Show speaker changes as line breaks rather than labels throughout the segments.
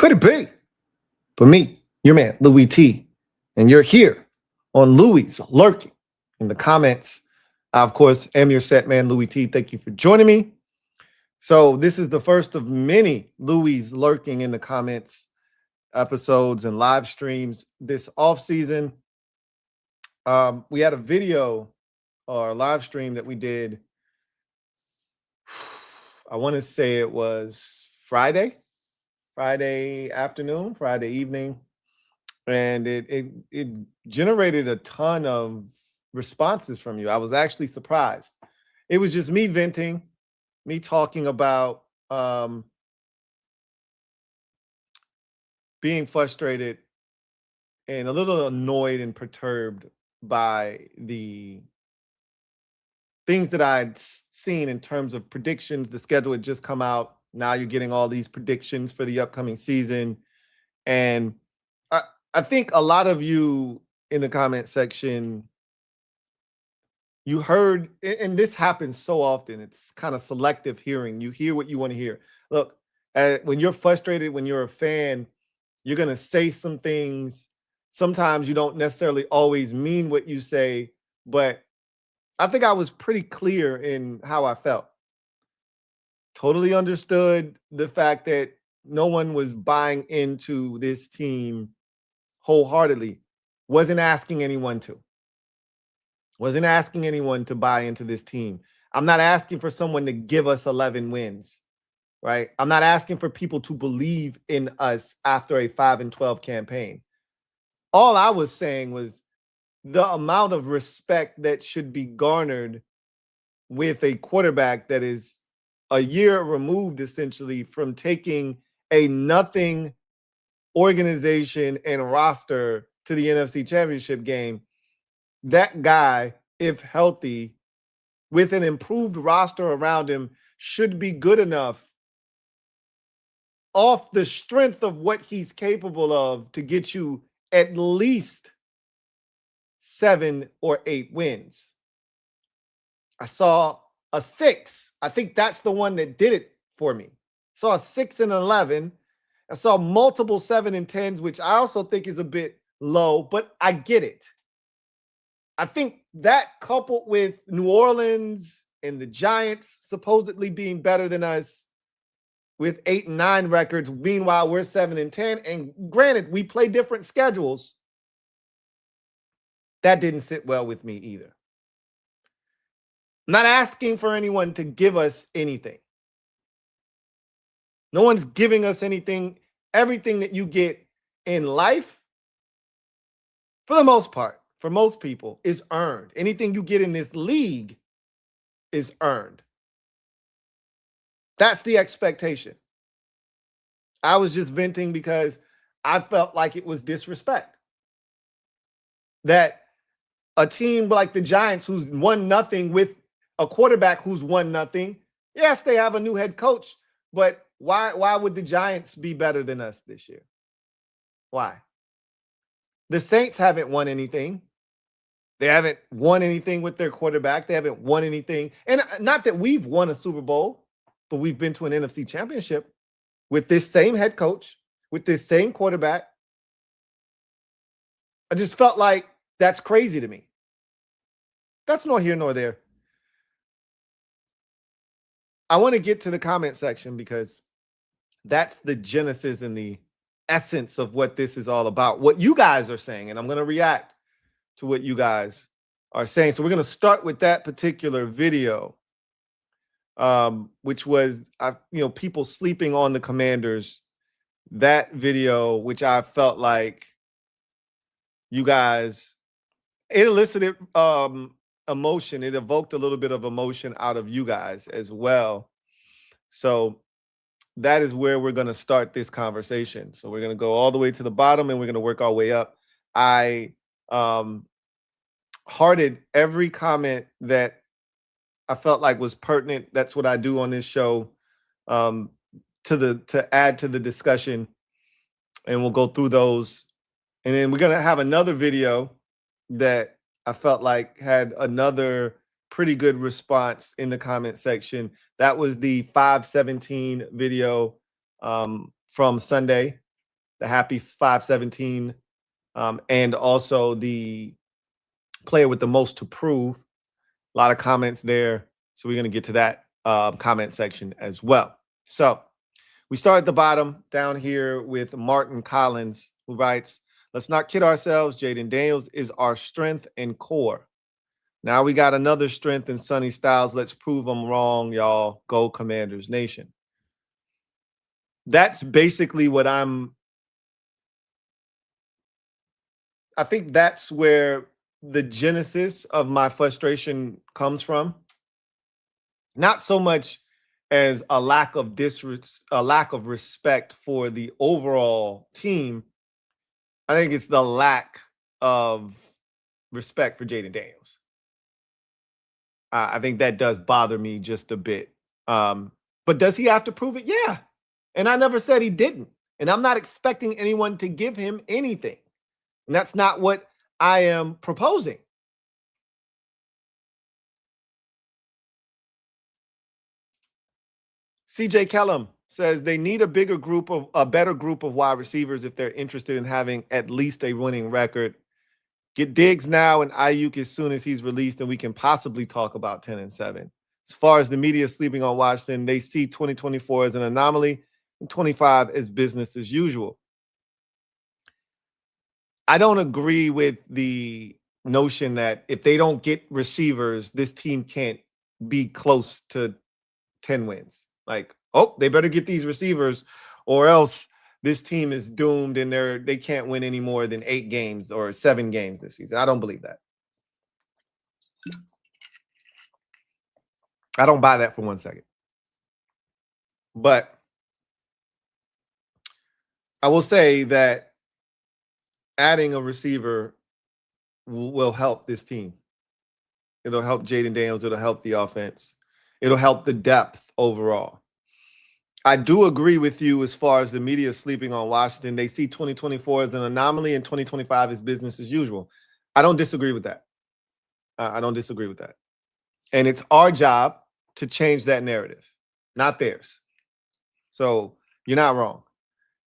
could it be? But me, your man, Louie Tee, and you're here on Louie's Lurking in the comments. I, of course, am your set man, Louie Tee. Thank you for joining me. So this is the first of many Louie's Lurking in the comments episodes and live streams this off season. We had a video or a live stream that we did. I want to say it was Friday afternoon, Friday evening, and it generated a ton of responses from you. I was actually surprised. It was just me venting, me talking about being frustrated and a little annoyed and perturbed by the things that I'd seen in terms of predictions. The schedule had just come out. Now you're getting all these predictions for the upcoming season. And I think a lot of you in the comment section, you heard, and this happens so often, it's kind of selective hearing. You hear what you want to hear. Look, when you're frustrated, when you're a fan, you're going to say some things. Sometimes you don't necessarily always mean what you say, but I think I was pretty clear in how I felt. Totally understood the fact that no one was buying into this team wholeheartedly. Wasn't asking anyone to. Wasn't asking anyone to buy into this team. I'm not asking for someone to give us 11 wins, right? I'm not asking for people to believe in us after a 5-12 campaign. All I was saying was the amount of respect that should be garnered with a quarterback that is a year removed essentially from taking a nothing organization and roster to the NFC Championship game. That guy, if healthy, with an improved roster around him, should be good enough off the strength of what he's capable of to get you at least 7 or 8 wins. I saw a 6. I think that's the one that did it for me. Saw a 6 and 11. I saw multiple 7 and 10s, which I also think is a bit low, but I get it. I think that coupled with New Orleans and the Giants supposedly being better than us with 8 and 9 records, meanwhile we're 7 and 10, and granted, we play different schedules. That didn't sit well with me either. I'm not asking for anyone to give us anything. No one's giving us anything. Everything that you get in life, for the most part, for most people, is earned. Anything you get in this league is earned. That's the expectation. I was just venting because I felt like it was disrespect. That a team like the Giants, who's 1-0 with a quarterback who's 1-0, yes, they have a new head coach, but why would the Giants be better than us this year? Why? The Saints haven't won anything. They haven't won anything with their quarterback. They haven't won anything. And not that we've won a Super Bowl, but we've been to an NFC Championship with this same head coach, with this same quarterback. I just felt like that's crazy to me. That's nor here nor there. I want to get to the comment section because that's the genesis and the essence of what this is all about, what you guys are saying. And I'm going to react to what you guys are saying. So we're going to start with that particular video, which was, people sleeping on the Commanders. That video, which I felt like you guys, it elicited emotion. It evoked a little bit of emotion out of you guys as well. So that is where we're going to start this conversation. So we're going to go all the way to the bottom and we're going to work our way up. I hearted every comment that I felt like was pertinent. That's what I do on this show, to add to the discussion, and we'll go through those. And then we're going to have another video that I felt like had another pretty good response in the comment section. That was the 517 video from Sunday. the happy 517, and also the player with the most to prove. A lot of comments there. So we're going to get to that comment section as well. So we start at the bottom down here with Martin Collins, who writes, let's not kid ourselves. Jaden Daniels is our strength and core. Now we got another strength in Sonny Styles. Let's prove them wrong, y'all. Go Commanders Nation. That's basically what I think that's where the genesis of my frustration comes from. Not so much as a lack of respect for the overall team. I think it's the lack of respect for Jaden Daniels. I think that does bother me just a bit. But does he have to prove it? Yeah. And I never said he didn't. And I'm not expecting anyone to give him anything. And that's not what I am proposing. CJ Kellum says they need a better group of wide receivers if they're interested in having at least a winning record. Get Diggs now and Ayuk as soon as he's released, and we can possibly talk about 10-7. As far as the media sleeping on Washington, they see 2024 as an anomaly and 25 as business as usual. I don't agree with the notion that if they don't get receivers, this team can't be close to 10 wins. Like, oh, they better get these receivers or else this team is doomed and they can't win any more than 8 games or 7 games this season. I don't believe that. I don't buy that for 1 second. But I will say that adding a receiver will help this team. It'll help Jaden Daniels. It'll help the offense. It'll help the depth overall. I do agree with you as far as the media sleeping on Washington. They see 2024 as an anomaly and 2025 as business as usual. I don't disagree with that. I don't disagree with that. And it's our job to change that narrative, not theirs. So you're not wrong.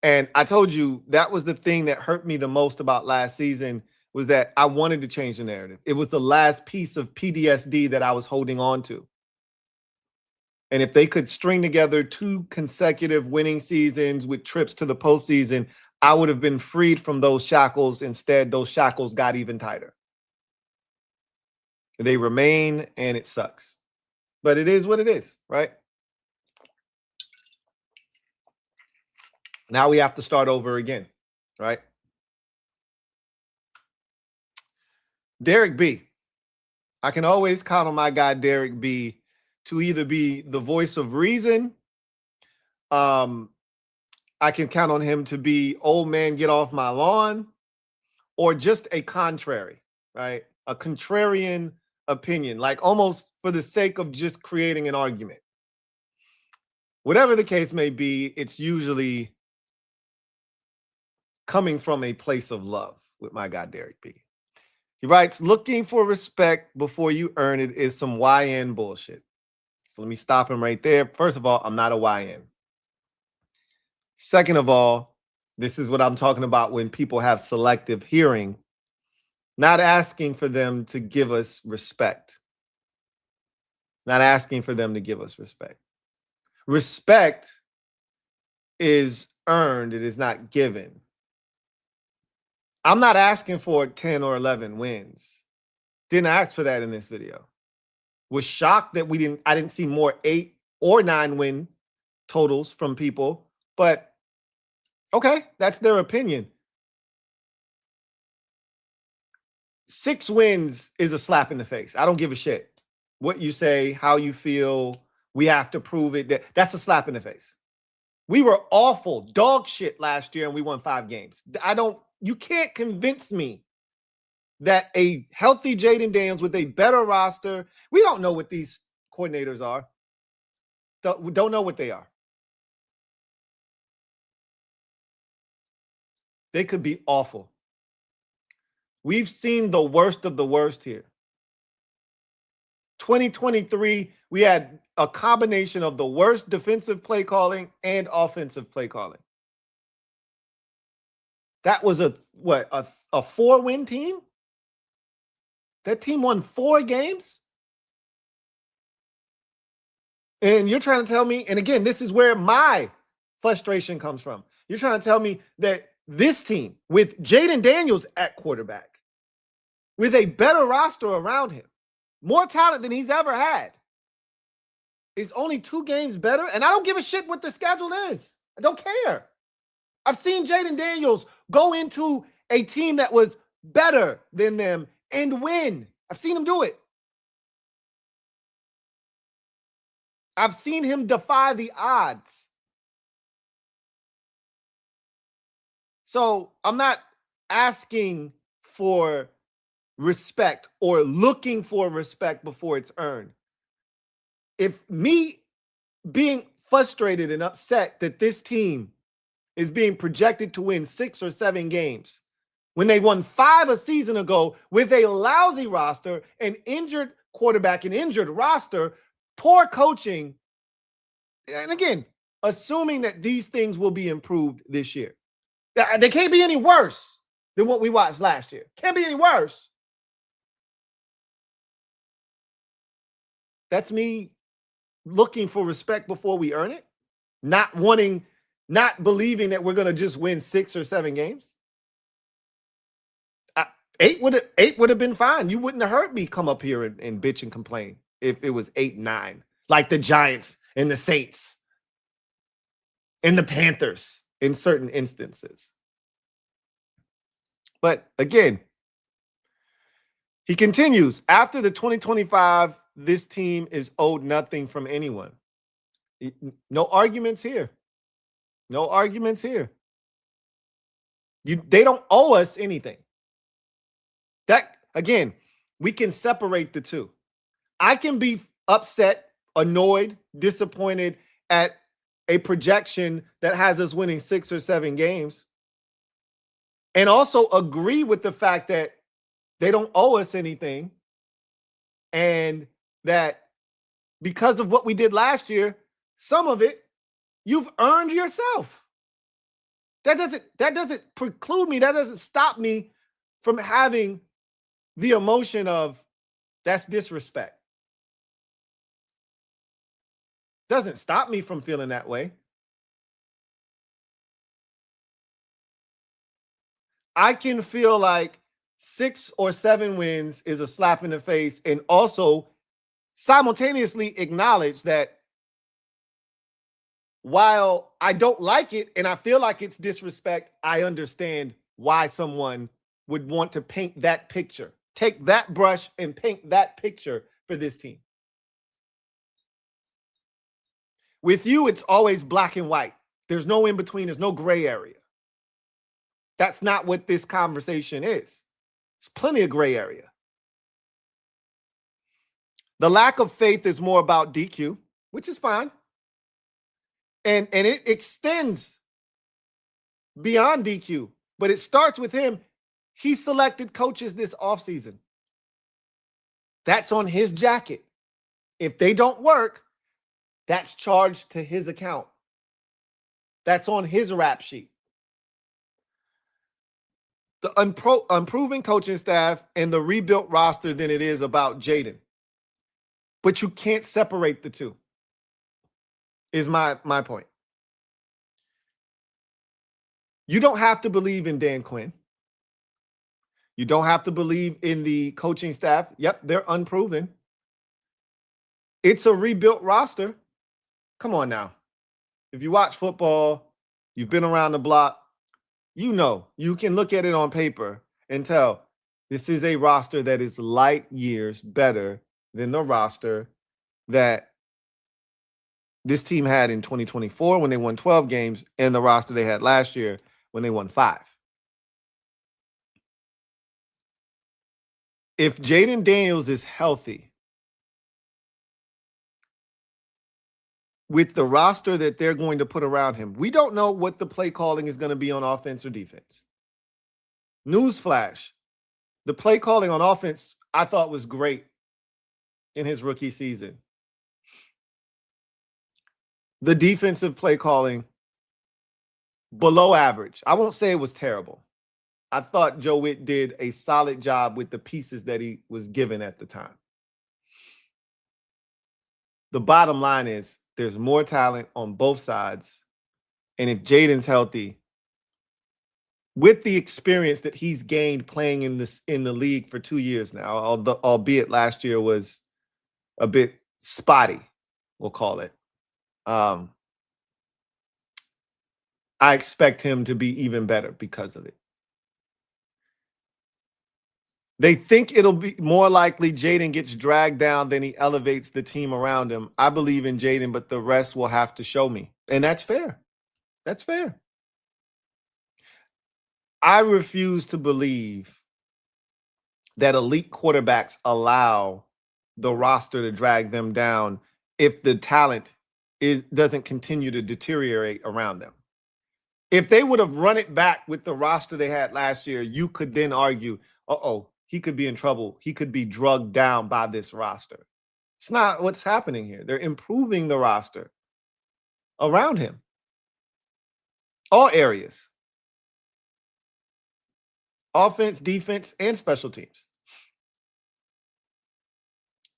And I told you that was the thing that hurt me the most about last season, was that I wanted to change the narrative. It was the last piece of PTSD that I was holding on to. And if they could string together 2 consecutive winning seasons with trips to the postseason, I would have been freed from those shackles. Instead, those shackles got even tighter. They remain, and it sucks. But it is what it is, right? Now we have to start over again, right? Derek B. I can always count on my guy, Derek B., to either be the voice of reason. I can count on him to be old man, get off my lawn, or just a contrary, right? A contrarian opinion, like almost for the sake of just creating an argument. Whatever the case may be, it's usually coming from a place of love with my guy, Derek B. He writes, looking for respect before you earn it is some YN bullshit. So let me stop him right there. First of all, I'm not a YN. Second of all, this is what I'm talking about when people have selective hearing, not asking for them to give us respect. Not asking for them to give us respect. Respect is earned, it is not given. I'm not asking for 10 or 11 wins. Didn't ask for that in this video. Was shocked that I didn't see more 8 or 9 win totals from people, but okay, that's their opinion. 6 wins is a slap in the face. I don't give a shit what you say, how you feel. We have to prove it. That's a slap in the face. We were awful, dog shit last year, and we won 5 games. You can't convince me that a healthy Jaden Daniels with a better roster, we don't know what these coordinators are. We don't know what they are. They could be awful. We've seen the worst of the worst here. 2023, we had a combination of the worst defensive play calling and offensive play calling. That was a 4-win team? That team won 4 games? And you're trying to tell me, and again, this is where my frustration comes from. You're trying to tell me that this team, with Jaden Daniels at quarterback, with a better roster around him, more talent than he's ever had, is only 2 games better? And I don't give a shit what the schedule is. I don't care. I've seen Jaden Daniels go into a team that was better than them and win. I've seen him do it. I've seen him defy the odds. So I'm not asking for respect or looking for respect before it's earned. If me being frustrated and upset that this team is being projected to win 6 or 7 games when they won 5 a season ago with a lousy roster, an injured quarterback, an injured roster, poor coaching, and again, assuming that these things will be improved this year. They can't be any worse than what we watched last year. Can't be any worse. That's me looking for respect before we earn it. Not believing that we're going to just win 6 or 7 games. 8 would have been fine. You wouldn't have heard me come up here and bitch and complain if it was 8-9, like the Giants and the Saints and the Panthers in certain instances. But again, he continues, after the 2025, this team is owed nothing from anyone. No arguments here. No arguments here. They don't owe us anything. That, again, we can separate the two. I can be upset, annoyed, disappointed at a projection that has us winning 6 or 7 games, and also agree with the fact that they don't owe us anything, and that because of what we did last year, some of it you've earned yourself. That doesn't preclude me. That doesn't stop me from having the emotion of that's disrespect. Doesn't stop me from feeling that way. I can feel like 6 or 7 wins is a slap in the face, and also simultaneously acknowledge that while I don't like it and I feel like it's disrespect, I understand why someone would want to paint that picture. Take that brush and paint that picture for this team. With you, it's always black and white. There's no in between. There's no gray area. That's not what this conversation is. There's plenty of gray area. The lack of faith is more about DQ, which is fine. And it extends beyond DQ, but it starts with him. He selected coaches this offseason. That's on his jacket. If they don't work, that's charged to his account. That's on his rap sheet. The unproven coaching staff and the rebuilt roster than it is about Jaden. But you can't separate the two, is my point. You don't have to believe in Dan Quinn. You don't have to believe in the coaching staff. Yep, they're unproven. It's a rebuilt roster. Come on now. If you watch football, you've been around the block, you know, you can look at it on paper and tell this is a roster that is light years better than the roster that this team had in 2024 when they won 12 games and the roster they had last year when they won 5. If Jaden Daniels is healthy, with the roster that they're going to put around him, we don't know what the play calling is going to be on offense or defense. Newsflash, the play calling on offense I thought was great in his rookie season. The defensive play calling, below average. I won't say it was terrible. I thought Joe Witt did a solid job with the pieces that he was given at the time. The bottom line is there's more talent on both sides. And if Jaden's healthy, with the experience that he's gained playing in the league for 2 years now, albeit last year was a bit spotty, we'll call it. I expect him to be even better because of it. They think it'll be more likely Jaden gets dragged down than he elevates the team around him. I believe in Jaden, but the rest will have to show me. And that's fair. That's fair. I refuse to believe that elite quarterbacks allow the roster to drag them down if the talent doesn't continue to deteriorate around them. If they would have run it back with the roster they had last year, you could then argue, he could be in trouble. He could be drugged down by this roster. It's not what's happening here. They're improving the roster around him. All areas. Offense, defense, and special teams.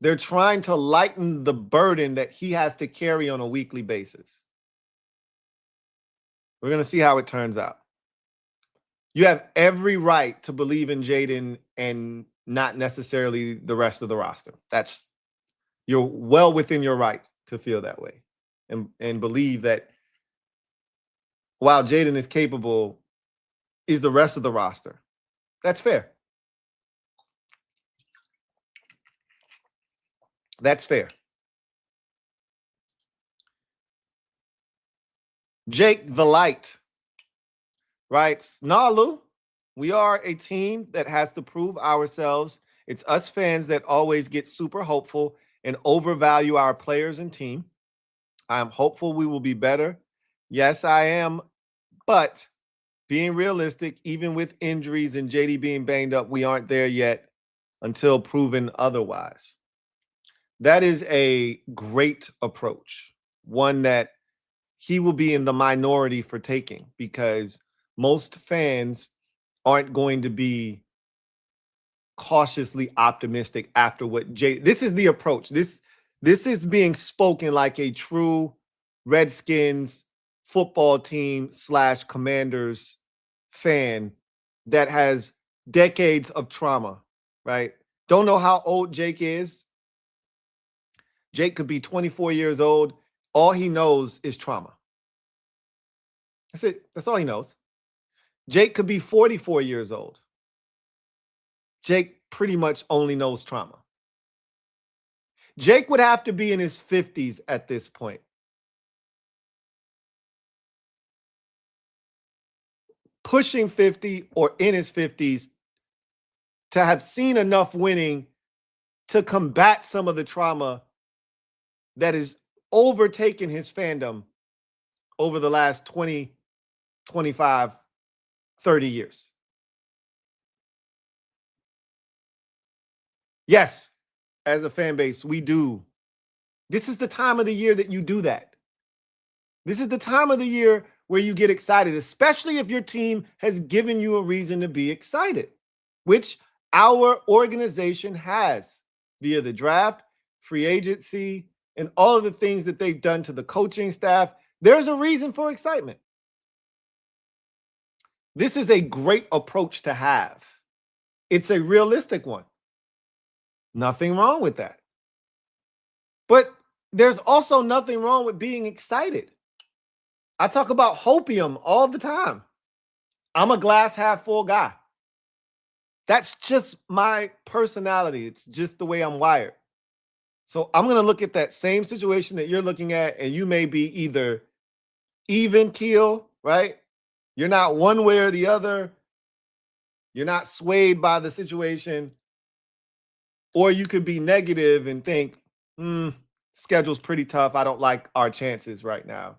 They're trying to lighten the burden that he has to carry on a weekly basis. We're going to see how it turns out. You have every right to believe in Jaden and not necessarily the rest of the roster. You're well within your right to feel that way and believe that while Jaden is capable, is the rest of the roster. That's fair. That's fair. Jake the Light writes, "Nah, Lou, we are a team that has to prove ourselves. It's us fans that always get super hopeful and overvalue our players and team. I'm hopeful we will be better. Yes, I am. But being realistic, even with injuries and JD being banged up, we aren't there yet until proven otherwise." That is a great approach, one that he will be in the minority for taking, because most fans aren't going to be cautiously optimistic after what this is the approach. This is being spoken like a true Redskins football team / Commanders fan that has decades of trauma, right? Don't know how old Jake is. Jake could be 24 years old. All he knows is trauma. That's it. That's all he knows. Jake could be 44 years old. Jake pretty much only knows trauma. Jake would have to be in his 50s at this point. Pushing 50 or in his 50s to have seen enough winning to combat some of the trauma that has overtaken his fandom over the last 20, 25, 30 years. Yes, as a fan base, we do. This is the time of the year that you do that. This is the time of the year where you get excited, especially if your team has given you a reason to be excited, which our organization has via the draft, free agency, and all of the things that they've done to the coaching staff. There's a reason for excitement. This is a great approach to have. It's a realistic one. Nothing wrong with that. But there's also nothing wrong with being excited. I talk about hopium all the time. I'm a glass half full guy. That's just my personality. It's just the way I'm wired. So I'm going to look at that same situation that you're looking at, and you may be either even keel, right? You're not one way or the other. You're not swayed by the situation. Or you could be negative and think, schedule's pretty tough. I don't like our chances right now.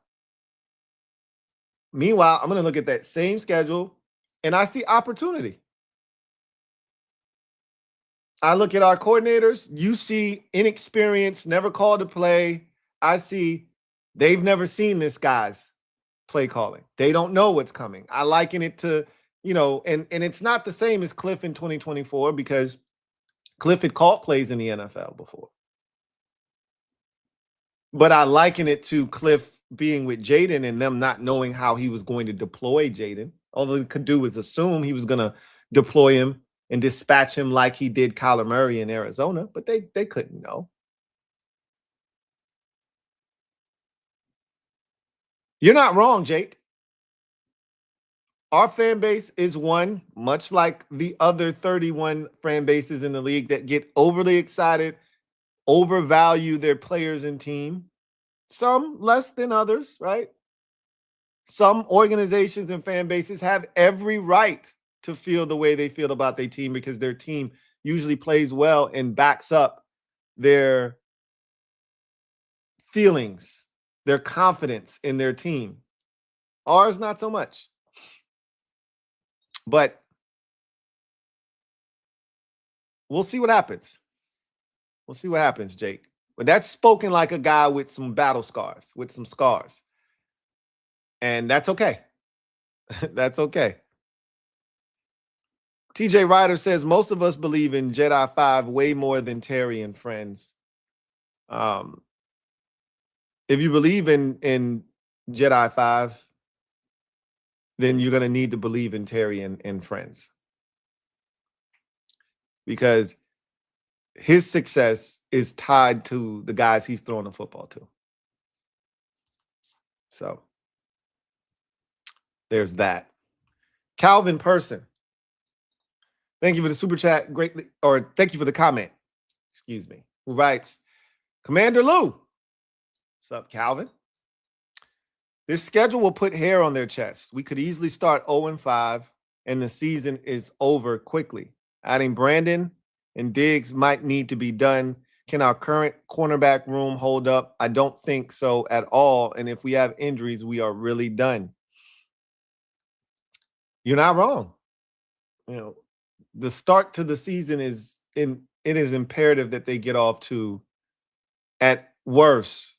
Meanwhile, I'm going to look at that same schedule and I see opportunity. I look at our coordinators. You see inexperience, never called to play. I see they've never seen this guy's play calling. They don't know what's coming. I liken it to you know, and it's not the same as Cliff in 2024 because Cliff had caught plays in the NFL before. But I liken it to Cliff being with Jaden and them not knowing how he was going to deploy Jaden. All they could do was assume he was going to deploy him and dispatch him like he did Kyler Murray in Arizona, but they couldn't know. You're not wrong, Jake. Our fan base is one, much like the other 31 fan bases in the league that get overly excited, overvalue their players and team. Some less than others, right? Some organizations and fan bases have every right to feel the way they feel about their team because their team usually plays well and backs up their feelings, their confidence in their team. Ours, not so much. But we'll see what happens. We'll see what happens, Jake. But that's spoken like a guy with some battle scars, with some scars. And that's okay. That's okay. TJ Ryder says most of us believe in Jedi 5 way more than Terry and Friends. If you believe in Jedi 5, then you're going to need to believe in Terry and Friends. Because his success is tied to the guys he's throwing the football to. So there's that. Calvin Person, thank you for the super chat. Greatly, or thank you for the comment. Excuse me. Who writes, Commander Lou. What's up, Calvin? This schedule will put hair on their chest. We could easily start 0-5, and the season is over quickly. Adding Brandon and Diggs might need to be done. Can our current cornerback room hold up? I don't think so at all. And if we have injuries, we are really done. You're not wrong. You know, the start to the season it is imperative that they get off to, at worst,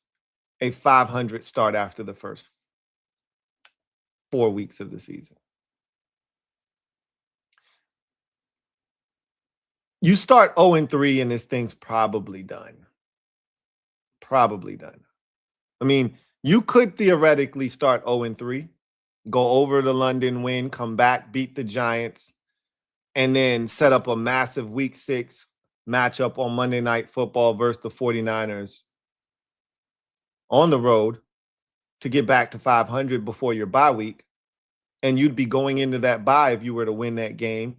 a 500 start after the first 4 weeks of the season. You start 0-3 and this thing's probably done. Probably done. I mean, you could theoretically start 0-3, go over to London, win, come back, beat the Giants, and then set up a massive week 6 matchup on Monday Night Football versus the 49ers on the road to get back to 500 before your bye week. And you'd be going into that bye if you were to win that game,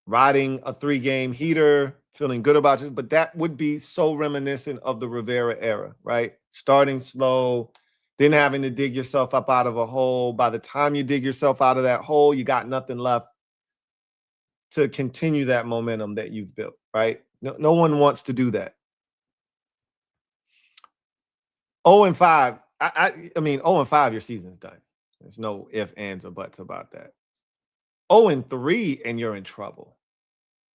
riding a 3-game heater, feeling good about it. But that would be so reminiscent of the Rivera era, right? Starting slow, then having to dig yourself up out of a hole. By the time you dig yourself out of that hole, you got nothing left to continue that momentum that you've built, right? No one wants to do that. 0-5, I mean, 0-5, your season's done. There's no ifs, ands, or buts about that. 0-3, and you're in trouble.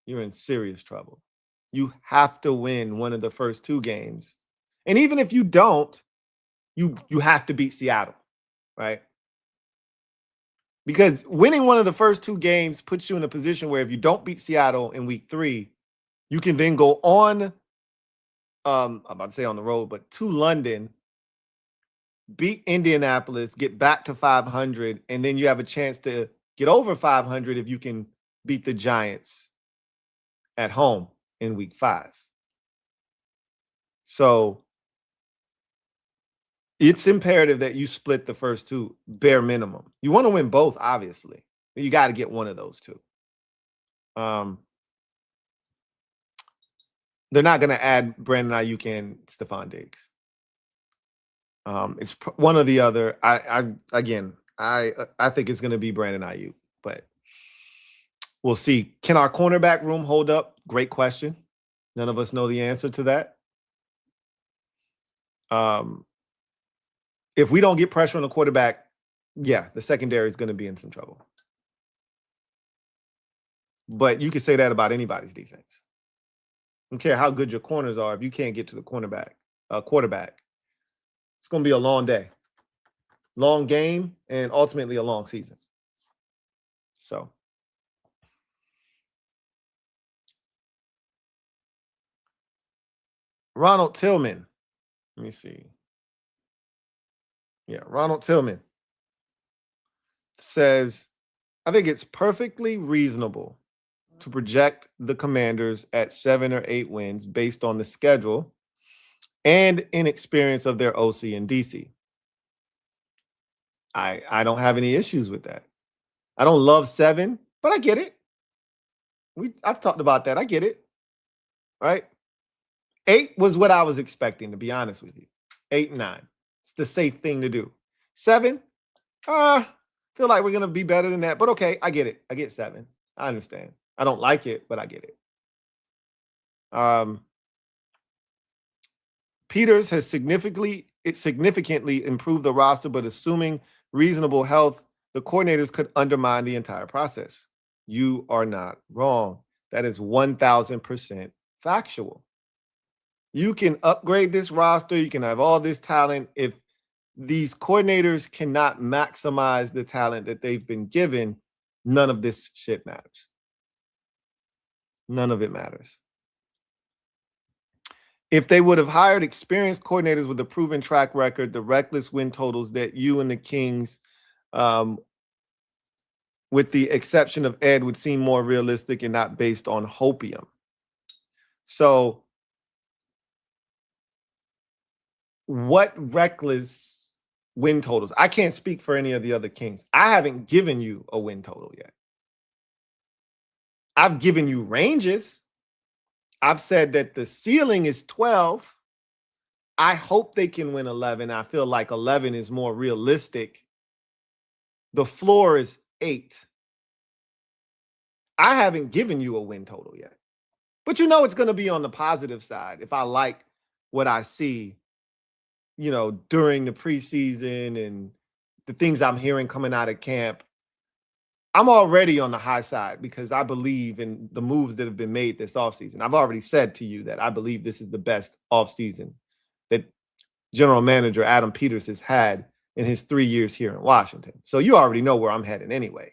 You're in serious trouble. You have to win one of the first 2 games. And even if you don't, you have to beat Seattle, right? Because winning one of the first 2 games puts you in a position where if you don't beat Seattle in week 3, you can then go on, I'm about to say on the road, but to London, beat Indianapolis, get back to 500, and then you have a chance to get over 500 if you can beat the Giants at home in week 5. So it's imperative that you split the first 2, bare minimum. You want to win both, obviously. You got to get one of those 2. They're not going to add Brandon Ayuk and Stephon Diggs. It's one or the other. I think it's going to be Brandon Ayuk, but we'll see. Can our cornerback room hold up? Great question. None of us know the answer to that. If we don't get pressure on the quarterback, yeah, the secondary is going to be in some trouble. But you can say that about anybody's defense. I don't care how good your corners are. If you can't get to the quarterback, it's going to be a long day, long game, and ultimately a long season. So Ronald Tillman. Let me see. Yeah, Ronald Tillman says, I think it's perfectly reasonable to project the Commanders at 7 or 8 wins based on the schedule and inexperience of their OC and DC. I don't have any issues with that. I don't love 7, but I get it. I've talked about that. I get it. Right? 8 was what I was expecting, to be honest with you. 8 and 9. It's the safe thing to do. 7, feel like we're gonna be better than that. But okay, I get it. I get 7. I understand. I don't like it, but I get it. Peters has significantly improved the roster, but assuming reasonable health, the coordinators could undermine the entire process. You are not wrong. That is 1000% factual. You can upgrade this roster. You can have all this talent. If these coordinators cannot maximize the talent that they've been given, none of this shit matters. None of it matters. If they would have hired experienced coordinators with a proven track record, the reckless win totals that you and the Kings, with the exception of Ed, would seem more realistic and not based on hopium. So what reckless win totals? I can't speak for any of the other Kings. I haven't given you a win total yet. I've given you ranges. I've said that the ceiling is 12. I hope they can win 11. I feel like 11 is more realistic. The floor is 8. I haven't given you a win total yet. But you know it's going to be on the positive side if I like what I see, during the preseason and the things I'm hearing coming out of camp. I'm already on the high side because I believe in the moves that have been made this offseason. I've already said to you that I believe this is the best offseason that General Manager Adam Peters has had in his 3 years here in Washington. So you already know where I'm headed anyway.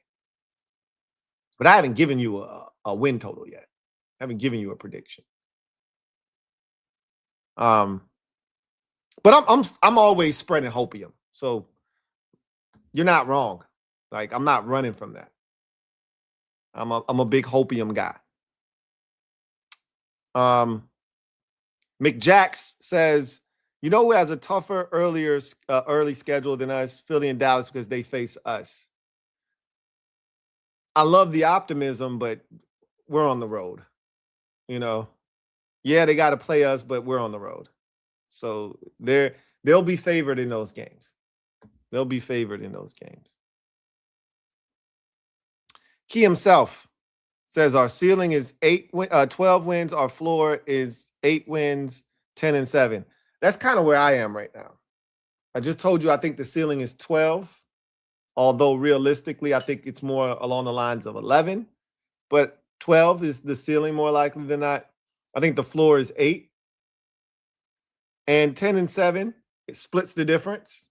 But I haven't given you a win total yet. I haven't given you a prediction. But I'm always spreading hopium. So you're not wrong. Like, I'm not running from that. I'm a big hopium guy. McJax says, who has a tougher early schedule than us? Philly and Dallas, because they face us. I love the optimism, but we're on the road. Yeah, they got to play us, but we're on the road. So they'll be favored in those games. They'll be favored in those games. Key himself says our ceiling is 12 wins. Our floor is 8 wins, 10 and 7. That's kind of where I am right now. I just told you I think the ceiling is 12, although realistically I think it's more along the lines of 11. But 12 is the ceiling more likely than not. I think the floor is 8. And 10 and 7, it splits the difference.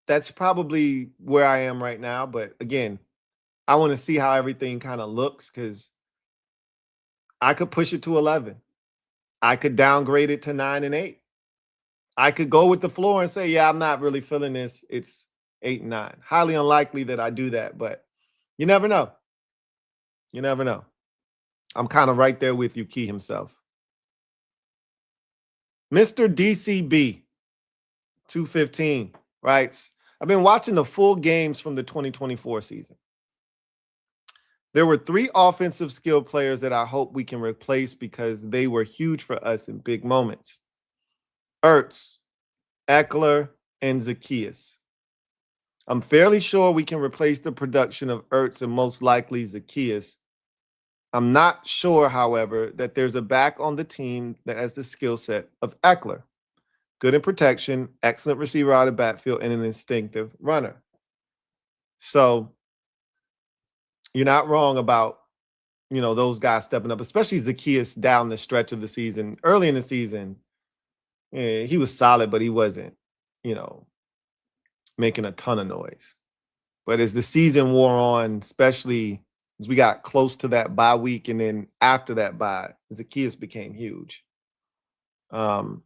That's probably where I am right now. But again, I want to see how everything kind of looks because I could push it to 11. I could downgrade it to 9 and 8. I could go with the floor and say, yeah, I'm not really feeling this. It's 8 and 9. Highly unlikely that I do that, but you never know. You never know. I'm kind of right there with you, Key himself. Mr. DCB 215 writes, I've been watching the full games from the 2024 season. There were 3 offensive skill players that I hope we can replace because they were huge for us in big moments. Ertz, Eckler, and Zacchaeus. I'm fairly sure we can replace the production of Ertz and most likely Zacchaeus. I'm not sure, however, that there's a back on the team that has the skill set of Eckler. Good in protection, excellent receiver out of backfield, and an instinctive runner. So you're not wrong about, those guys stepping up, especially Zacchaeus down the stretch of the season. Early in the season, he was solid, but he wasn't, making a ton of noise. But as the season wore on, especially as we got close to that bye week, and then after that bye, Zacchaeus became huge. Ertz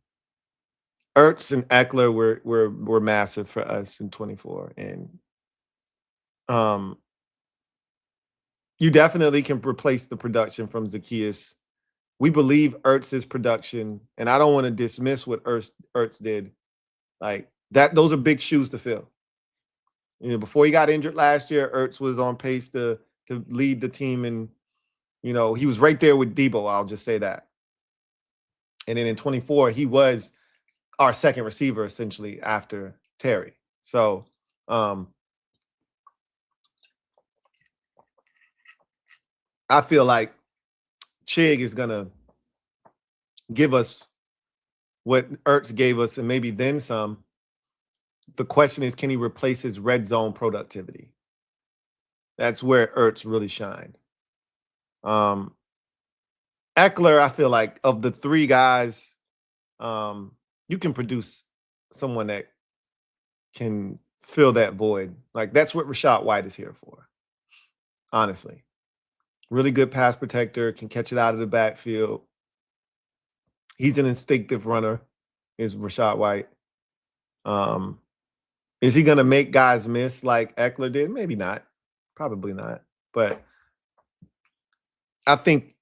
and Eckler were massive for us in 24, and um, you definitely can replace the production from Zacchaeus. We believe Ertz's production, and I don't want to dismiss what Ertz did. Like that, those are big shoes to fill. You know, before he got injured last year, Ertz was on pace to lead the team, and you know he was right there with Debo. I'll just say that. And then in 24, he was our second receiver essentially after Terry. So I feel like Chig is gonna give us what Ertz gave us and maybe then some. The question is, can he replace his red zone productivity? That's where Ertz really shined. Eckler, I feel like of the three guys, you can produce someone that can fill that void. Like that's what Rashad White is here for. Honestly, really good pass protector, can catch it out of the backfield. He's an instinctive runner, is Rashad White. Is he going to make guys miss like Eckler did? Maybe not. Probably not. But I think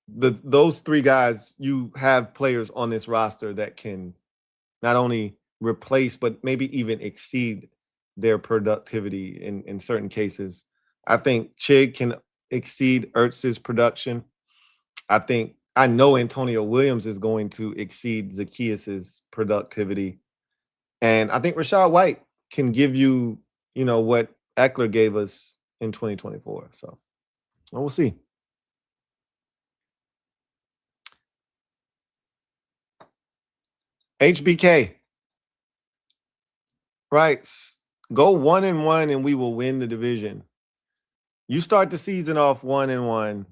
those three guys, you have players on this roster that can not only replace, but maybe even exceed their productivity in certain cases. I think Chig can exceed Ertz's production. I know Antonio Williams is going to exceed Zacchaeus's productivity. And I think Rashad White can give you, you know, what Eckler gave us in 2024. So we'll see. HBK writes, go 1-1 and we will win the division. You start the season off 1-1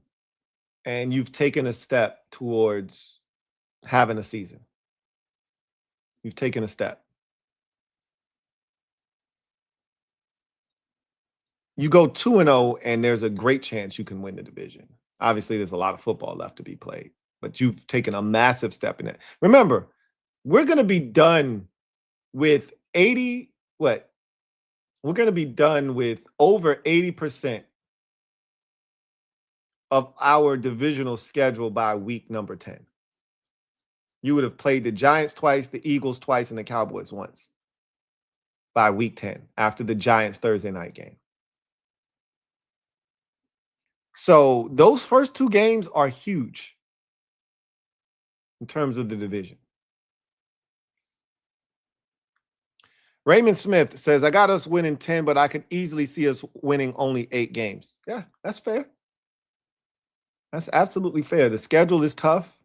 and you've taken a step towards having a season. You've taken a step. You go 2-0 and there's a great chance you can win the division. Obviously, there's a lot of football left to be played, but you've taken a massive step in it. Remember, we're going to be done with 80, what? We're going to be done with over 80% of our divisional schedule by week number 10. You would have played the Giants twice, the Eagles twice, and the Cowboys once by week 10 after the Giants Thursday night game. So those first two games are huge in terms of the division. Raymond Smith says, I got us winning 10, but I could easily see us winning only 8 games. Yeah, that's fair. That's absolutely fair. The schedule is tough.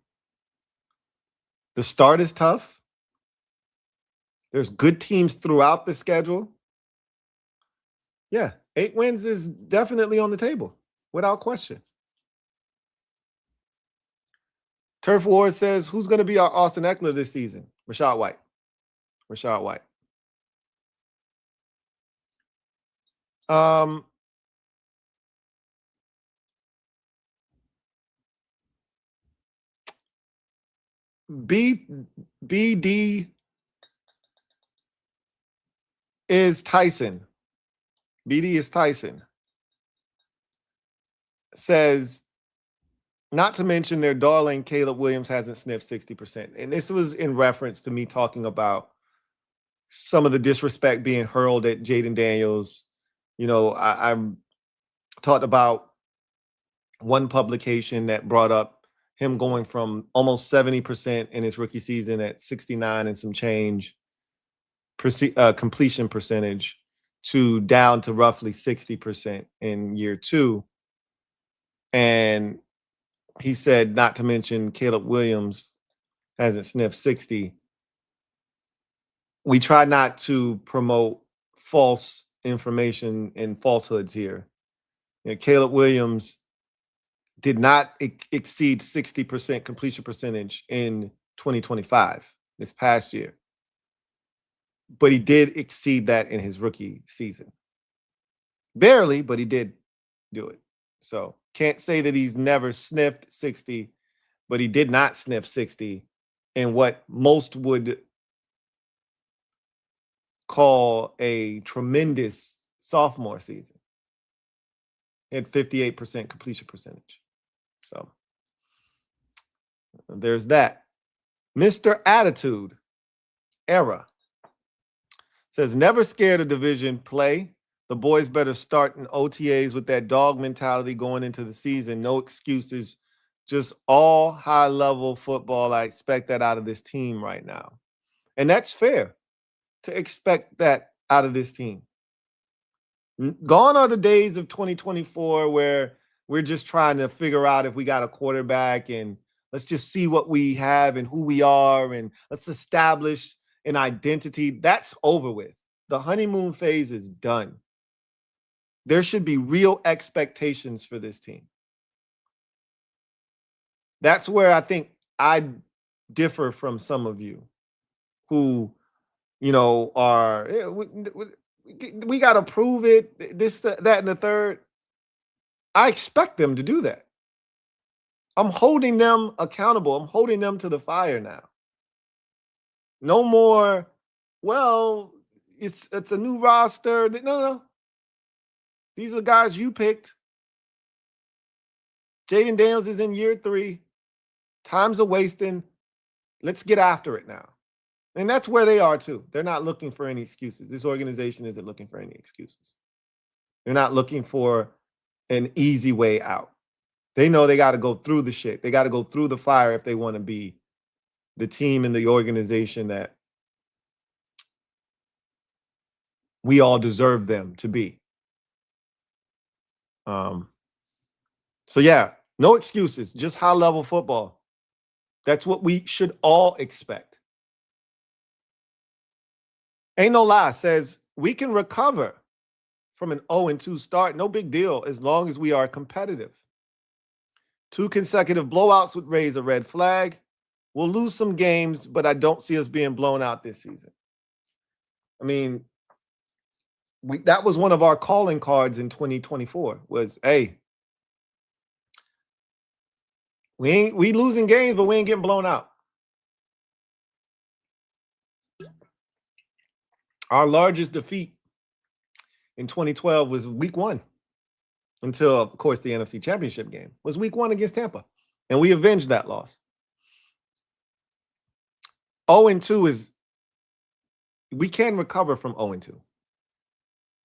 The start is tough. There's good teams throughout the schedule. Yeah, 8 wins is definitely on the table, without question. Turf Wars says, who's going to be our Austin Eckler this season? Rashad White. Rashad White. BD is Tyson. BD is Tyson. Says, not to mention their darling Caleb Williams hasn't sniffed 60%. And this was in reference to me talking about some of the disrespect being hurled at Jaden Daniels. You know, I talked about one publication that brought up him going from almost 70% in his rookie season at 69 and some change completion percentage to down to roughly 60% in year 2. And he said, not to mention Caleb Williams hasn't sniffed 60. We try not to promote false information and falsehoods here. You know, Caleb Williams did not exceed 60% completion percentage in 2025, this past year. But he did exceed that in his rookie season. Barely, but he did do it. So can't say that he's never sniffed 60, but he did not sniff 60 in what most would call a tremendous sophomore season. He had 58% completion percentage. So there's that. Mr. Attitude Era says, never scared of division play. The boys better start in OTAs with that dog mentality going into the season. No excuses, just all high-level football. I expect that out of this team right now. And that's fair to expect that out of this team. Gone are the days of 2024 where we're just trying to figure out if we got a quarterback and let's just see what we have and who we are and let's establish an identity. That's over with. The honeymoon phase is done. There should be real expectations for this team. That's where I think I differ from some of you who, are, we got to prove it, this, that, and the third. I expect them to do that. I'm holding them accountable. I'm holding them to the fire now. No more, well, it's a new roster. No. These are guys you picked. Jaden Daniels is in year 3. Time's a wasting. Let's get after it now. And that's where they are too. They're not looking for any excuses. This organization isn't looking for any excuses. They're not looking for an easy way out. They know they got to go through the shit. They got to go through the fire if they want to be the team and the organization that we all deserve them to be. So yeah, no excuses, just high-level football. That's what we should all expect. Ain't no lie says we can recover from an 0-2 start. No big deal as long as we are competitive. 2 consecutive blowouts would raise a red flag. We'll lose some games, but I don't see us being blown out this season. I mean, that was one of our calling cards in 2024 was, hey, we losing games, but we ain't getting blown out. Our largest defeat in 2012 was week 1 until, of course, the NFC Championship game was week 1 against Tampa. And we avenged that loss. 0-2 is, we can recover from 0-2.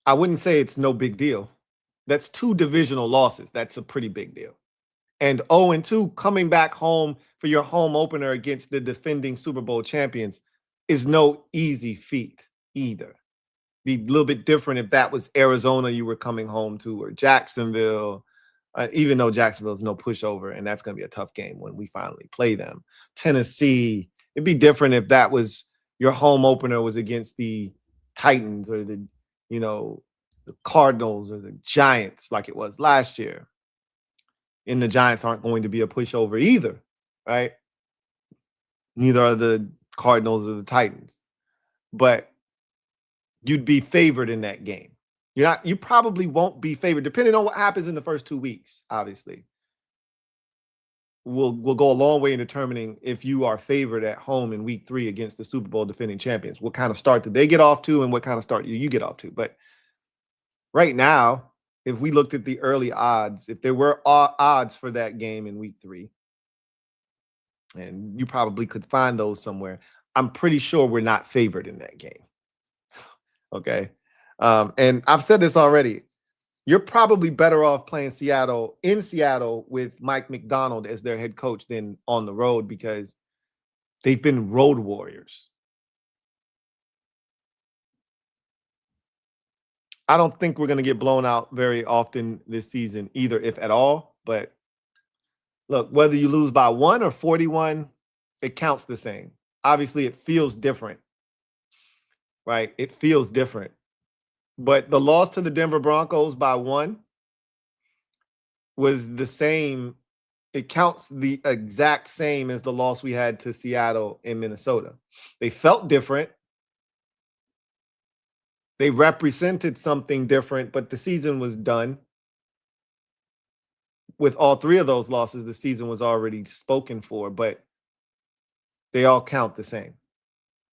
I wouldn't say it's no big deal. That's 2 divisional losses. That's a pretty big deal. And 0-2 coming back home for your home opener against the defending Super Bowl champions is no easy feat either. Be a little bit different if that was Arizona you were coming home to, or Jacksonville, even though Jacksonville's no pushover, and that's going to be a tough game when we finally play them. Tennessee, it'd be different if that was your home opener was against the Titans or the Cardinals or the Giants like it was last year. And the Giants aren't going to be a pushover either, right? Neither are the Cardinals or the Titans. But you'd be favored in that game. You probably won't be favored, depending on what happens in the first 2 weeks, obviously. Will go a long way in determining if you are favored at home in week 3 against the Super Bowl defending champions. What kind of start did they get off to, and what kind of start you get off to? But right now, if we looked at the early odds, if there were odds for that game in week 3, and you probably could find those somewhere, I'm pretty sure we're not favored in that game. Okay. And I've said this already. You're probably better off playing in Seattle with Mike McDonald as their head coach than on the road, because they've been road warriors. I don't think we're going to get blown out very often this season either, if at all. But look, whether you lose by 1 or 41, it counts the same. Obviously, it feels different, right? It feels different. But the loss to the Denver Broncos by 1 was the same. It counts the exact same as the loss we had to Seattle in Minnesota. They felt different. They represented something different, but the season was done. With all three of those losses, the season was already spoken for, but they all count the same.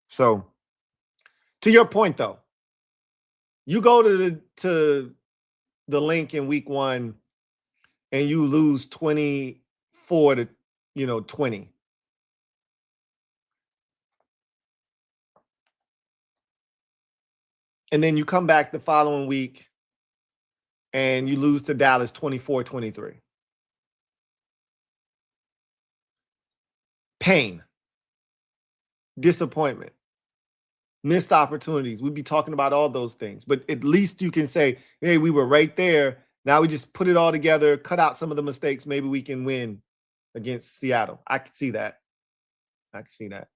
So, to your point, though, you go to the link in week 1 and you lose 24 to 20. And then you come back the following week and you lose to Dallas 24-23. Pain, disappointment, missed opportunities. We'd be talking about all those things, but at least you can say, hey, we were right there. Now we just put it all together, cut out some of the mistakes. Maybe we can win against Seattle. I could see that. I could see that.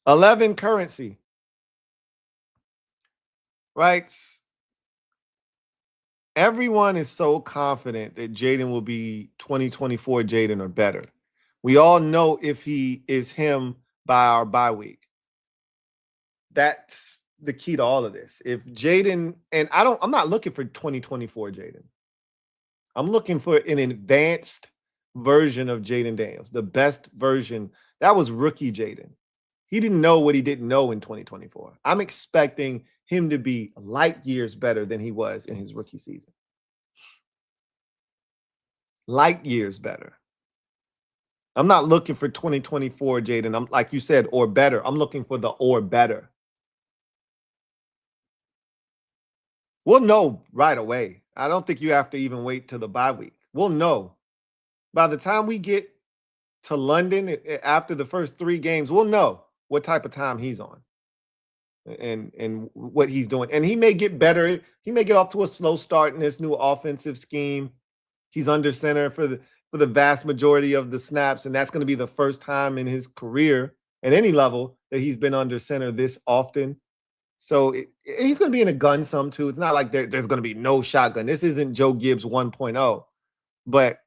11 currency. Right? Everyone is so confident that Jaden will be 2024 Jaden or better. We all know if he is him by our bye week. That's the key to all of this. If Jaden, and I'm not looking for 2024 Jaden. I'm looking for an advanced version of Jaden Daniels, the best version. That was rookie Jaden. He didn't know what he didn't know in 2024. I'm expecting him to be light years better than he was in his rookie season. Light years better. I'm not looking for 2024 Jaden. I'm like you said, or better. I'm looking for the or better. We'll know right away. I don't think you have to even wait till the bye week. We'll know. By the time we get to London after the first 3 games, we'll know what type of time he's on and what he's doing. And he may get better. He may get off to a slow start in this new offensive scheme. He's under center for the vast majority of the snaps, and that's going to be the first time in his career at any level that he's been under center this often. So he's going to be in a gun some too. It's not like there's going to be no shotgun. This isn't Joe Gibbs 1.0, but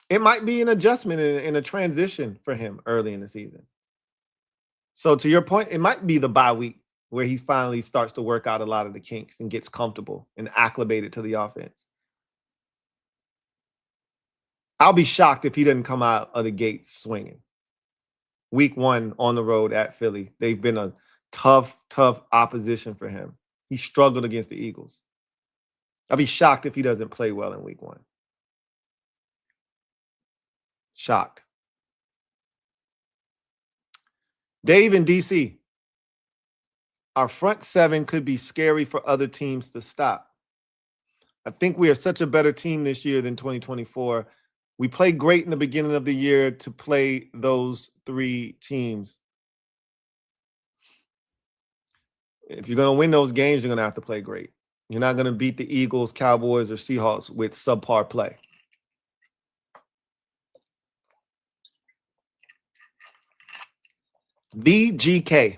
it might be an adjustment and a transition for him early in the season. So to your point, it might be the bye week where he finally starts to work out a lot of the kinks and gets comfortable and acclimated to the offense. I'll be shocked if he doesn't come out of the gates swinging. Week 1 on the road at Philly. They've been a tough opposition for him. He struggled against the Eagles. I'll be shocked if he doesn't play well in week 1. Shocked. Dave in DC. Our front 7 could be scary for other teams to stop. I think we are such a better team this year than 2024. We played great in the beginning of the year to play those 3 teams. If you're going to win those games, you're going to have to play great. You're not going to beat the Eagles, Cowboys, or Seahawks with subpar play. VGK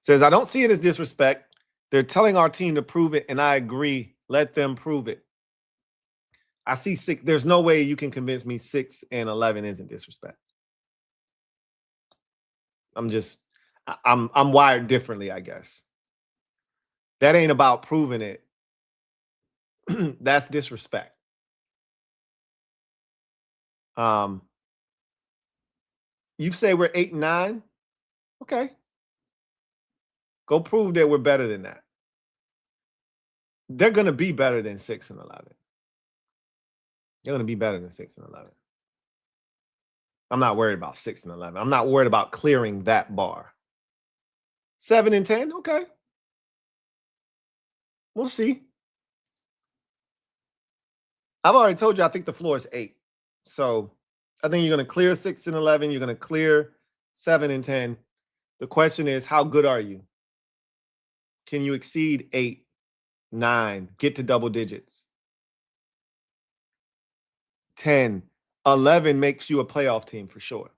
says, I don't see it as disrespect. They're telling our team to prove it, and I agree. Let them prove it. I see 6. There's no way you can convince me 6 and 11 isn't disrespect. I'm wired differently, I guess. That ain't about proving it. That's disrespect. You say we're 8 and 9? Okay. Go prove that we're better than that. They're going to be better than 6 and 11. They're going to be better than 6 and 11. I'm not worried about 6 and 11. I'm not worried about clearing that bar. 7 and 10? Okay. We'll see. I've already told you I think the floor is 8. So I think you're going to clear 6 and 11. You're going to clear 7 and 10. The question is, how good are you? Can you exceed 8, 9, get to double digits? 10, 11 makes you a playoff team for sure.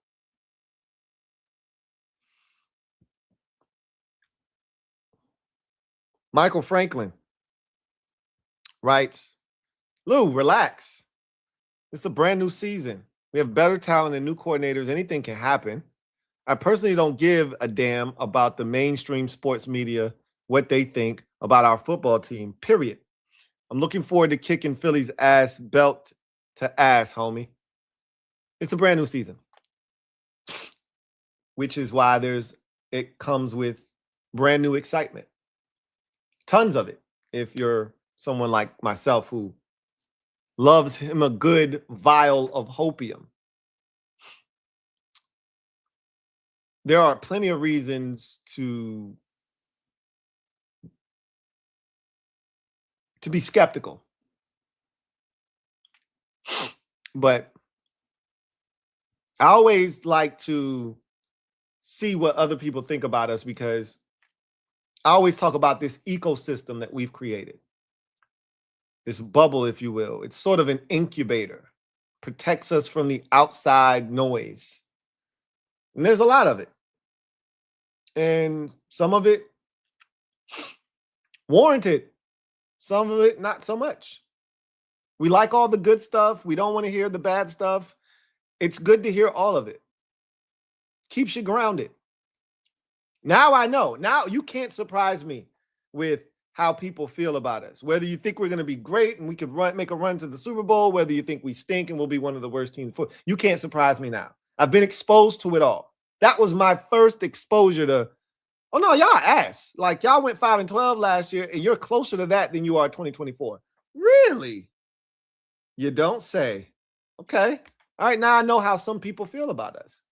Michael Franklin writes, Lou, relax. It's a brand new season. We have better talent and new coordinators. Anything can happen. I personally don't give a damn about the mainstream sports media, what they think about our football team, period. I'm looking forward to kicking Philly's ass belt to ass, homie. It's a brand new season, which is why it comes with brand new excitement. Tons of it. If you're someone like myself who loves him a good vial of hopium. There are plenty of reasons to be skeptical. But I always like to see what other people think about us, because I always talk about this ecosystem that we've created. This bubble, if you will. It's sort of an incubator. Protects us from the outside noise. And there's a lot of it. And some of it warranted. Some of it not so much. We like all the good stuff. We don't want to hear the bad stuff. It's good to hear all of it. Keeps you grounded. Now I know. Now you can't surprise me with how people feel about us. Whether you think we're going to be great and we could make a run to the Super Bowl, whether you think we stink and we'll be one of the worst teams, you can't surprise me now. I've been exposed to it all. That was my first exposure to, oh no, y'all ass. Like y'all went 5-12 last year and you're closer to that than you are 2024. Really? You don't say. Okay. All right, now I know how some people feel about us.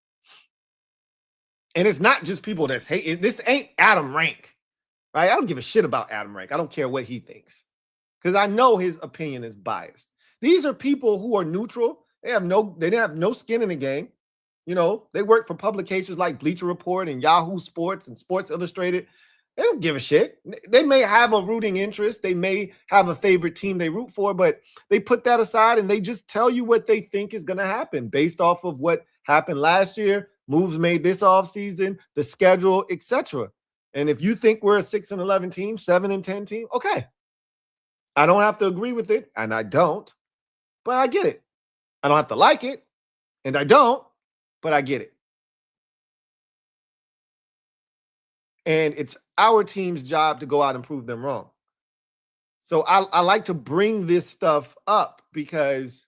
And it's not just people that's hating. This ain't Adam Rank, right? I don't give a shit about Adam Rank. I don't care what he thinks, because I know his opinion is biased. These are people who are neutral. They have no skin in the game. You know, they work for publications like Bleacher Report and Yahoo Sports and Sports Illustrated. They don't give a shit. They may have a rooting interest. They may have a favorite team they root for, but they put that aside and they just tell you what they think is going to happen based off of what happened last year, moves made this offseason, the schedule, etc. And if you think we're a 6-11 team, 7-10 team, okay. I don't have to agree with it, and I don't, but I get it. I don't have to like it, and I don't, but I get it. And it's our team's job to go out and prove them wrong. So I like to bring this stuff up, because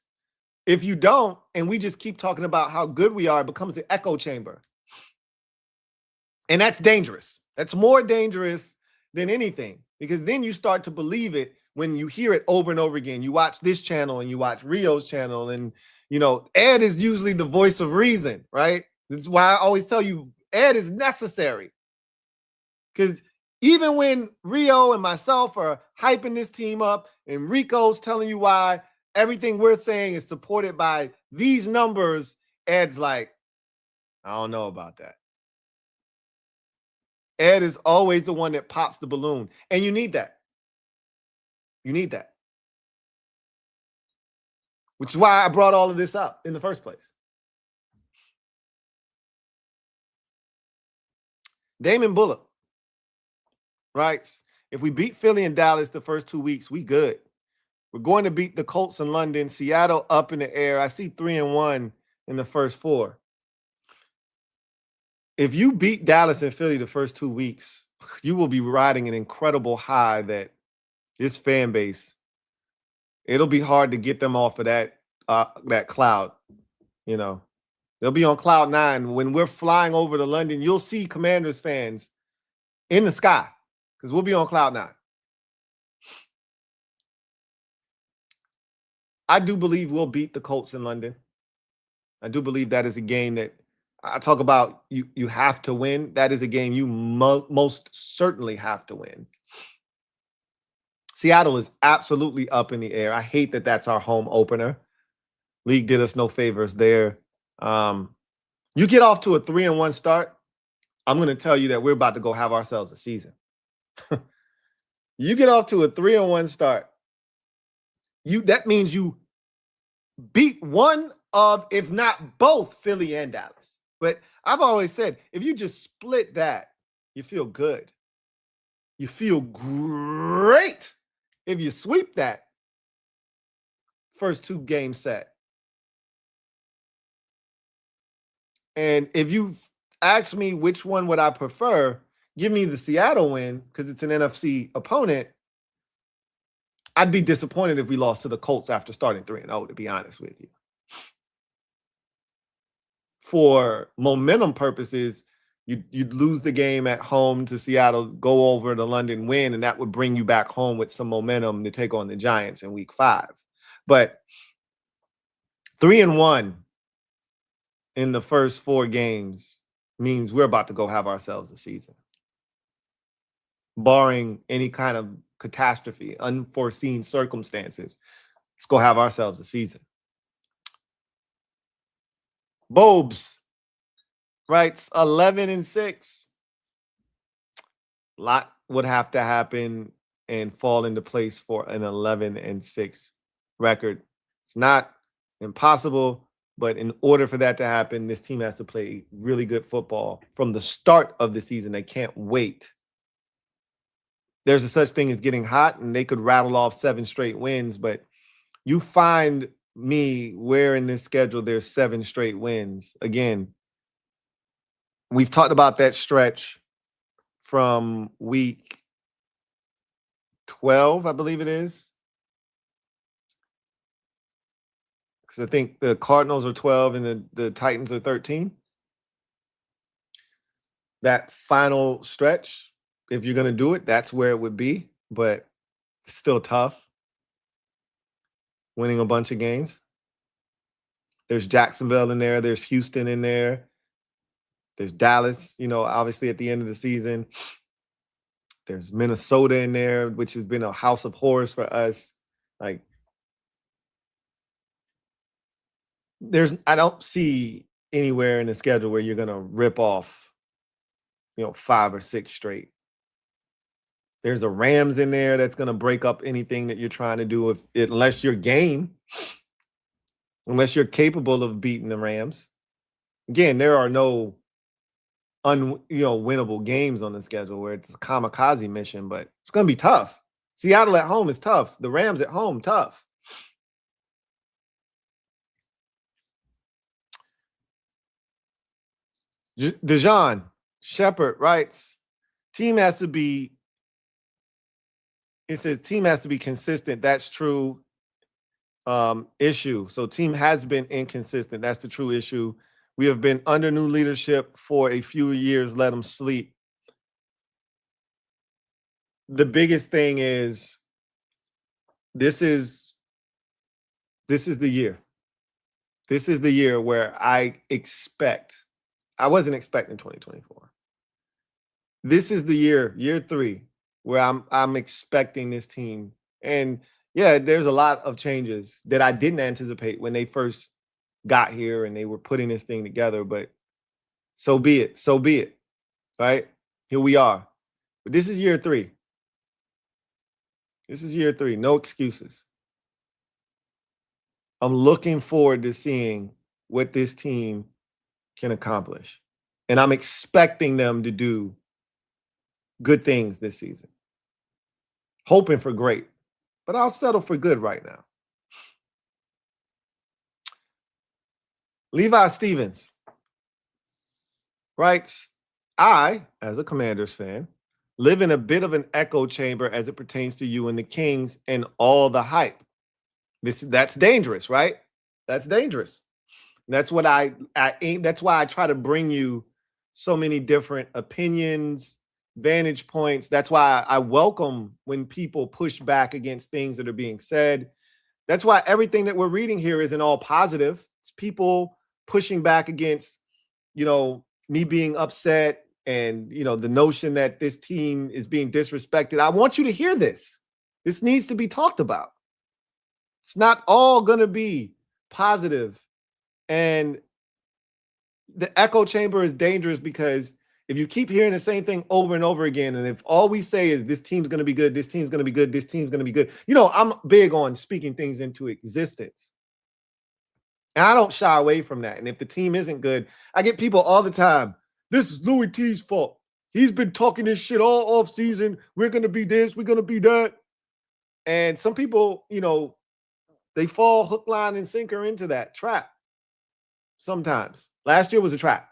if you don't, and we just keep talking about how good we are, it becomes the echo chamber. And that's dangerous. That's more dangerous than anything, because then you start to believe it when you hear it over and over again. You watch this channel and you watch Rio's channel, and, you know, Ed is usually the voice of reason, right? This is why I always tell you Ed is necessary. Because even when Rio and myself are hyping this team up and Rico's telling you why everything we're saying is supported by these numbers, Ed's like, I don't know about that. Ed is always the one that pops the balloon. And you need that. You need that. Which is why I brought all of this up in the first place. Damon Bullock writes, if we beat Philly and Dallas the first 2 weeks, we good. We're going to beat the Colts in London. Seattle up in the air. I see 3-1 in the first 4. If you beat Dallas and Philly the first 2 weeks, you will be riding an incredible high that this fan base, it'll be hard to get them off of that cloud. You know, they'll be on cloud 9. When we're flying over to London, you'll see Commanders fans in the sky, because we'll be on cloud 9. I do believe we'll beat the Colts in London. I do believe that is a game that I talk about. You have to win. That is a game you most certainly have to win. Seattle is absolutely up in the air. I hate that that's our home opener. League did us no favors there. You get off to a 3-1 start, I'm going to tell you that we're about to go have ourselves a season. You get off to a 3-1 start, that means you beat one of, if not both, Philly and Dallas. But I've always said, if you just split that, you feel good. You feel great. If you sweep that first 2 game set. And if you ask me which one would I prefer, give me the Seattle win because it's an NFC opponent. I'd be disappointed if we lost to the Colts after starting 3-0, to be honest with you. For momentum purposes, you'd lose the game at home to Seattle, go over to London, win, and that would bring you back home with some momentum to take on the Giants in week 5. But 3-1 in the first 4 games means we're about to go have ourselves a season. Barring any kind of catastrophe, unforeseen circumstances, let's go have ourselves a season. Bobbs writes 11-6. A lot would have to happen and fall into place for an 11-6 record. It's not impossible, but in order for that to happen, this team has to play really good football from the start of the season. They can't wait. There's a such thing as getting hot, and they could rattle off 7 straight wins, but you find me where in this schedule there's 7 straight wins. Again, we've talked about that stretch from week 12, I believe it is. Because I think the Cardinals are 12 and the Titans are 13. That final stretch, if you're going to do it, that's where it would be. But it's still tough winning a bunch of games. There's Jacksonville in there. There's Houston in there. There's Dallas, obviously at the end of the season. There's Minnesota in there, which has been a house of horrors for us. Like, I don't see anywhere in the schedule where you're going to rip off, 5 or 6 straight. There's a Rams in there that's going to break up anything that you're trying to do unless you're game, unless you're capable of beating the Rams. Again, there are no winnable games on the schedule where it's a kamikaze mission, but it's going to be tough. Seattle at home is tough. The Rams at home, tough. Dejan Shepard writes, it says team has to be consistent. That's true. Issue. So team has been inconsistent. That's the true issue. We have been under new leadership for a few years. Let them sleep. The biggest thing is this is the year. This is the year where I wasn't expecting 2024. This is the year 3, where I'm expecting this team. And yeah, there's a lot of changes that I didn't anticipate when they first got here and they were putting this thing together, but so be it, right? Here we are. But this is year 3. This is year 3. No excuses. I'm looking forward to seeing what this team can accomplish. And I'm expecting them to do good things this season. Hoping for great, but I'll settle for good right now. Levi Stevens writes, I, as a Commanders fan, live in a bit of an echo chamber as it pertains to you and the Kings and all the hype. That's dangerous, right? That's dangerous. That's what that's why I try to bring you so many different opinions, vantage points. That's why I welcome when people push back against things that are being said. That's why everything that we're reading here isn't all positive. It's people pushing back against, me being upset and, the notion that this team is being disrespected. I want you to hear this. This needs to be talked about. It's not all going to be positive. And the echo chamber is dangerous because if you keep hearing the same thing over and over again, and if all we say is this team's going to be good, this team's going to be good, this team's going to be good, I'm big on speaking things into existence. And I don't shy away from that. And if the team isn't good, I get people all the time, this is Louie Tee's fault. He's been talking this shit all off season. We're going to be this, we're going to be that. And some people, they fall hook, line, and sinker into that trap. Sometimes. Last year was a trap.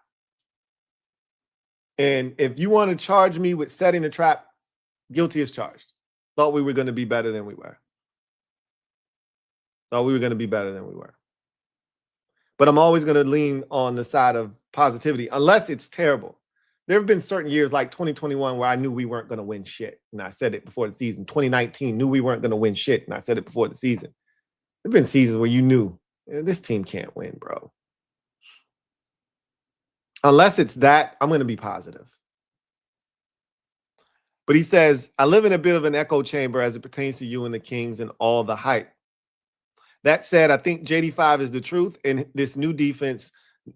And if you want to charge me with setting a trap, guilty as charged. Thought we were going to be better than we were. Thought we were going to be better than we were. But I'm always going to lean on the side of positivity, unless it's terrible. There have been certain years like 2021 where I knew we weren't going to win shit. And I said it before the season. 2019, knew we weren't going to win shit. And I said it before the season. There have been seasons where you knew this team can't win, bro. Unless it's that, I'm going to be positive. But he says, I live in a bit of an echo chamber as it pertains to you and the Kings and all the hype. That said, I think JD5 is the truth, and this new defense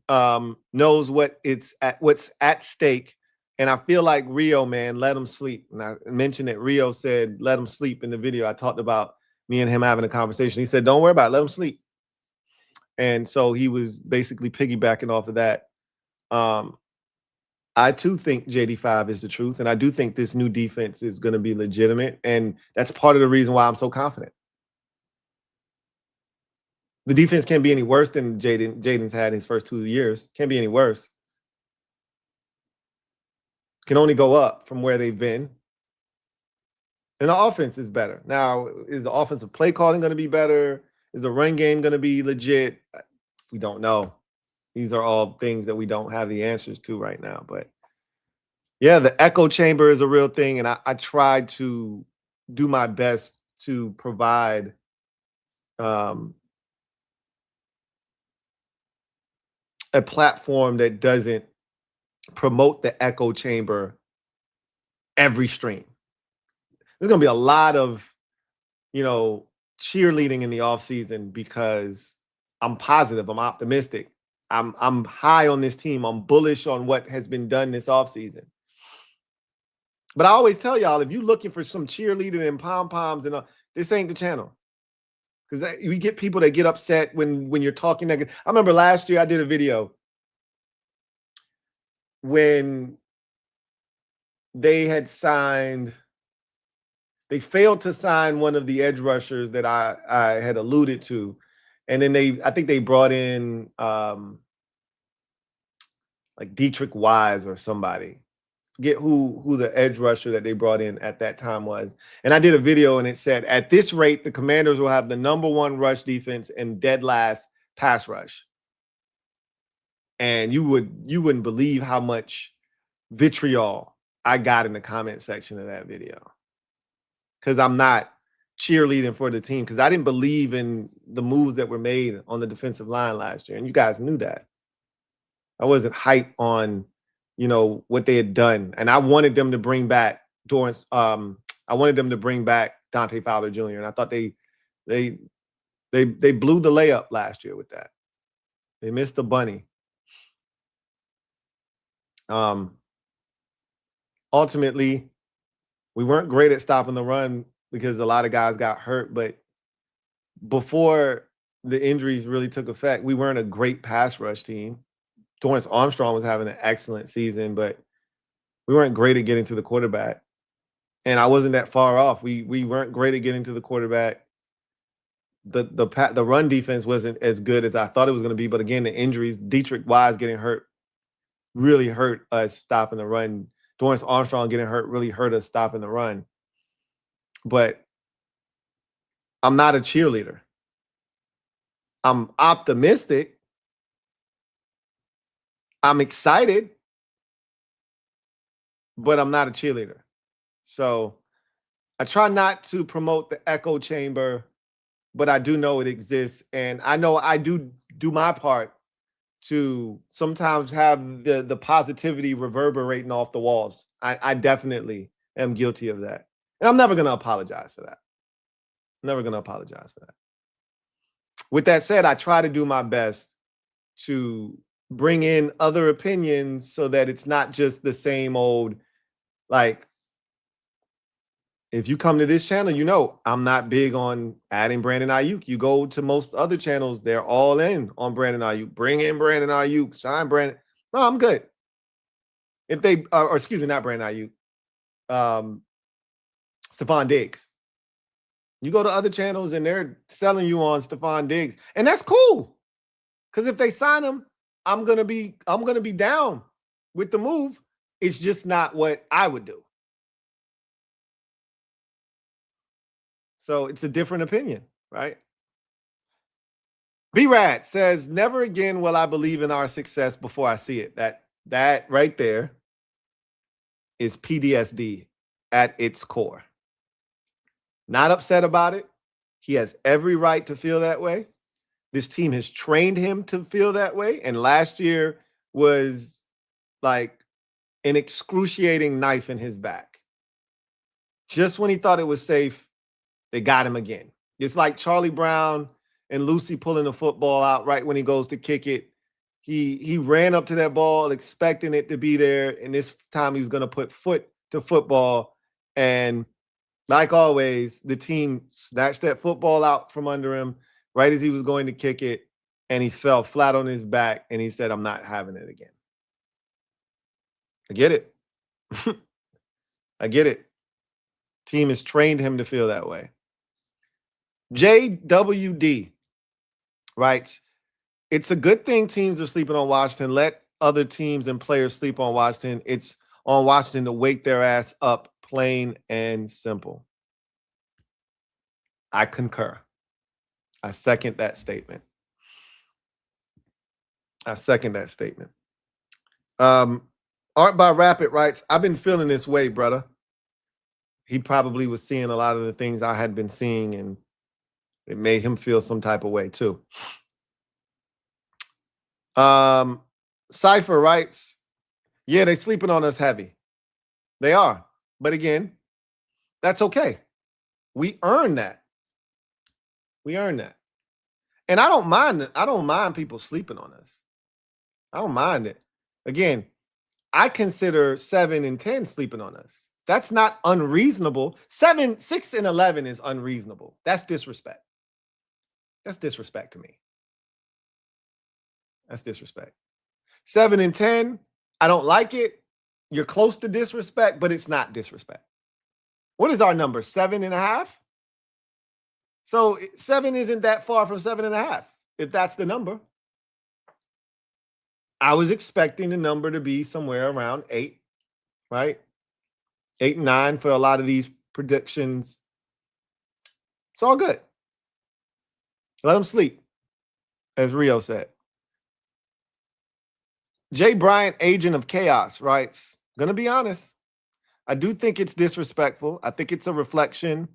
knows what's at stake. And I feel like Rio, man, let him sleep. And I mentioned that Rio said, let him sleep in the video. I talked about me and him having a conversation. He said, don't worry about it, let him sleep. And so he was basically piggybacking off of that. I too think JD5 is the truth. And I do think this new defense is going to be legitimate. And that's part of the reason why I'm so confident. The defense can't be any worse than Jaden's had in his first 2 years. Can't be any worse. Can only go up from where they've been. And the offense is better. Now, is the offensive play calling going to be better? Is the run game going to be legit? We don't know. These are all things that we don't have the answers to right now. But yeah, the echo chamber is a real thing. And I tried to do my best to provide a platform that doesn't promote the echo chamber every stream. There's going to be a lot of, cheerleading in the offseason because I'm positive, I'm optimistic. I'm high on this team. I'm bullish on what has been done this offseason. But I always tell y'all, if you're looking for some cheerleading and pom-poms, and this ain't the channel. Because we get people that get upset when you're talking negative. I remember last year I did a video when they failed to sign one of the edge rushers that I had alluded to. And then I think they brought in like Dietrich Wise or somebody. Forget who the edge rusher that they brought in at that time was. And I did a video and it said, at this rate, the Commanders will have the #1 rush defense and dead last pass rush. And you wouldn't believe how much vitriol I got in the comment section of that video. Because I'm not cheerleading for the team, because I didn't believe in the moves that were made on the defensive line last year. And you guys knew that. I wasn't hyped on, what they had done. And I wanted them to bring back Dante Fowler Jr. And I thought they blew the layup last year with that. They missed the bunny. Ultimately, we weren't great at stopping the run because a lot of guys got hurt. But before the injuries really took effect, we weren't a great pass rush team. Dorrance Armstrong was having an excellent season, but we weren't great at getting to the quarterback. And I wasn't that far off. We weren't great at getting to the quarterback. The run defense wasn't as good as I thought it was going to be. But again, the injuries, Dietrich Wise getting hurt really hurt us stopping the run. Dorrance Armstrong getting hurt really hurt us stopping the run. But I'm not a cheerleader. I'm optimistic. I'm excited, but I'm not a cheerleader. So I try not to promote the echo chamber, but I do know it exists. And I know I do my part to sometimes have the positivity reverberating off the walls. I definitely am guilty of that. And I'm never going to apologize for that. Never going to apologize for that. With that said, I try to do my best to bring in other opinions so that it's not just the same old, like, if you come to this channel, I'm not big on adding Brandon Ayuk. You go to most other channels, they're all in on Brandon Ayuk. Bring in Brandon Ayuk, sign Brandon. No, I'm good. If they, or excuse me, not Brandon Ayuk, Stephon Diggs. You go to other channels and they're selling you on Stephon Diggs, and that's cool. Because if they sign him, I'm gonna be down with the move. It's just not what I would do. So it's a different opinion, right? B-Rad says, never again will I believe in our success before I see it. That right there is PTSD at its core. Not upset about it. He has every right to feel that way. This team has trained him to feel that way. And last year was like an excruciating knife in his back. Just when he thought it was safe, they got him again. It's like Charlie Brown and Lucy pulling the football out right when he goes to kick it. He ran up to that ball expecting it to be there, and this time he was going to put foot to football. And like always, the team snatched that football out from under him right as he was going to kick it, and he fell flat on his back, and he said, I'm not having it again. I get it. I get it. Team has trained him to feel that way. JWD writes, it's a good thing teams are sleeping on Washington. Let other teams and players sleep on Washington. It's on Washington to wake their ass up, plain and simple. I concur. I second that statement. Art by Rapid writes, I've been feeling this way, brother. He probably was seeing a lot of the things I had been seeing, and it made him feel some type of way too. Cypher writes, yeah, they sleeping on us heavy. They are. But again, that's okay. We earn that. We earn that. And I don't mind people sleeping on us. I don't mind it. Again, I consider 7 and 10 sleeping on us. That's not unreasonable. 7, 6, and 11 is unreasonable. That's disrespect. That's disrespect to me. That's disrespect. 7 and 10, I don't like it. You're close to disrespect, but it's not disrespect. What is our number? 7.5? So 7 isn't that far from 7.5, if that's the number. I was expecting the number to be somewhere around 8, right? 8 and 9 for a lot of these predictions. It's all good. Let them sleep, as Rio said. Jay Bryant, Agent of Chaos, writes, gonna be honest, I do think it's disrespectful. I think it's a reflection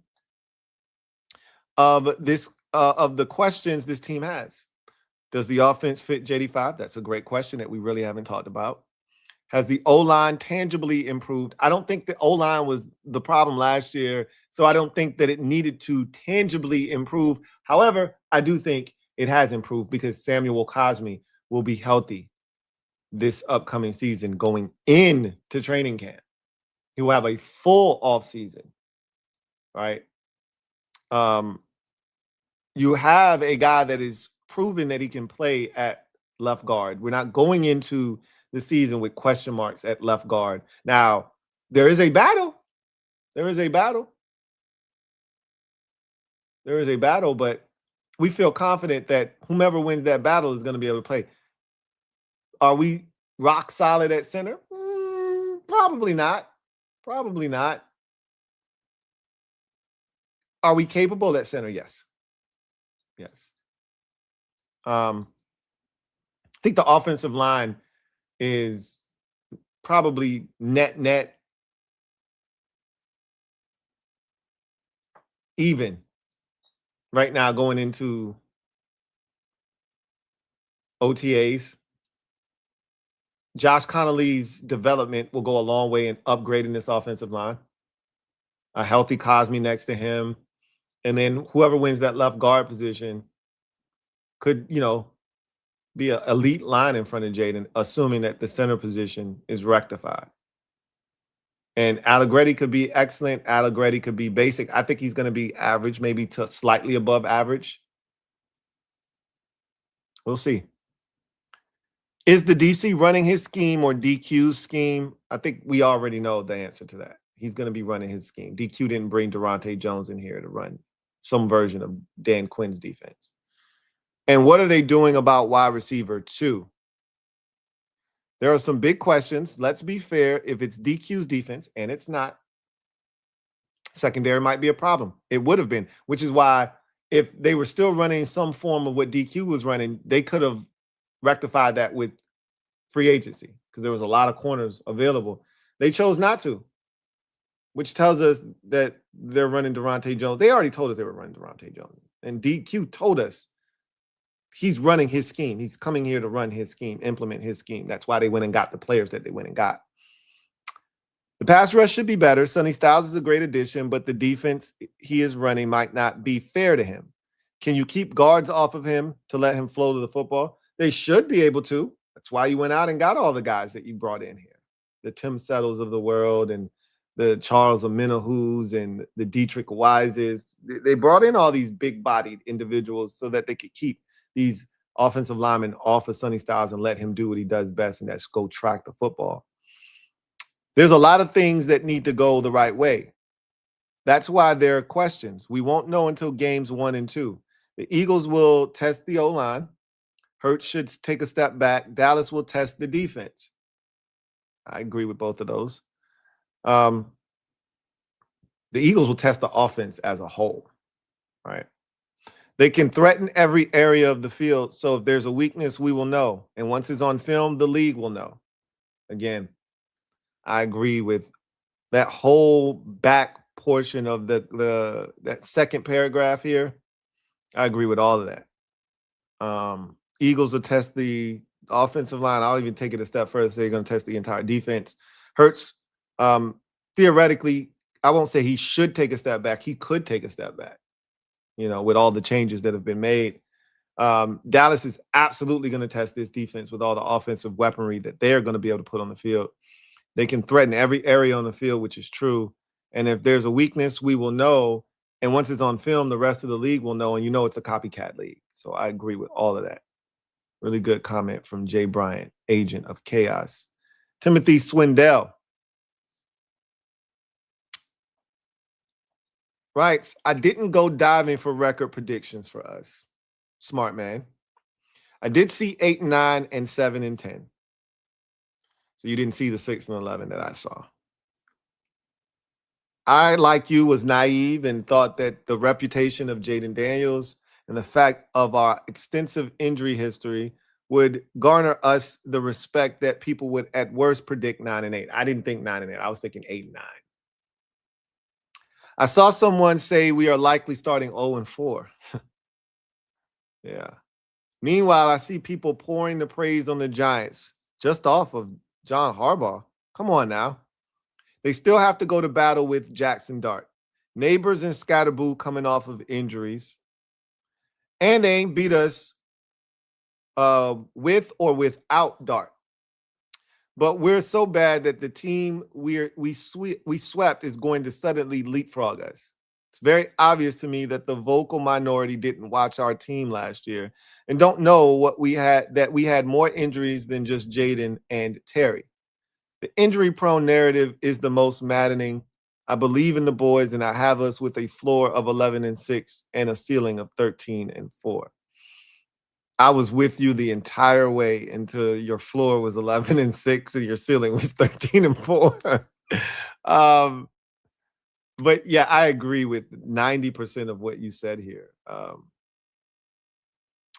of this of the questions this team has. Does the offense fit JD5? That's a great question that we really haven't talked about. Has the O-line tangibly improved? I don't think the O-line was the problem last year, so I don't think that it needed to tangibly improve. However, I do think it has improved because Samuel Cosme will be healthy this upcoming season going into training camp. He will have a full off season, right? You have a guy that is proven that he can play at left guard. We're not going into the season with question marks at left guard. Now, there is a battle. There is a battle. There is a battle, but we feel confident that whomever wins that battle is going to be able to play. Are we rock solid at center? Probably not. Probably not. Are we capable at center? Yes. Yes. I think the offensive line is probably net even right now going into OTAs. Josh Connolly's development will go a long way in upgrading this offensive line. A healthy Cosme next to him. And then whoever wins that left guard position could, be an elite line in front of Jaden, assuming that the center position is rectified. And Allegretti could be excellent. Allegretti could be basic. I think he's going to be average, maybe to slightly above average. We'll see. Is the DC running his scheme or DQ's scheme? I think we already know the answer to that. He's going to be running his scheme. DQ didn't bring Durante Jones in here to run some version of Dan Quinn's defense. And what are they doing about wide receiver 2? There are some big questions. Let's be fair. If it's DQ's defense, and it's not, secondary might be a problem. It would have been, which is why if they were still running some form of what DQ was running, they could have rectified that with free agency because there was a lot of corners available. They chose not to, which tells us that they're running Durante Jones. They already told us they were running Durante Jones. And DQ told us he's running his scheme. He's coming here to run his scheme, implement his scheme. That's why they went and got the players that they went and got. The pass rush should be better. Sonny Styles is a great addition, but the defense he is running might not be fair to him. Can you keep guards off of him to let him flow to the football? They should be able to. That's why you went out and got all the guys that you brought in here. The Tim Settles of the world and the Charles Omenahus and the Dietrich Wises. They brought in all these big-bodied individuals so that they could keep these offensive linemen off of Sonny Styles and let him do what he does best, and that's go track the football. There's a lot of things that need to go the right way. That's why there are questions. We won't know until games 1 and 2. The Eagles will test the O-line. Hurts should take a step back. Dallas will test the defense. I agree with both of those. The Eagles will test the offense as a whole, right? They can threaten every area of the field. So if there's a weakness, we will know. And once it's on film, the league will know. Again, I agree with that whole back portion of that second paragraph here. I agree with all of that. Eagles will test the offensive line. I'll even take it a step further. So they're going to test the entire defense. Hurts, theoretically, I won't say he should take a step back. He could take a step back, with all the changes that have been made. Dallas is absolutely going to test this defense with all the offensive weaponry that they're going to be able to put on the field. They can threaten every area on the field, which is true. And if there's a weakness, we will know. And once it's on film, the rest of the league will know. And it's a copycat league. So I agree with all of that. Really good comment from Jay Bryant, agent of chaos. Timothy Swindell writes, I didn't go diving for record predictions for us. Smart man. I did see 8 and 9 and 7 and 10. So you didn't see the 6 and 11 that I saw. I, like you, was naive and thought that the reputation of Jaden Daniels and the fact of our extensive injury history would garner us the respect that people would at worst predict 9 and 8. I didn't think 9 and 8. I was thinking 8 and 9. I saw someone say we are likely starting 0 and 4. Yeah. Meanwhile, I see people pouring the praise on the Giants just off of John Harbaugh. Come on now. They still have to go to battle with Jackson Dart. Neighbors and Scatterboo coming off of injuries. And they ain't beat us with or without Dart. But we're so bad that the team we swept is going to suddenly leapfrog us. It's very obvious to me that the vocal minority didn't watch our team last year and don't know that we had more injuries than just Jaden and Terry. The injury-prone narrative is the most maddening. I believe in the boys, and I have us with a floor of 11 and 6 and a ceiling of 13 and 4. I was with you the entire way until your floor was 11 and 6 and your ceiling was 13 and 4. But yeah, I agree with 90% of what you said here.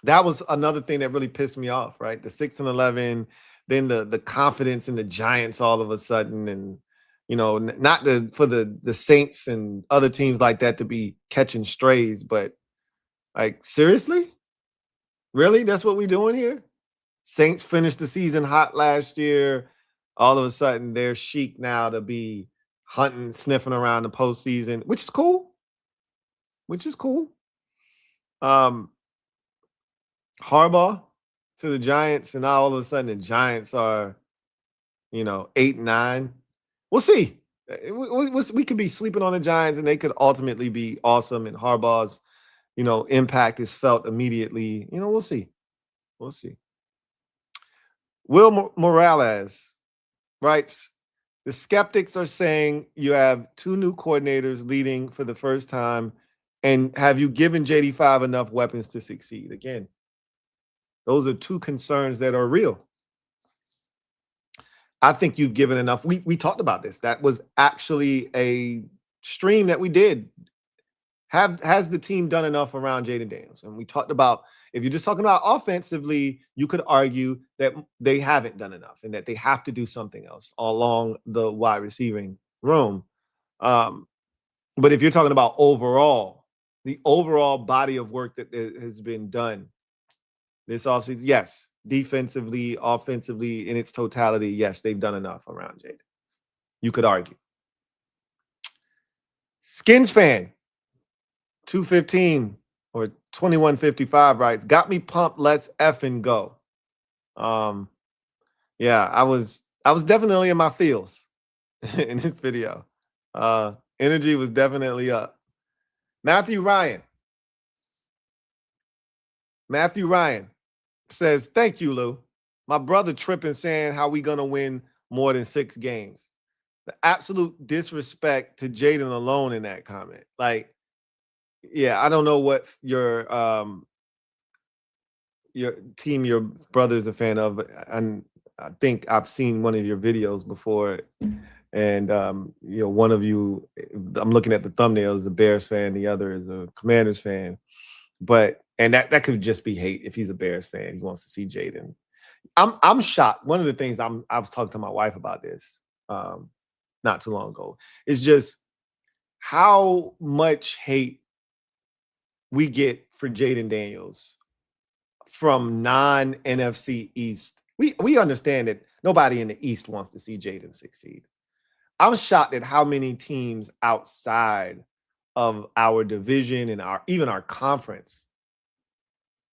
That was another thing that really pissed me off, right? The 6 and 11, then the confidence in the Giants all of a sudden, and not for the Saints and other teams like that to be catching strays, but like, seriously? Really? That's what we're doing here? Saints finished the season hot last year. All of a sudden, they're chic now to be hunting, sniffing around the postseason, which is cool. Harbaugh to the Giants, and now all of a sudden the Giants are, 8 and 9. We'll see. We could be sleeping on the Giants, and they could ultimately be awesome. And Harbaugh's, impact is felt immediately. We'll see. We'll see. Will Morales writes, the skeptics are saying you have 2 new coordinators leading for the first time, and have you given JD5 enough weapons to succeed? Again, those are 2 concerns that are real. I think you've given enough. We talked about this. That was actually a stream that we did. Has the team done enough around Jaden Daniels? And we talked about, if you're just talking about offensively, you could argue that they haven't done enough and that they have to do something else along the wide receiving room. But if you're talking about overall, the overall body of work that has been done this offseason, yes, defensively, offensively, in its totality, yes, they've done enough around Jaden. You could argue. Skins fan 215 or 2155 writes, got me pumped, let's effing go. Yeah, I was definitely in my feels in this video. Energy was definitely up. Matthew Ryan says, thank you, Lou. My brother tripping saying how we gonna win more than 6 games. The absolute disrespect to Jaden alone in that comment. Like, yeah, I don't know what your team your brother's a fan of, and I think I've seen one of your videos before, and you know, one of you, I'm looking at the thumbnail, is a Bears fan, the other is a Commanders fan, but and that could just be hate. If he's a Bears fan, he wants to see Jaden. I'm shocked. One of the things I was talking to my wife about this not too long ago, is just how much hate we get for Jaden Daniels from non-NFC East. We understand that nobody in the East wants to see Jaden succeed. I'm shocked at how many teams outside of our division and even our conference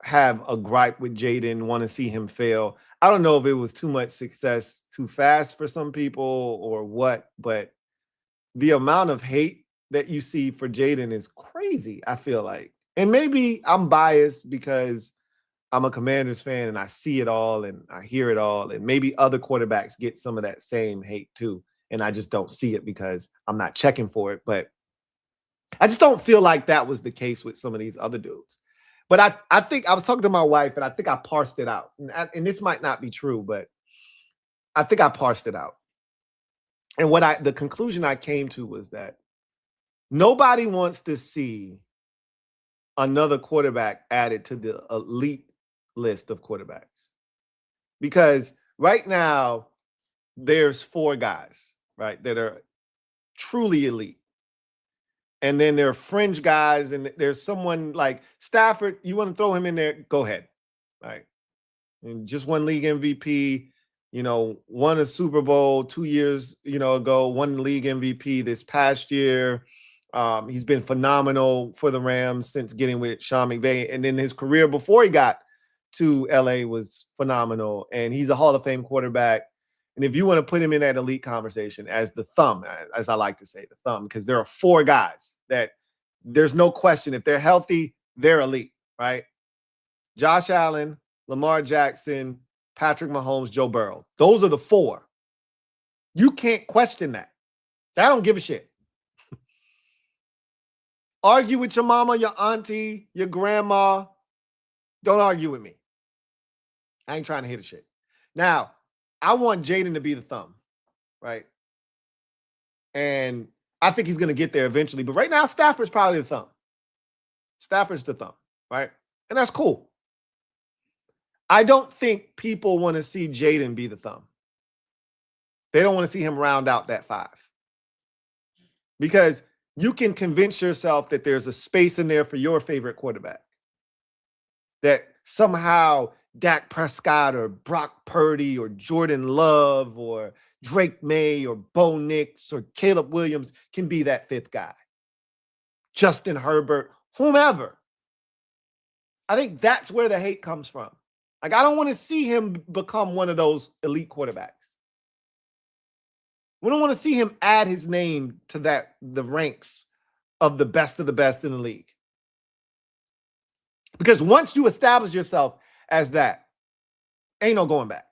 have a gripe with Jaden, want to see him fail. I don't know if it was too much success too fast for some people or what, but the amount of hate that you see for Jaden is crazy, I feel like. And maybe I'm biased because I'm a Commanders fan and I see it all and I hear it all. And maybe other quarterbacks get some of that same hate too. And I just don't see it because I'm not checking for it. But I just don't feel like that was the case with some of these other dudes. But I think I was talking to my wife and I think I parsed it out. And this might not be true, but I think I parsed it out. And the conclusion I came to was that nobody wants to see another quarterback added to the elite list of quarterbacks. Because right now, there's 4 guys, right, that are truly elite. And then there are fringe guys, and there's someone like Stafford. You want to throw him in there, go ahead, right? And just won league MVP, you know, won a Super Bowl 2 years, ago, won the league MVP this past year. He's been phenomenal for the Rams since getting with Sean McVay. And then his career before he got to LA was phenomenal. And he's a Hall of Fame quarterback. And if you want to put him in that elite conversation as the thumb, as I like to say, the thumb, because there are 4 guys that there's no question, if they're healthy, they're elite, right? Josh Allen, Lamar Jackson, Patrick Mahomes, Joe Burrow. Those are the 4. You can't question that. I don't give a shit. Argue with your mama, your auntie, your grandma. Don't argue with me. I ain't trying to hit a shit. Now, I want Jaden to be the thumb, right? And I think he's going to get there eventually. But right now, Stafford's probably the thumb. Stafford's the thumb, right? And that's cool. I don't think people want to see Jaden be the thumb. They don't want to see him round out that 5. Because you can convince yourself that there's a space in there for your favorite quarterback. That somehow Dak Prescott or Brock Purdy or Jordan Love or Drake May or Bo Nix or Caleb Williams can be that 5th guy. Justin Herbert, whomever. I think that's where the hate comes from. Like, I don't want to see him become one of those elite quarterbacks. We don't want to see him add his name to the ranks of the best in the league. Because once you establish yourself as that, ain't no going back.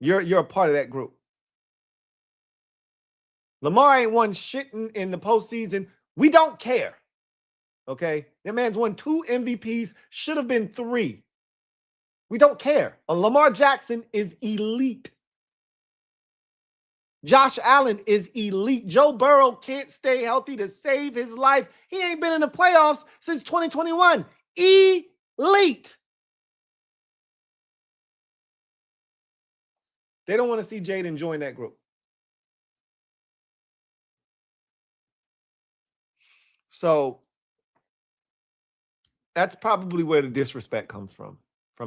You're a part of that group. Lamar ain't won shit in the postseason. We don't care. Okay? That man's won 2 MVPs, should have been 3. We don't care. Lamar Jackson is elite. Josh Allen is elite. Joe Burrow can't stay healthy to save his life. He ain't been in the playoffs since 2021. Elite. They don't want to see Jaden join that group. So that's probably where the disrespect comes from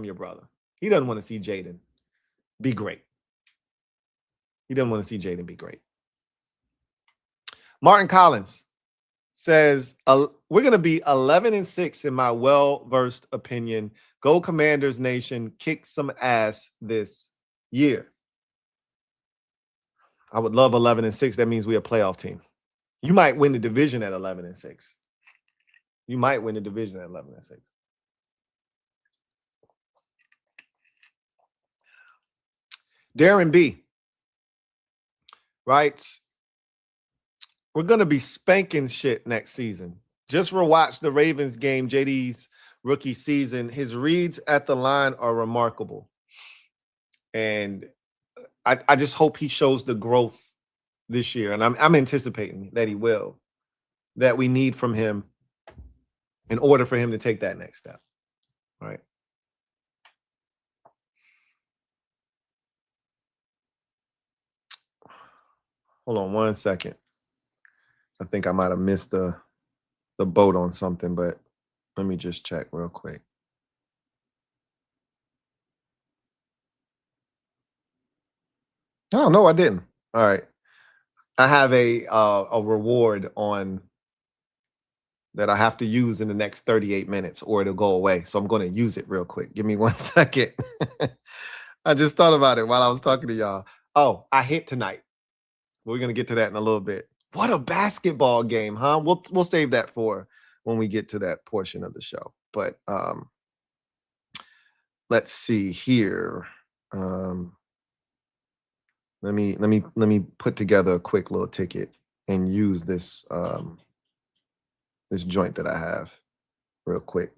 your brother. He doesn't want to see Jaden be great. He doesn't want to see Jaden be great. Martin Collins says, we're going to be 11-6 in my well-versed opinion. Go Commanders Nation, kick some ass this year. I would love 11-6. That means we're a playoff team. You might win the division at 11-6. You might win the division at 11-6. Darren B writes, we're going to be spanking shit next season. Just rewatch the Ravens game, JD's rookie season. His reads at the line are remarkable. And I just hope he shows the growth this year. And I'm anticipating that he will, that we need from him in order for him to take that next step. All right. Hold on 1 second. I think I might have missed the boat on something, but let me just check real quick. Oh, no, I didn't. All right. I have a reward on that I have to use in the next 38 minutes or it'll go away. So I'm going to use it real quick. Give me 1 second. I just thought about it while I was talking to y'all. Oh, I hit tonight. We're going to get to that in a little bit. What a basketball game, huh? We'll save that for when we get to that portion of the show. But let's see here. Let me put together a quick little ticket and use this this joint that I have real quick.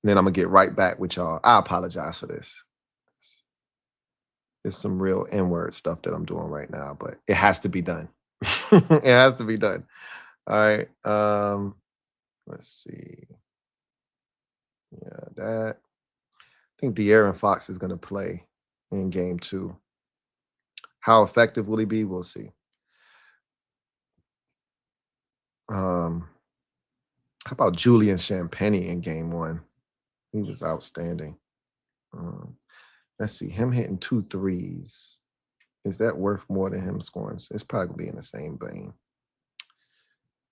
And then I'm gonna get right back with y'all. I apologize for this. There's some real N-word stuff that I'm doing right now, but it has to be done. It has to be done. All right. Let's see. Yeah, that. I think De'Aaron Fox is gonna play in game 2. How effective will he be? We'll see. How about Julian Champagny in game 1? He was outstanding. Let's see, him hitting 2 threes. Is that worth more than him scoring? It's probably in the same vein.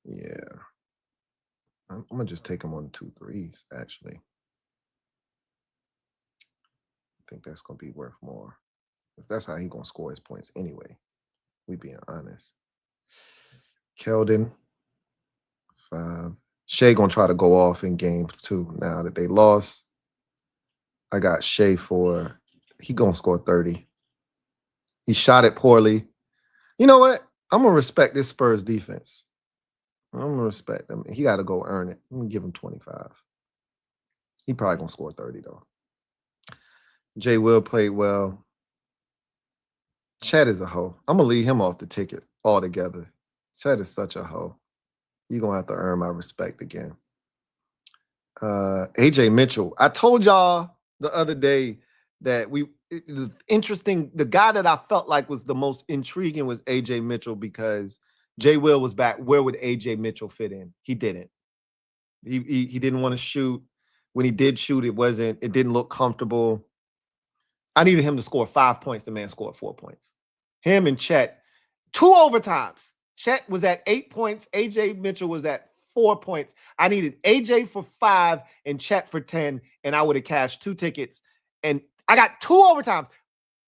Yeah. I'm going to just take him on 2 threes, actually. I think that's going to be worth more. That's how he's going to score his points anyway. We being honest. Keldon, 5. Shea going to try to go off in game 2 now that they lost. I got Shea for, he going to score 30. He shot it poorly. You know what? I'm going to respect this Spurs defense. I'm going to respect him. He got to go earn it. I'm going to give him 25. He probably going to score 30, though. Jay Will played well. Chad is a hoe. I'm going to leave him off the ticket altogether. Chad is such a hoe. You're going to have to earn my respect again. AJ Mitchell. I told y'all the other day that it was interesting. The guy that I felt like was the most intriguing was AJ Mitchell because Jay Will was back. Where would AJ Mitchell fit in? He didn't. He didn't want to shoot. When he did shoot, it didn't look comfortable. I needed him to score 5 points. The man scored 4 points. Him and Chet, 2 overtimes. Chet was at 8 points. AJ Mitchell was at 4 points. I needed AJ for 5 and Chet for 10, and I would have cashed 2 tickets. And I got 2 overtimes.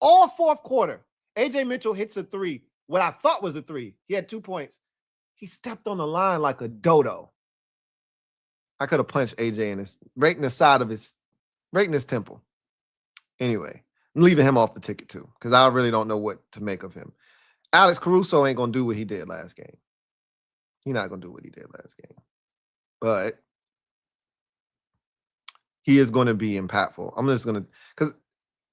All fourth quarter, AJ Mitchell hits a 3. What I thought was a 3. He had 2 points. He stepped on the line like a dodo. I could have punched AJ right in the side of his temple. Anyway, I'm leaving him off the ticket too, because I really don't know what to make of him. Alex Caruso ain't going to do what he did last game. He's not going to do what he did last game. But he is going to be impactful. I'm just going to, because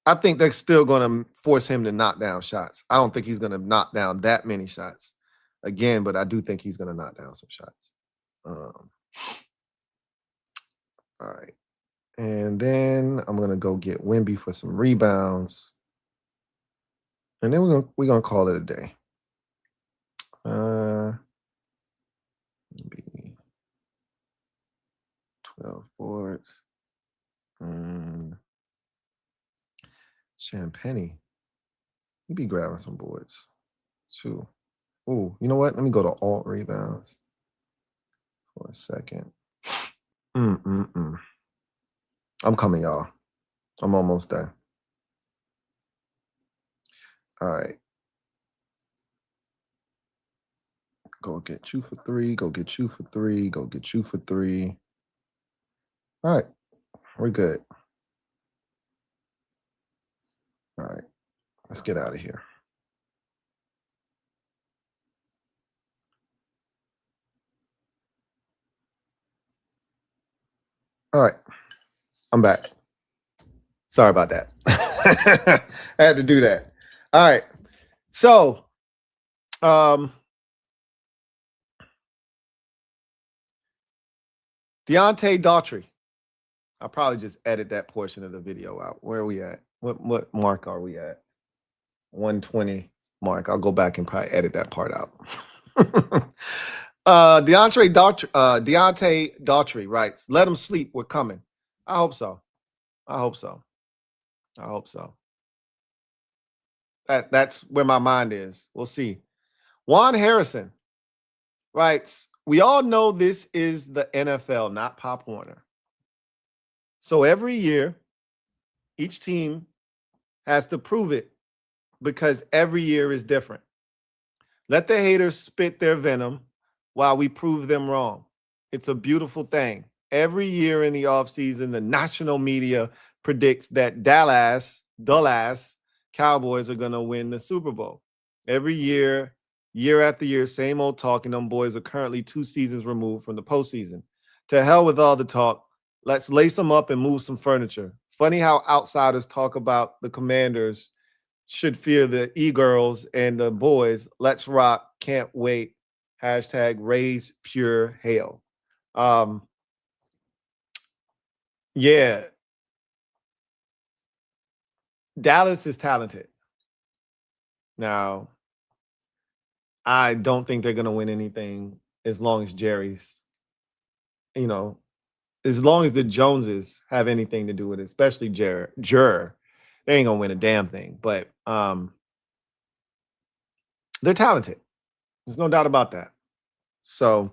I think they're still going to force him to knock down shots. I don't think he's going to knock down that many shots again, but I do think he's going to knock down some shots. All right. And then I'm going to go get Wemby for some rebounds. And then we're gonna call it a day. Maybe 12 boards. Champagne. He be grabbing some boards too. Ooh, you know what? Let me go to alt rebounds for a second. I'm coming, y'all. I'm almost done. All right. Go get you for 3. Go get you for 3. Go get you for 3. All right. We're good. All right. Let's get out of here. All right. I'm back. Sorry about that. I had to do that. All right. So, Deontay Daughtry. I'll probably just edit that portion of the video out. Where are we at? What mark are we at? 120 mark. I'll go back and probably edit that part out. Deontay Daughtry writes, "Let them sleep. We're coming." I hope so. I hope so. I hope so. That's where my mind is. We'll see. Juan Harrison writes, "We all know this is the NFL, not Pop Warner. So every year, each team has to prove it because every year is different. Let the haters spit their venom while we prove them wrong. It's a beautiful thing. Every year in the offseason, the national media predicts that Dallas Cowboys are going to win the Super Bowl. Every year, year after year, same old talk, and them boys are currently 2 seasons removed from the postseason. To hell with all the talk. Let's lace them up and move some furniture. Funny how outsiders talk about the Commanders should fear the e-girls and the boys. Let's rock. Can't wait. Hashtag raise pure hail." Yeah. Dallas is talented. Now, I don't think they're going to win anything as long as Jerry's, as long as the Joneses have anything to do with it, especially Jurr. They ain't going to win a damn thing. But they're talented. There's no doubt about that. So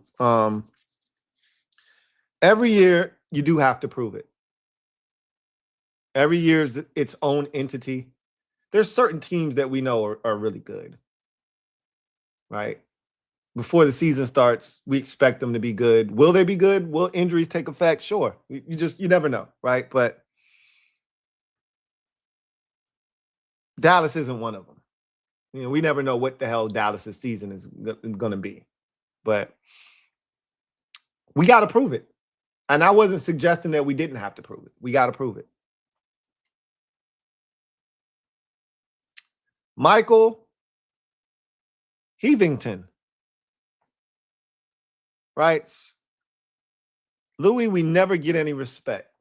every year, you do have to prove it. Every year is its own entity. There's certain teams that we know are really good, right? Before the season starts, we expect them to be good. Will they be good? Will injuries take effect? Sure. You never know, right? But Dallas isn't one of them. We never know what the hell Dallas's season is going to be. But we got to prove it. And I wasn't suggesting that we didn't have to prove it. We got to prove it. Michael Heathington writes, "Louie, we never get any respect.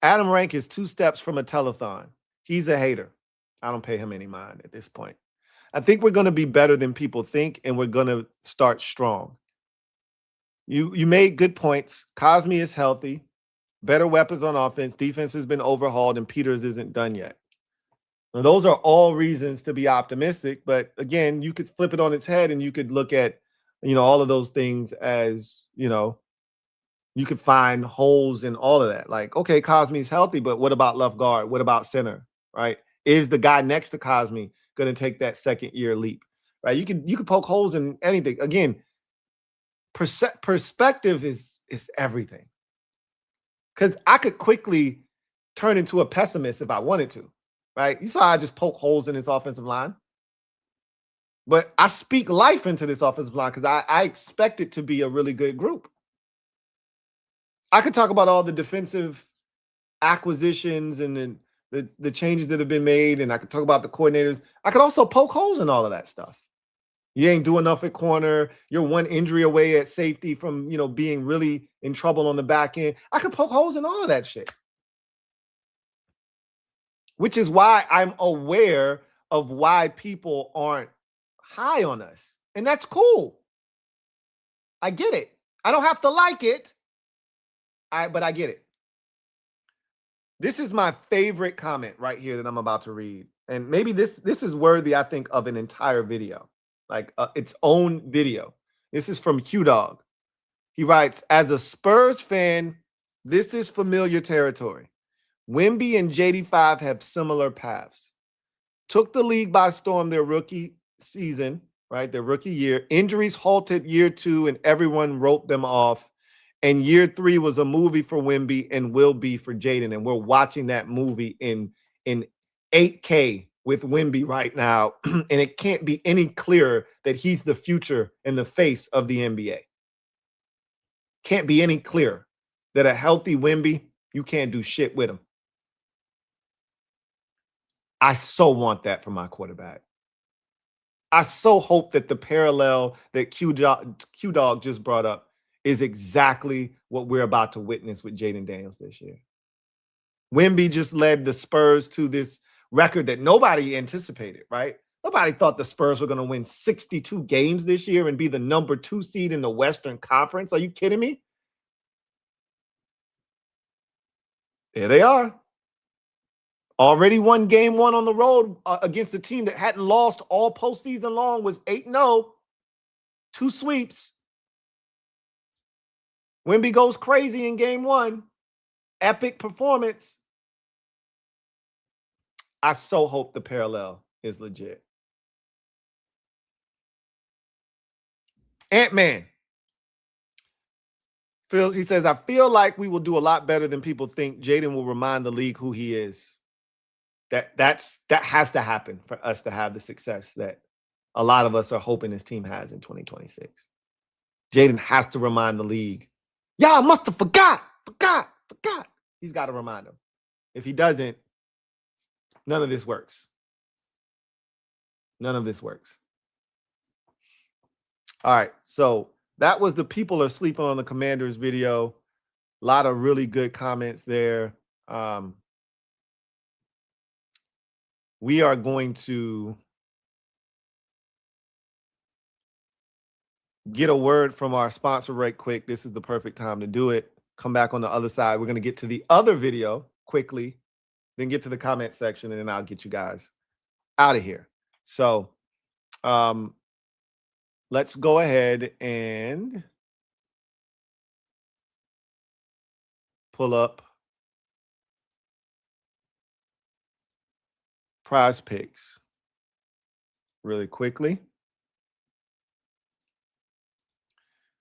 Adam Rank is 2 steps from a telethon. He's a hater. I don't pay him any mind at this point. I think we're going to be better than people think, and we're going to start strong. You made good points. Cosme is healthy. Better weapons on offense. Defense has been overhauled, and Peters isn't done yet. Now, those are all reasons to be optimistic. But again, you could flip it on its head, and you could look at, all of those things as, you could find holes in all of that. Like, okay, Cosme's healthy, but what about left guard? What about center? Right? Is the guy next to Cosme going to take that second year leap? Right? You could poke holes in anything. Again, perspective is everything. Because I could quickly turn into a pessimist if I wanted to. Right? You saw I just poke holes in this offensive line. But I speak life into this offensive line because I expect it to be a really good group. I could talk about all the defensive acquisitions and then the changes that have been made, and I could talk about the coordinators. I could also poke holes in all of that stuff. You ain't doing enough at corner. You're one injury away at safety from, being really in trouble on the back end. I could poke holes in all of that shit. Which is why I'm aware of why people aren't high on us. And that's cool. I get it. I don't have to like it. But I get it. This is my favorite comment right here that I'm about to read. And maybe this is worthy, I think, of an entire video, like its own video. This is from Q Dog. He writes, as a Spurs fan, this is familiar territory. Wemby and JD5 have similar paths. Took the league by storm their rookie season, right? Their rookie year. Injuries halted year 2 and everyone wrote them off. And year 3 was a movie for Wemby and will be for Jaden. And we're watching that movie in 8K with Wemby right now. And it can't be any clearer that he's the future and the face of the NBA. Can't be any clearer that a healthy Wemby, you can't do shit with him. I so want that for my quarterback. I so hope that the parallel that Q Dog just brought up is exactly what we're about to witness with Jaden Daniels this year. Wemby just led the Spurs to this record that nobody anticipated, right? Nobody thought the Spurs were going to win 62 games this year and be the number 2 seed in the Western Conference. Are you kidding me? There they are. Already won game 1 on the road against a team that hadn't lost all postseason long, was 8-0. 2 sweeps. Wemby goes crazy in game 1. Epic performance. I so hope the parallel is legit. Ant-Man. He says, I feel like we will do a lot better than people think. Jaden will remind the league who he is. That has to happen for us to have the success that a lot of us are hoping this team has in 2026. Jaden has to remind the league. Y'all must have forgot. He's got to remind them. If he doesn't, none of this works. None of this works. All right, so that was the people are sleeping on the Commanders video. A lot of really good comments there. We are going to get a word from our sponsor right quick. This is the perfect time to do it. Come back on the other side. We're going to get to the other video quickly, then get to the comment section, and then I'll get you guys out of here. So let's go ahead and pull up Prize Picks really quickly.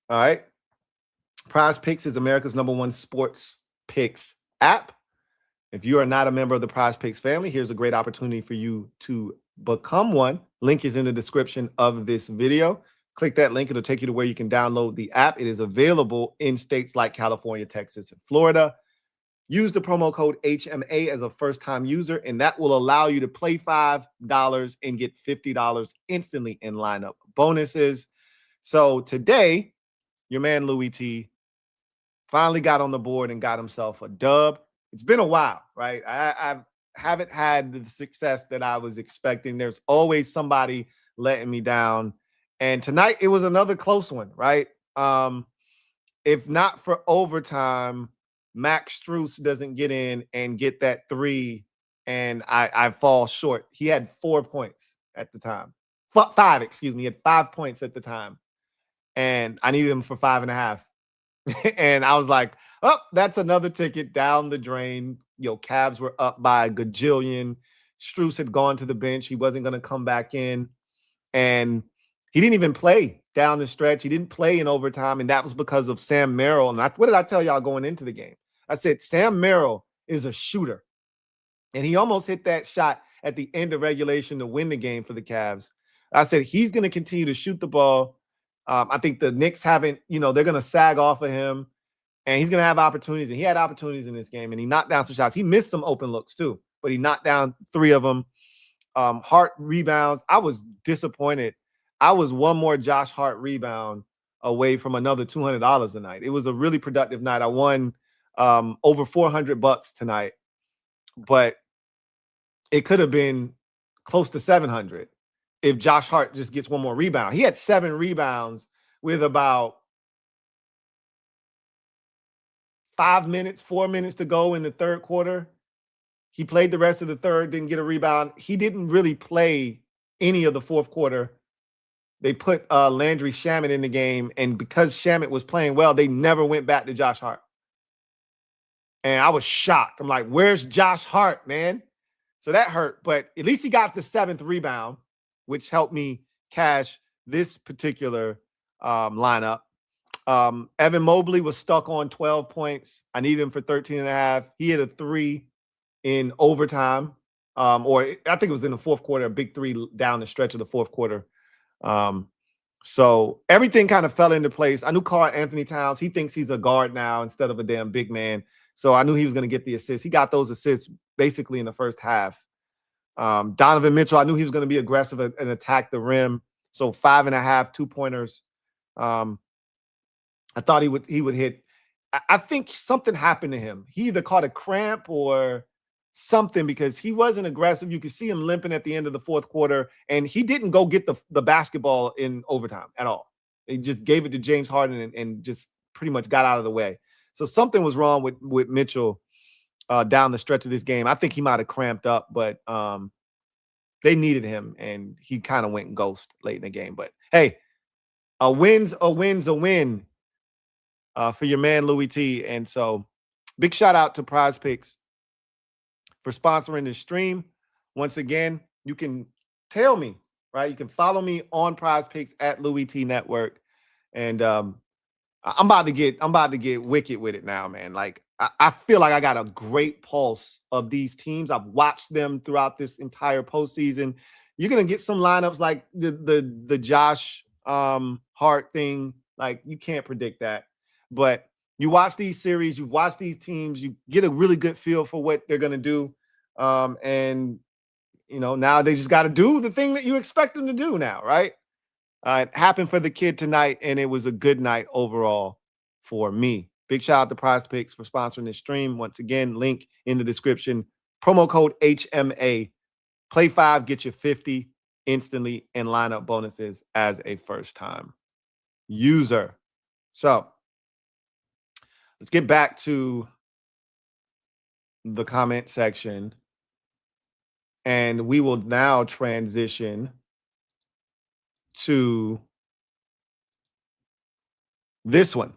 All right. Prize Picks is America's #1 sports picks app. If you are not a member of the Prize Picks family, here's a great opportunity for you to become one. Link is in the description of this video. Click that link. It'll take you to where you can download the app. It is available in states like California, Texas, and Florida. Use the promo code HMA as a first-time user, and that will allow you to play $5 and get $50 instantly in lineup bonuses. So today, your man Louie Tee finally got on the board and got himself a dub. It's been a while, right? I haven't had the success that I was expecting. There's always somebody letting me down. And tonight, it was another close one, right? If not for overtime, Max Strus doesn't get in and get that 3, and I fall short. He had 4 points at the time. 5, excuse me. He had 5 points at the time. And I needed him for 5.5. And I was like, oh, that's another ticket down the drain. Cavs were up by a gajillion. Strus had gone to the bench. He wasn't going to come back in. And he didn't even play down the stretch. He didn't play in overtime, and that was because of Sam Merrill. And what did I tell y'all going into the game? I said, Sam Merrill is a shooter. And he almost hit that shot at the end of regulation to win the game for the Cavs. I said, he's going to continue to shoot the ball. I think the Knicks haven't, they're going to sag off of him, and he's going to have opportunities. And he had opportunities in this game, and he knocked down some shots. He missed some open looks too. but he knocked down 3 of them. Hart rebounds. I was disappointed. I was one more Josh Hart rebound away from another $200 a night. It was a really productive night. I won over $400 tonight, but it could have been close to 700 if Josh Hart just gets one more rebound. He had 7 rebounds with about 4 minutes to go in the third quarter. He played the rest of the third, didn't get a rebound. He didn't really play any of the fourth quarter. They put Landry Shamet in the game, and because Shamet was playing well, they never went back to Josh Hart. And I was shocked. I'm like, where's Josh Hart, man? So that hurt, but at least he got the 7th rebound, which helped me cash this particular lineup. Evan Mobley was stuck on 12 points. I needed him for 13 and a half. He hit a 3 in overtime, or I think it was in the fourth quarter, a big 3 down the stretch of the fourth quarter. So everything kind of fell into place. I knew Karl Anthony Towns, he thinks he's a guard now instead of a damn big man. So I knew he was going to get the assists. He got those assists basically in the first half. Donovan Mitchell, I knew he was going to be aggressive and attack the rim. So 5.5 2-pointers. I thought he would hit. I think something happened to him. He either caught a cramp or something because he wasn't aggressive. You could see him limping at the end of the fourth quarter, and he didn't go get the basketball in overtime at all. He just gave it to James Harden and just pretty much got out of the way. So something was wrong with Mitchell down the stretch of this game. I think he might have cramped up, but they needed him, and he kind of went ghost late in the game. But hey, a win's a win for your man Louie Tee. And so big shout out to Prize Picks for sponsoring this stream. Once again, you can tell me, right? You can follow me on Prize Picks at LouieTeeNetwork. And I'm about to get wicked with it now, man. Like I feel like I got a great pulse of these teams. I've watched them throughout this entire postseason. You're gonna get some lineups like the Josh Hart thing. Like you can't predict that, but you watch these series, you watch these teams, you get a really good feel for what they're gonna do, and now they just got to do the thing that you expect them to do now, right? It happened for the kid tonight, and it was a good night overall for me. Big shout out to Prize Picks for sponsoring this stream. Once again, link in the description. Promo code HMA. Play 5, get you 50 instantly and lineup bonuses as a first-time user. So let's get back to the comment section, and we will now transition to this one,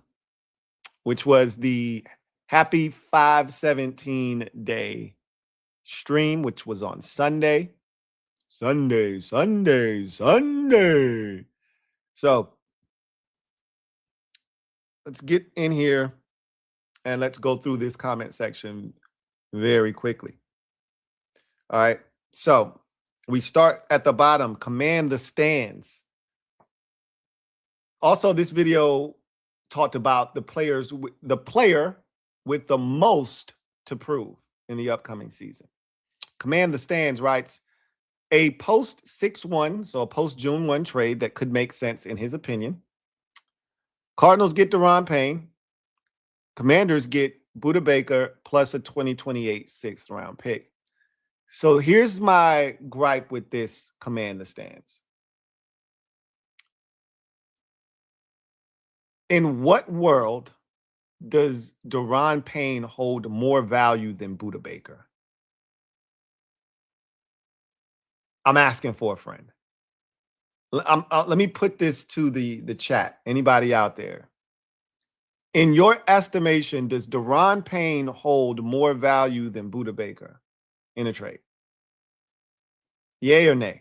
which was the Happy 517 Day stream, which was on Sunday. Sunday. So let's get in here and let's go through this comment section very quickly. All right. So we start at the bottom, command the stands. Also, this video talked about the player with the most to prove in the upcoming season. Command the Stands writes, a post 6-1, so a post June 1 trade that could make sense in his opinion. Cardinals get Deron Payne. Commanders get Budda Baker plus a 2028 6th round pick. So here's my gripe with this Command the Stands. In what world does Deron Payne hold more value than Budda Baker? I'm asking for a friend. Let me put this to the chat. Anybody out there? In your estimation, does Deron Payne hold more value than Budda Baker in a trade? Yay or nay?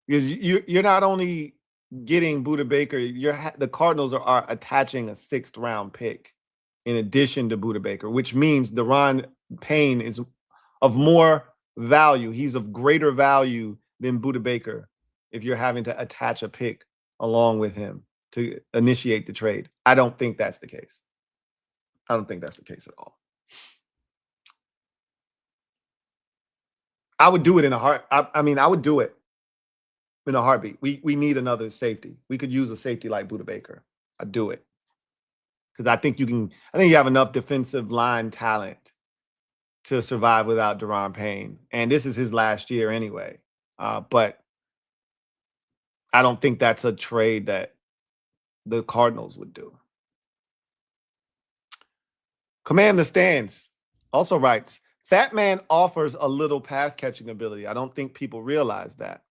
Because you're not only getting Budda Baker, the Cardinals are attaching a 6th round pick in addition to Budda Baker, which means Deron Payne is of more value. He's of greater value than Budda Baker if you're having to attach a pick along with him to initiate the trade. I don't think that's the case. I don't think that's the case at all. I would do it in a heart. I mean, I would do it in a heartbeat. We need another safety. We could use a safety like Buda Baker. I'd do it because I think you can. I think you have enough defensive line talent to survive without Deron Payne, and this is his last year anyway. But I don't think that's a trade that the Cardinals would do. Command the Stands also writes, Fat Man offers a little pass catching ability. I don't think people realize that.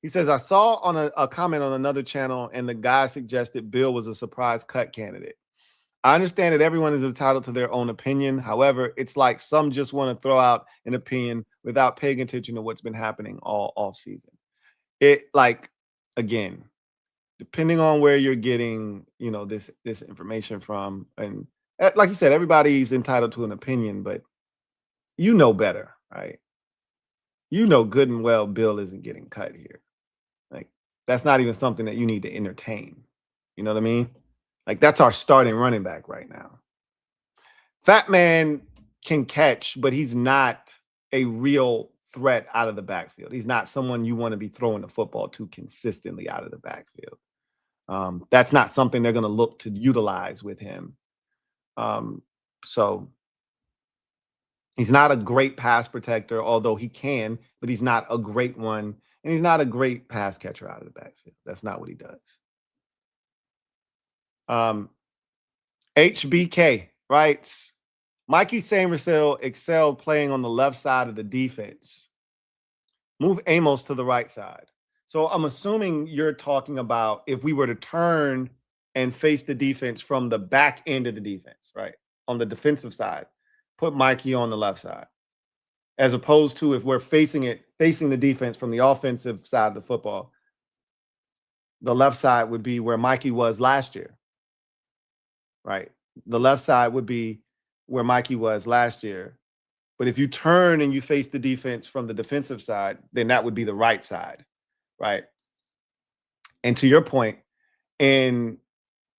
He says, I saw on a comment on another channel, and the guy suggested Bill was a surprise cut candidate. I understand that everyone is entitled to their own opinion. However, it's like some just want to throw out an opinion without paying attention to what's been happening all off season. It like, again, depending on where you're getting, this information from, and like you said, everybody's entitled to an opinion, but you know better, right? You know good and well Bill isn't getting cut here. Like, that's not even something that you need to entertain. You know what I mean? Like, that's our starting running back right now. Fat Man can catch, but he's not a real threat out of the backfield. He's not someone you want to be throwing the football to consistently out of the backfield. That's not something they're going to look to utilize with him. So he's not a great pass protector, although he can, but he's not a great one. And he's not a great pass catcher out of the backfield. That's not what he does. HBK writes, Mikey Samersell excelled playing on the left side of the defense. Move Amos to the right side. So I'm assuming you're talking about if we were to turn and face the defense from the back end of the defense, right? On the defensive side, put Mikey on the left side. As opposed to if we're facing the defense from the offensive side of the football, the left side would be where Mikey was last year, right? The left side would be where Mikey was last year. But if you turn and you face the defense from the defensive side, then that would be the right side, right? And to your point, in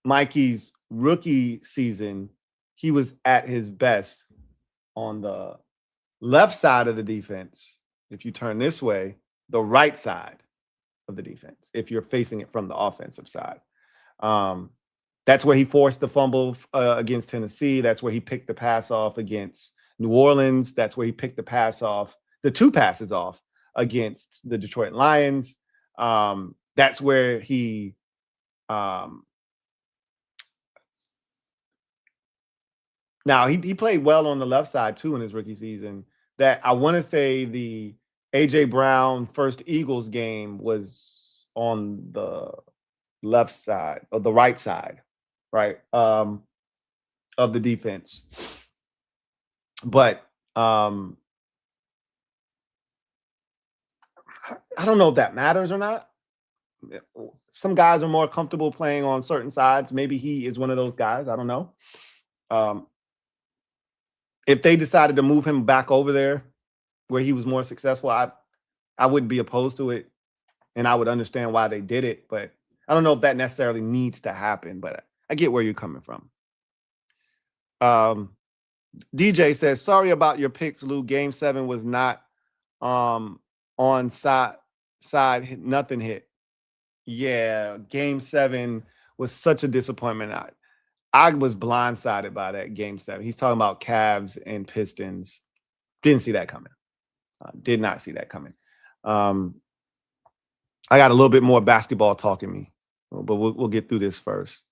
Mikey's rookie season, he was at his best on the left side of the defense. If you turn this way, the right side of the defense, if you're facing it from the offensive side. That's where he forced the fumble against Tennessee. That's where he picked the pass off against New Orleans. That's where he picked the two passes off against the Detroit Lions. That's where he now he played well on the left side too in his rookie season. That I want to say the AJ Brown first Eagles game was on the left side or the right side, right, of the defense. But I don't know if that matters or not. Some guys are more comfortable playing on certain sides. Maybe he is one of those guys. I don't know. If they decided to move him back over there where he was more successful, I wouldn't be opposed to it, and I would understand why they did it. But I don't know if that necessarily needs to happen. But I get where you're coming from. DJ says, sorry about your picks, Lou. Game 7 was not on side nothing hit. Yeah, Game 7 was such a disappointment. I was blindsided by that Game 7. He's talking about Cavs and Pistons. Didn't see that coming. Did not see that coming. I got a little bit more basketball talk in me, but we'll get through this first.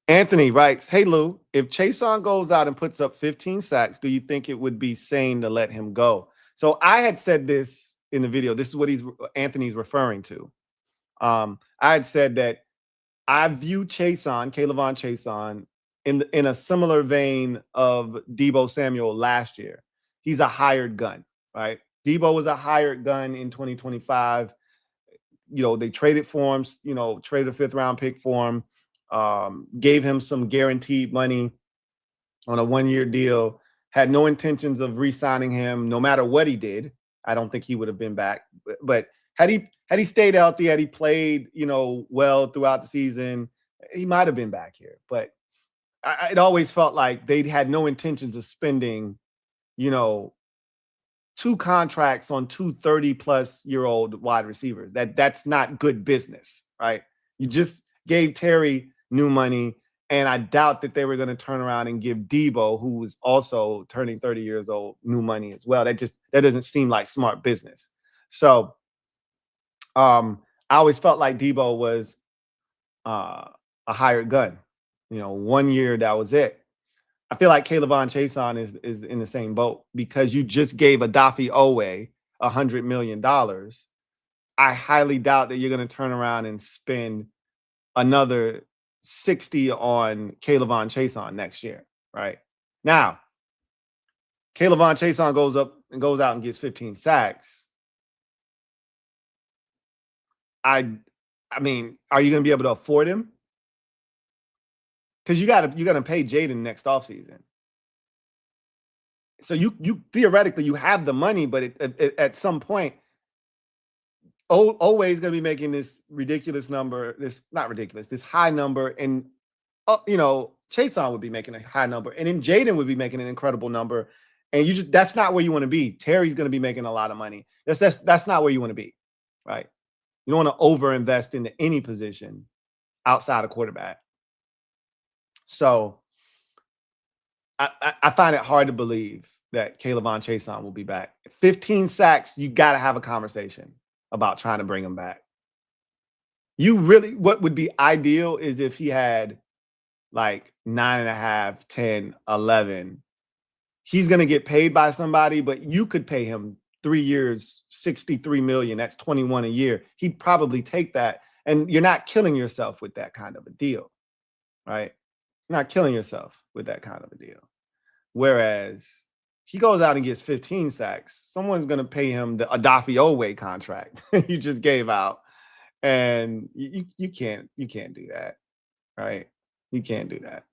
Anthony writes, hey, Lou, if Chason goes out and puts up 15 sacks, do you think it would be sane to let him go? So I had said this in the video. This is what Anthony's referring to. I had said that I view Chason, K'Lavon Chason, in a similar vein of Deebo Samuel last year. He's a hired gun, right? Deebo was a hired gun in 2025. They traded for him, traded a 5th-round pick for him, gave him some guaranteed money on a 1-year deal, had no intentions of re-signing him no matter what he did. I don't think he would have been back. But had he stayed healthy, had he played, well throughout the season, he might have been back here. But it always felt like they had no intentions of spending, 2 contracts on 2 30-plus-year-old wide receivers. That's not good business, right? You just gave Terry new money, and I doubt that they were going to turn around and give Debo, who was also turning 30 years old, new money as well. That doesn't seem like smart business. So I always felt like Debo was a hired gun. 1 year, that was it. I feel like Kayvon Chason is in the same boat because you just gave Adafi Owe $100 million. I highly doubt that you're going to turn around and spend another 60 on Kayvon Chason next year, right? Now, Kayvon Chason goes out and gets 15 sacks. I mean, are you going to be able to afford him? Because you got to pay Jaden next offseason. So you theoretically you have the money, but at some point, always going to be making this ridiculous number. This high number, and Chason would be making a high number, and then Jaden would be making an incredible number, and that's not where you want to be. Terry's going to be making a lot of money. That's not where you want to be, right? You don't want to overinvest into any position outside of quarterback. So I find it hard to believe that Kayvon Chason will be back. 15 sacks, you got to have a conversation about trying to bring him back. What would be ideal is if he had like 9.5, 10, 11. He's going to get paid by somebody, but you could pay him 3 years, $63 million. That's 21 a year. He'd probably take that. And you're not killing yourself with that kind of a deal, right? You're not killing yourself with that kind of a deal. Whereas he goes out and gets 15 sacks, someone's going to pay him the Adafi Owe contract you just gave out. And you can't do that, right? You can't do that.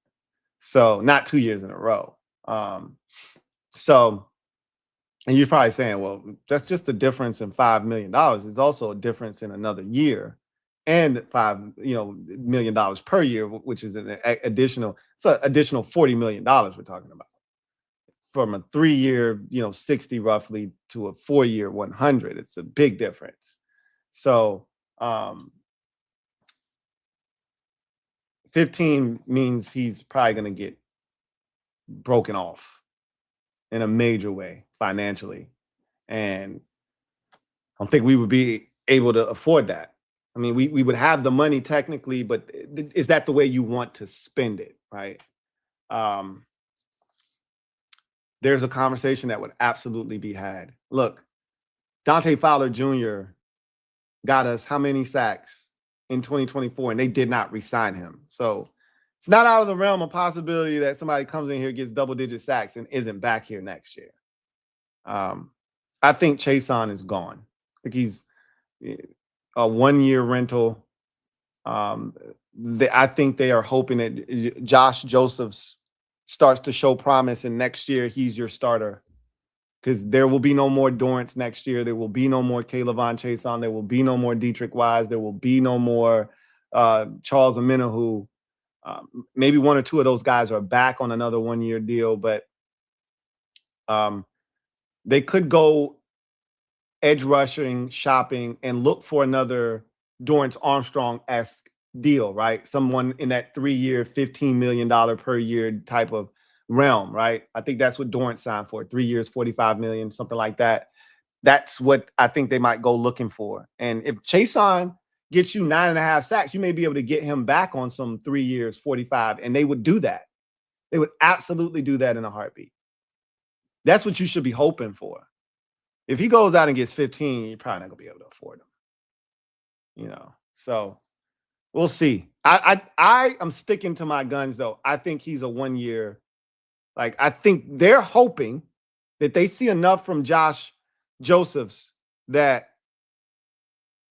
So not 2 years in a row. And you're probably saying, well, that's just a difference in $5 million. It's also a difference in another year and $5 million per year, which is an additional $40 million we're talking about. From a 3-year, 60 roughly to a 4-year 100. It's a big difference. So 15 means he's probably going to get broken off in a major way financially. And I don't think we would be able to afford that. I mean, we would have the money technically, but is that the way you want to spend it, right? There's a conversation that would absolutely be had. Look, Dante Fowler Jr. got us how many sacks in 2024, and they did not re-sign him. So it's not out of the realm of possibility that somebody comes in here, gets double-digit sacks, and isn't back here next year. I think Chason is gone. I think he's a 1-year rental. I think they are hoping that Josh Josephs starts to show promise, and next year he's your starter, because there will be no more Dorrance next year. There will be no more Kayvon Chason. There will be no more Dietrich Wise. There will be no more Charles Omenihu. Maybe 1 or 2 of those guys are back on another 1-year deal, but they could go edge rushing, shopping, and look for another Dorrance Armstrong-esque deal, right? Someone in that 3-year, $15 million per year type of realm, right? I think that's what Dorrance signed for. 3 years, $45 million, something like that. That's what I think they might go looking for. And if Chason gets you 9.5 sacks, you may be able to get him back on some 3 years, 45, and they would do that. They would absolutely do that in a heartbeat. That's what you should be hoping for. If he goes out and gets 15, you're probably not gonna be able to afford him. So we'll see. I am sticking to my guns though. I think he's a 1-year. Like, I think they're hoping that they see enough from Josh Josephs that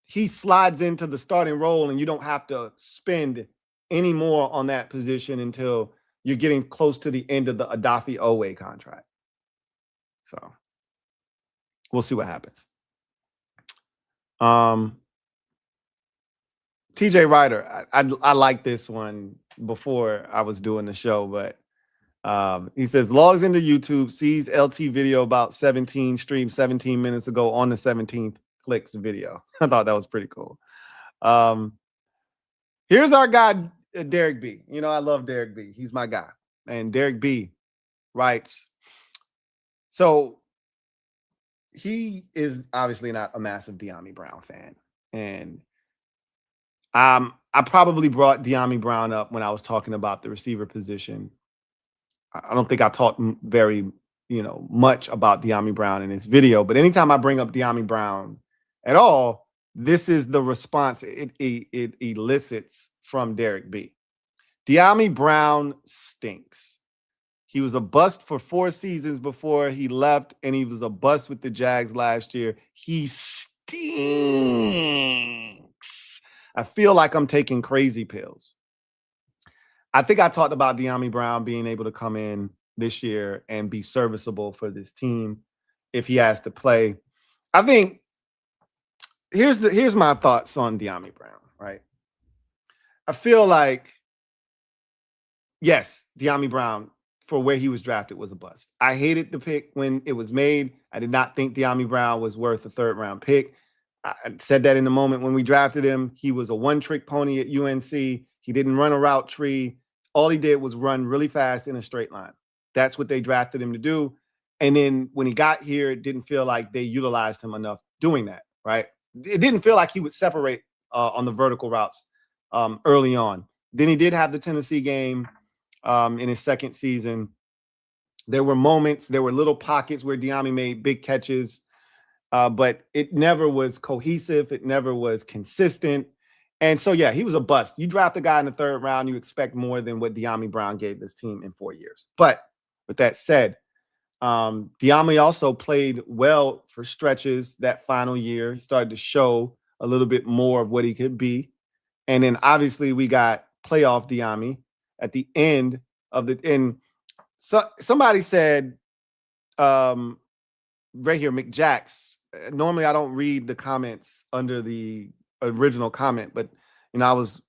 he slides into the starting role and you don't have to spend any more on that position until you're getting close to the end of the Adafi Owe contract. So we'll see what happens. TJ Ryder, I like this one before I was doing the show, but He says, logs into YouTube, sees LT video about 17, streamed 17 minutes ago on the 17th, clicks video. I thought that was pretty cool. Here's our guy, Derek B. You know, I love Derek B. He's my guy. And Derek B writes, so he is obviously not a massive De'Ami Brown fan. And I probably brought De'Ami Brown up when I was talking about the receiver position. I don't think I talked very, much about De'Ami Brown in this video, but anytime I bring up De'Ami Brown at all, this is the response it elicits from Derek B. De'Ami Brown stinks. He was a bust for 4 seasons before he left, and he was a bust with the Jags last year. He stinks. I feel like I'm taking crazy pills. I think I talked about De'Ami Brown being able to come in this year and be serviceable for this team if he has to play. I think here's my thoughts on De'Ami Brown, right? I feel like, yes, De'Ami Brown, for where he was drafted, was a bust. I hated the pick when it was made. I did not think De'Ami Brown was worth a 3rd-round pick. I said that in the moment when we drafted him. He was a one-trick pony at UNC. He didn't run a route tree. All he did was run really fast in a straight line. That's what they drafted him to do. And then when he got here, it didn't feel like they utilized him enough doing that, right? It didn't feel like he would separate on the vertical routes early on. Then he did have the Tennessee game in his 2nd season. There were moments, there were little pockets where De'Ami made big catches, but it never was cohesive. It never was consistent. And so, yeah, he was a bust. You draft a guy in the 3rd round, you expect more than what De'Ami Brown gave this team in 4 years. But with that said, De'Ami also played well for stretches that final year. He started to show a little bit more of what he could be. And then obviously we got playoff De'Ami at the end of the, and so somebody said right here, McJax. Normally I don't read the comments under the original comment, but I was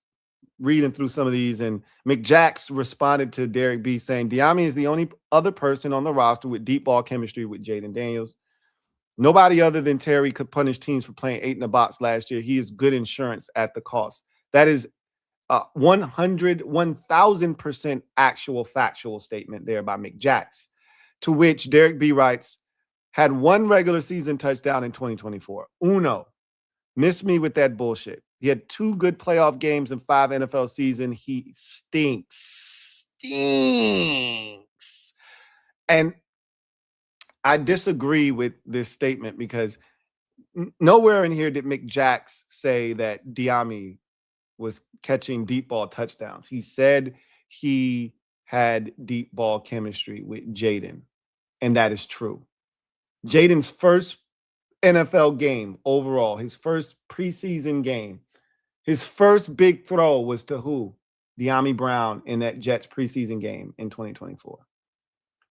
reading through some of these, and McJax responded to Derek B saying, De'Ami is the only other person on the roster with deep ball chemistry with Jaden Daniels. Nobody other than Terry could punish teams for playing 8 in the box last year. He is good insurance at the cost. That is 1,000% actual factual statement there by McJax, to which Derek B writes, had 1 regular season touchdown in 2024. Uno. Miss me with that bullshit. He had 2 good playoff games in 5 NFL seasons. He stinks. And I disagree with this statement because nowhere in here did McJax say that De'Ami was catching deep ball touchdowns. He said he had deep ball chemistry with Jaden, and that is true. Jaden's first NFL game overall, his first preseason game, his first big throw was to who? De'Ami Brown in that Jets preseason game in 2024.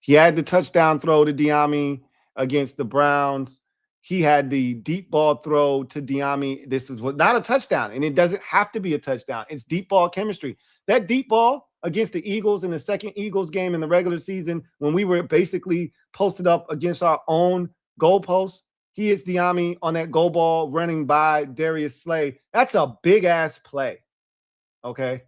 He had the touchdown throw to De'Ami against the Browns. He had the deep ball throw to De'Ami. This was not a touchdown, and it doesn't have to be a touchdown. It's deep ball chemistry. That deep ball against the Eagles in the 2nd Eagles game in the regular season, when we were basically posted up against our own goalposts, he hits De'Ami on that goal ball running by Darius Slay. That's a big-ass play, okay?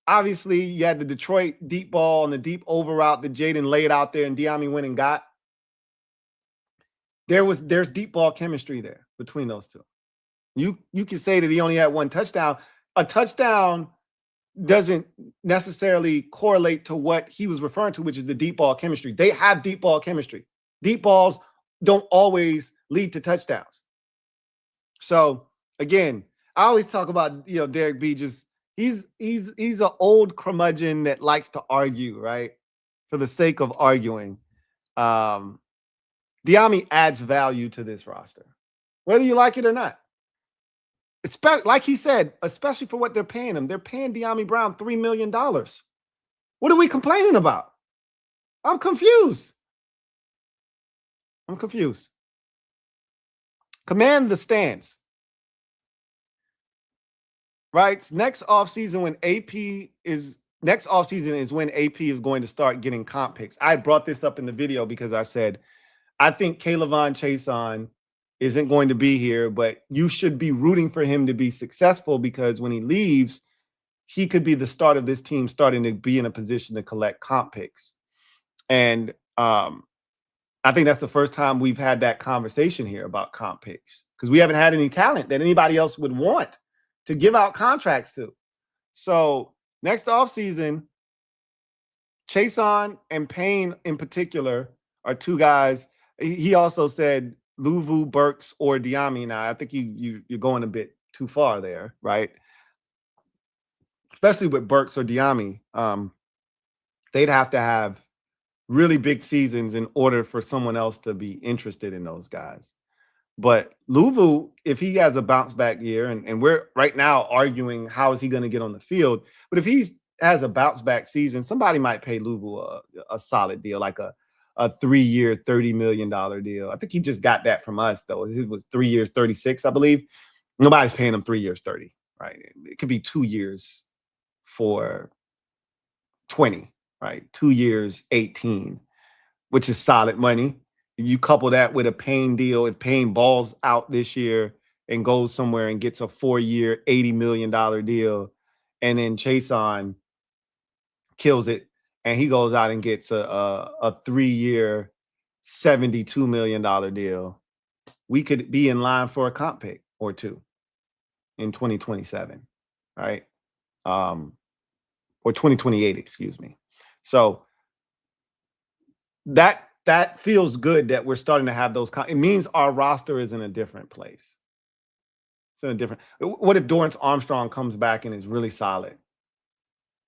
Obviously, you had the Detroit deep ball and the deep over route that Jaden laid out there and De'Ami went and got. There's deep ball chemistry there between those two. You can say that he only had 1 touchdown. A touchdown doesn't necessarily correlate to what he was referring to, which is the deep ball chemistry. They have deep ball chemistry. Deep balls don't always lead to touchdowns. So again, I always talk about, Derek B, just he's an old curmudgeon that likes to argue, right? For the sake of arguing. De'Ami adds value to this roster, whether you like it or not. Like he said, especially for what they're paying him. They're paying De'Ami Brown $3 million. What are we complaining about? I'm confused. Command the stands. Right? Next offseason, when AP is next offseason is when AP is going to start getting comp picks. I brought this up in the video because I said, I think Kaylavon Chason isn't going to be here, but you should be rooting for him to be successful because when he leaves, he could be the start of this team starting to be in a position to collect comp picks. And I think that's the first time we've had that conversation here about comp picks because we haven't had any talent that anybody else would want to give out contracts to. So next offseason, Chason and Payne in particular are two guys. He also said Luvu, Burks, or Diami. Now, I think you're going a bit too far there, right? Especially with Burks or Diami. They'd have to have really big seasons in order for someone else to be interested in those guys. But Luvu, if he has a bounce back year, and we're right now arguing how is he going to get on the field, but if he has a bounce back season, somebody might pay Luvu a solid deal, like a 3-year, $30 million deal. I think he just got that from us, though. It was 3 years, 36, I believe. Nobody's paying him 3 years, 30, right? It could be 2 years for 20, right? 2 years, 18, which is solid money. You couple that with a Payne deal. If Payne balls out this year and goes somewhere and gets a 4-year, $80 million deal, and then Chason kills it, and he goes out and gets a 3-year, $72 million deal, we could be in line for a comp pick or two in 2027, right? Or 2028, excuse me. So that feels good that we're starting to have those. It means our roster is in a different place. It's in a different. What if Dorrance Armstrong comes back and is really solid,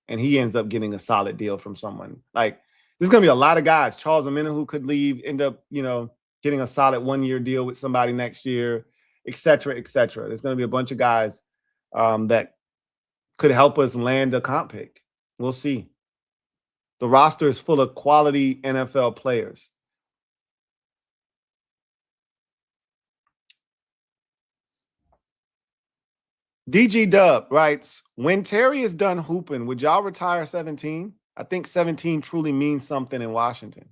and he ends up getting a solid deal from someone? Like, there's going to be a lot of guys. Charles Omenihu who could leave, end up, getting a solid 1-year deal with somebody next year, et cetera, et cetera. There's going to be a bunch of guys that could help us land a comp pick. We'll see. The roster is full of quality NFL players. DG Dub writes, when Terry is done hooping, would y'all retire 17? I think 17 truly means something in Washington.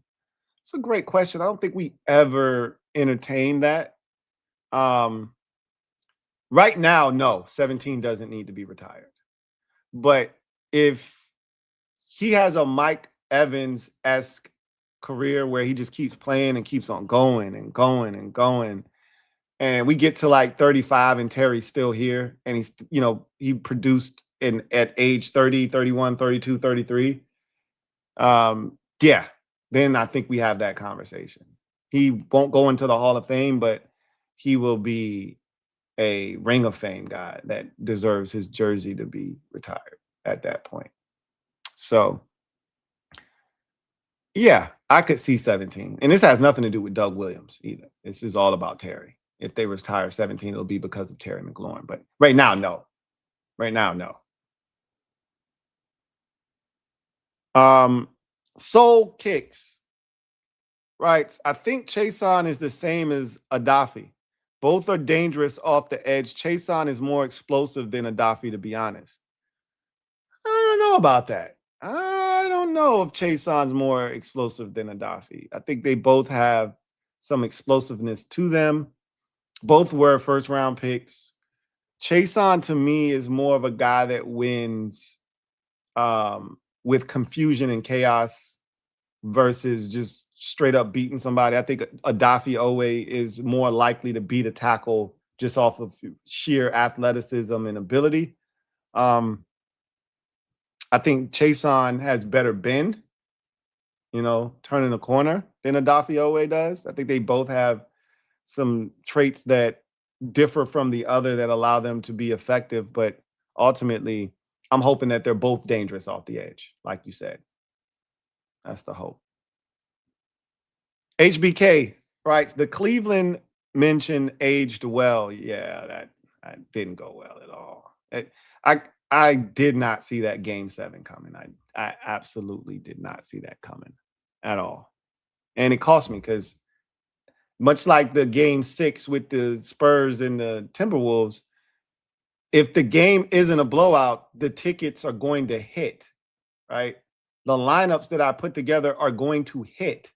It's a great question. I don't think we ever entertained that. Right now, no, 17 doesn't need to be retired. But if he has a Mike Evans-esque career where he just keeps playing and keeps on going and going and going, and we get to like 35 and Terry's still here, and he's, he produced at age 30, 31, 32, 33. Yeah, then I think we have that conversation. He won't go into the Hall of Fame, but he will be a Ring of Fame guy that deserves his jersey to be retired at that point. So, yeah, I could see 17. And this has nothing to do with Doug Williams either. This is all about Terry. If they retire 17, it'll be because of Terry McLaurin. But right now, no. Right now, no. Soul Kicks writes, I think Chason is the same as Adafi. Both are dangerous off the edge. Chason is more explosive than Adafi, to be honest. I don't know about that. I don't know if Chason's more explosive than Adafi. I think they both have some explosiveness to them. Both were first-round picks. Chason, to me, is more of a guy that wins with confusion and chaos versus just straight up beating somebody. I think Adafi Owe is more likely to beat a tackle just off of sheer athleticism and ability. I think Chason has better bend, turning the corner than Adafi Owe does. I think they both have some traits that differ from the other that allow them to be effective, but ultimately, I'm hoping that they're both dangerous off the edge, like you said. That's the hope. HBK writes, the Cleveland mention aged well. Yeah, that didn't go well at all. I did not see that Game 7 coming. I absolutely did not see that coming at all. And it cost me because much like the Game 6 with the Spurs and the Timberwolves, if the game isn't a blowout, the tickets are going to hit. right? The lineups that I put together are going to hit.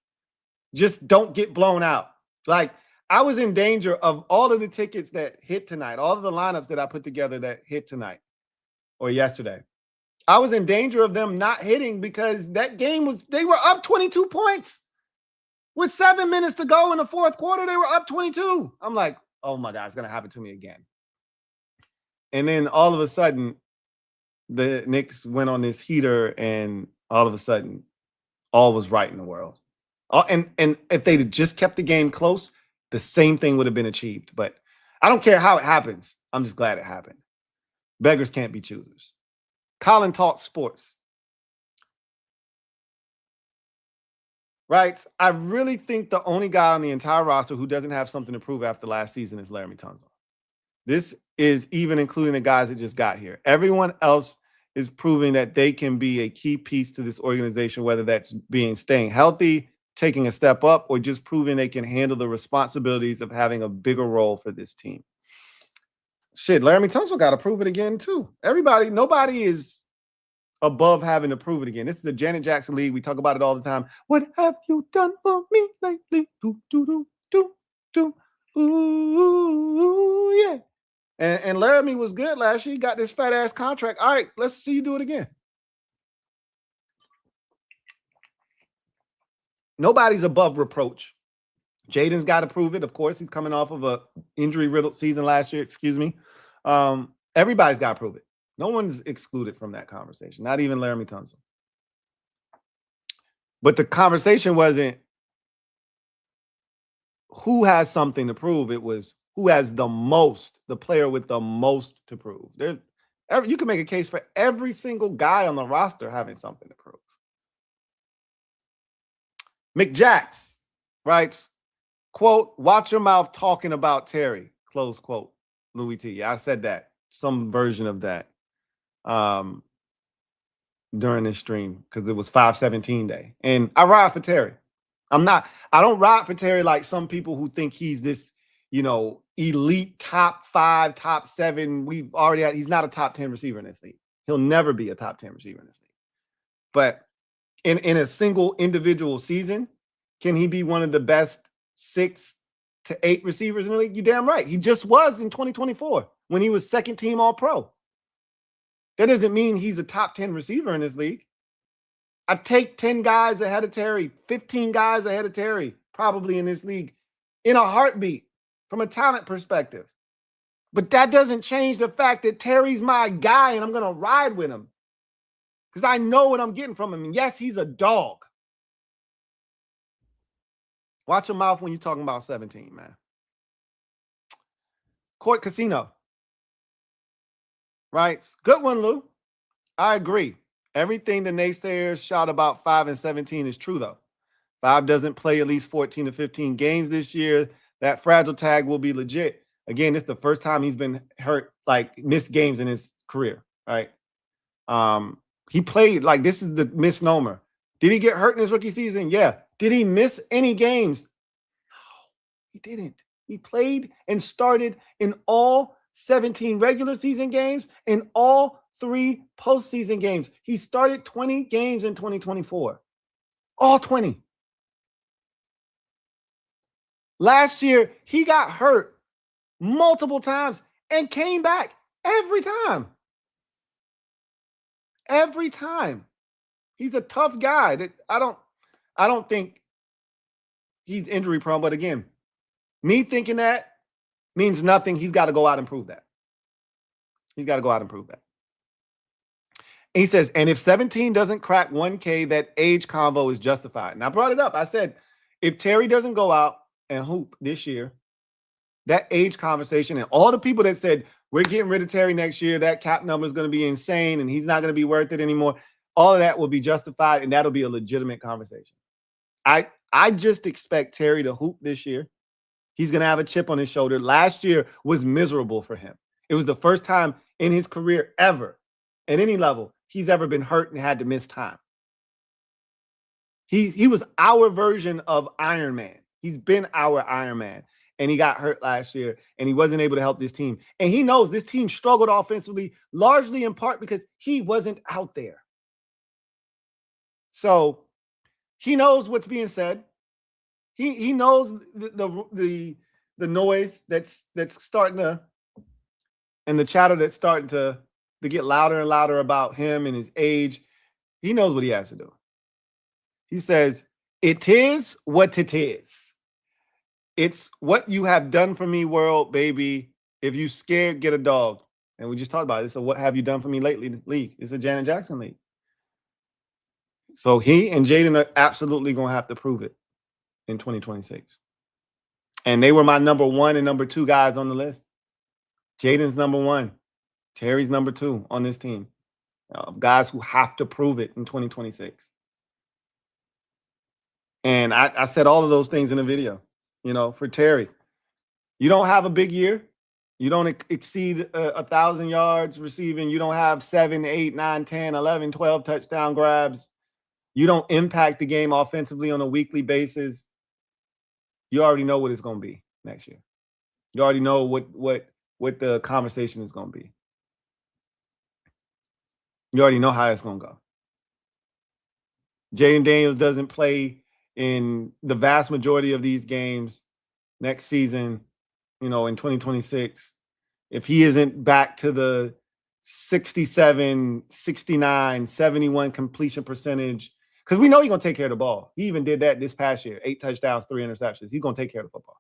Just don't get blown out. Like, I was in danger of all of the tickets that hit tonight, all of the lineups that I put together that hit tonight or yesterday. I was in danger of them not hitting because that game was, they were up 22 points. With 7 minutes to go in the fourth quarter, they were up 22. I'm like, oh my God, it's going to happen to me again. And then all of a sudden, the Knicks went on this heater, and all of a sudden, all was right in the world. And if they'd just kept the game close, the same thing would have been achieved. But I don't care how it happens. I'm just glad it happened. Beggars can't be choosers. Colin talks sports. Right? I really think the only guy on the entire roster who doesn't have something to prove after last season is Laremy Tunsil. This is even including the guys that just got here. Everyone else is proving that they can be a key piece to this organization, whether that's staying healthy, taking a step up, or just proving they can handle the responsibilities of having a bigger role for this team. Shit, Laremy Tunsil got to prove it again too. Nobody is above having to prove it again. This is the Janet Jackson League. We talk about it all the time. What have you done for me lately? Do, do, do, do, do. Ooh, yeah. And Laramie was good last year. He got this fat ass contract. All right, let's see you do it again. Nobody's above reproach. Jaden's got to prove it. Of course, he's coming off of a injury-riddled season last year. Excuse me. Everybody's got to prove it. No one's excluded from that conversation, not even Laremy Tunsil. But the conversation wasn't who has something to prove. It was who has the most, the player with the most to prove. You can make a case for every single guy on the roster having something to prove. McJax writes, quote, watch your mouth talking about Terry, close quote, Louie Tee. I said that, some version of that during this stream because it was 5/17 day. And I ride for Terry. I don't ride for Terry like some people who think he's this, elite top 5, top 7. He's not a top 10 receiver in this league. He'll never be a top 10 receiver in this league. But in a single individual season, can he be one of the best 6 to 8 receivers in the league? You're damn right. He just was in 2024 when he was second team All-Pro. That doesn't mean he's a top 10 receiver in this league. I take 10 guys ahead of Terry, 15 guys ahead of Terry, probably in this league, in a heartbeat from a talent perspective. But that doesn't change the fact that Terry's my guy and I'm going to ride with him because I know what I'm getting from him. And yes, he's a dog. Watch your mouth when you're talking about 17, man. Court Casino. Right? Good one, Lou. I agree. Everything the naysayers shout about 5 and 17 is true, though. 5 doesn't play at least 14 to 15 games this year. That fragile tag will be legit. Again, it's the first time he's been hurt, like missed games in his career, right? He played, like, this is the misnomer. Did he get hurt in his rookie season? Yeah. Did he miss any games? No, he didn't. He played and started in all 17 regular season games and all 3 postseason games. He started 20 games in 2024. All 20. Last year, he got hurt multiple times and came back every time. Every time. He's a tough guy. I don't think he's injury prone, but again, me thinking that means nothing. He's got to go out and prove that. He's got to go out and prove that. And he says, and if 17 doesn't crack 1K, that age convo is justified. And I brought it up. I said, if Terry doesn't go out and hoop this year, that age conversation and all the people that said, we're getting rid of Terry next year, that cap number is going to be insane and he's not going to be worth it anymore, all of that will be justified and that'll be a legitimate conversation. I just expect Terry to hoop this year. He's going to have a chip on his shoulder. Last year was miserable for him. It was the first time in his career ever, at any level, he's ever been hurt and had to miss time. He was our version of Iron Man. He's been our Iron Man. And he got hurt last year, and he wasn't able to help this team. And he knows this team struggled offensively, largely in part because he wasn't out there. So he knows what's being said. He knows the noise that's starting to, and the chatter that's starting to get louder and louder about him and his age. He knows what he has to do. He says, "It is what it is. It's what you have done for me, world, baby. If you scared, get a dog." And we just talked about it. So what have you done for me lately league? It's a Janet Jackson league. So he and Jaden are absolutely going to have to prove it in 2026. And they were my number 1 and number 2 guys on the list. Jaden's number 1. Terry's number 2 on this team. Guys who have to prove it in 2026. And I said all of those things in the video. You know, for Terry, you don't have a big year. You don't exceed 1,000 yards receiving. You don't have 7, 8, 9, 10, 11, 12 touchdown grabs. You don't impact the game offensively on a weekly basis. You already know what it's going to be next year. You already know what the conversation is going to be. You already know how it's going to go. Jaden Daniels doesn't play in the vast majority of these games next season, you know, in 2026. If he isn't back to the 67, 69, 71 completion percentage, because we know he's going to take care of the ball. He even did that this past year, 8 touchdowns, 3 interceptions. He's going to take care of the football.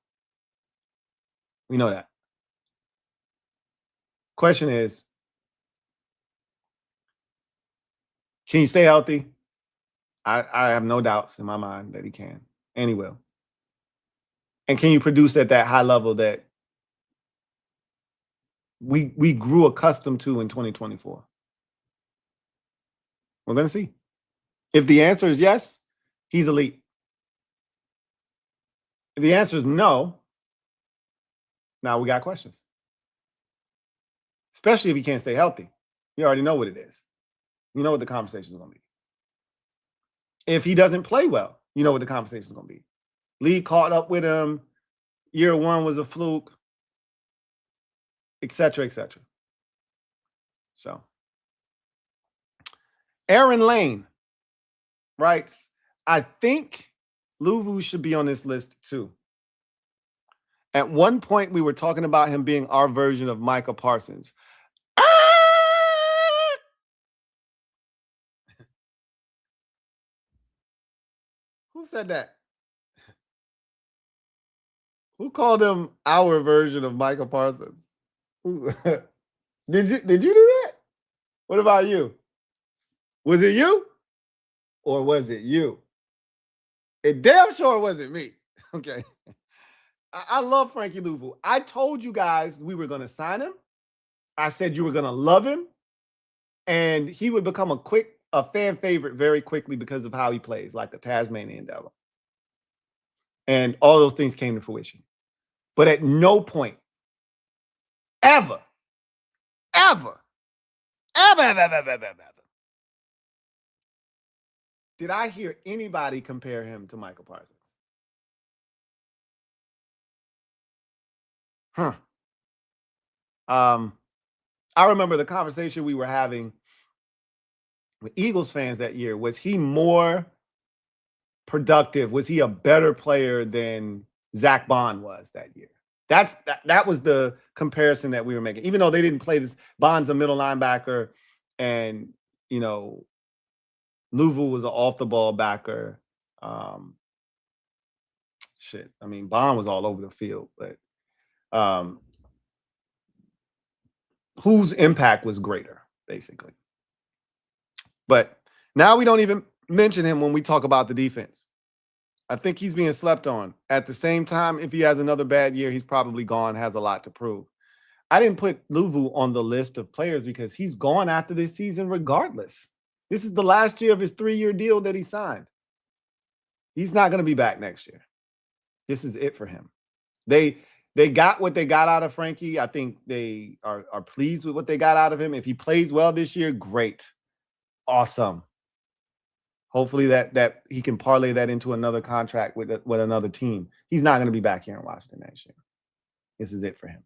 We know that. Question is, can you stay healthy? I have no doubts in my mind that he can, and he will. And can you produce at that high level that we grew accustomed to in 2024? We're going to see. If the answer is yes, he's elite. If the answer is no, now we got questions. Especially if he can't stay healthy. You already know what it is. You know what the conversation is going to be. If he doesn't play well, you know what the conversation is going to be. League caught up with him. Year 1 was a fluke, et cetera, et cetera. So, Aaron Lane writes, I think Louie should be on this list too. At one point, we were talking about him being our version of Micah Parsons. Who said that? Who called him our version of Micah Parsons? Who, did you do that? What about you? Was it you? Or was it you? It damn sure wasn't me. Okay. I love Frankie Louvu. I told you guys we were going to sign him. I said you were going to love him. And he would become a fan favorite very quickly because of how he plays, like the Tasmanian devil. And all those things came to fruition. But at no point, ever, did I hear anybody compare him to Michael Parsons. I remember the conversation we were having with Eagles fans that year. Was he more productive? Was he a better player than Zach Bond was that year? That was the comparison that we were making. Even though they didn't play this, Bond's a middle linebacker, and you know, Louvu was an off the ball backer. Shit, I mean, Bond was all over the field, but whose impact was greater, basically. But now we don't even mention him when we talk about the defense. I think he's being slept on. At the same time, if he has another bad year, he's probably gone, has a lot to prove. I didn't put Louvu on the list of players because he's gone after this season regardless. This is the last year of his 3-year deal that he signed. He's not going to be back next year. This is it for him. They got what they got out of Frankie. I think they are pleased with what they got out of him. If he plays well this year, great. Awesome. Hopefully that he can parlay that into another contract with another team. He's not going to be back here in Washington next year. This is it for him.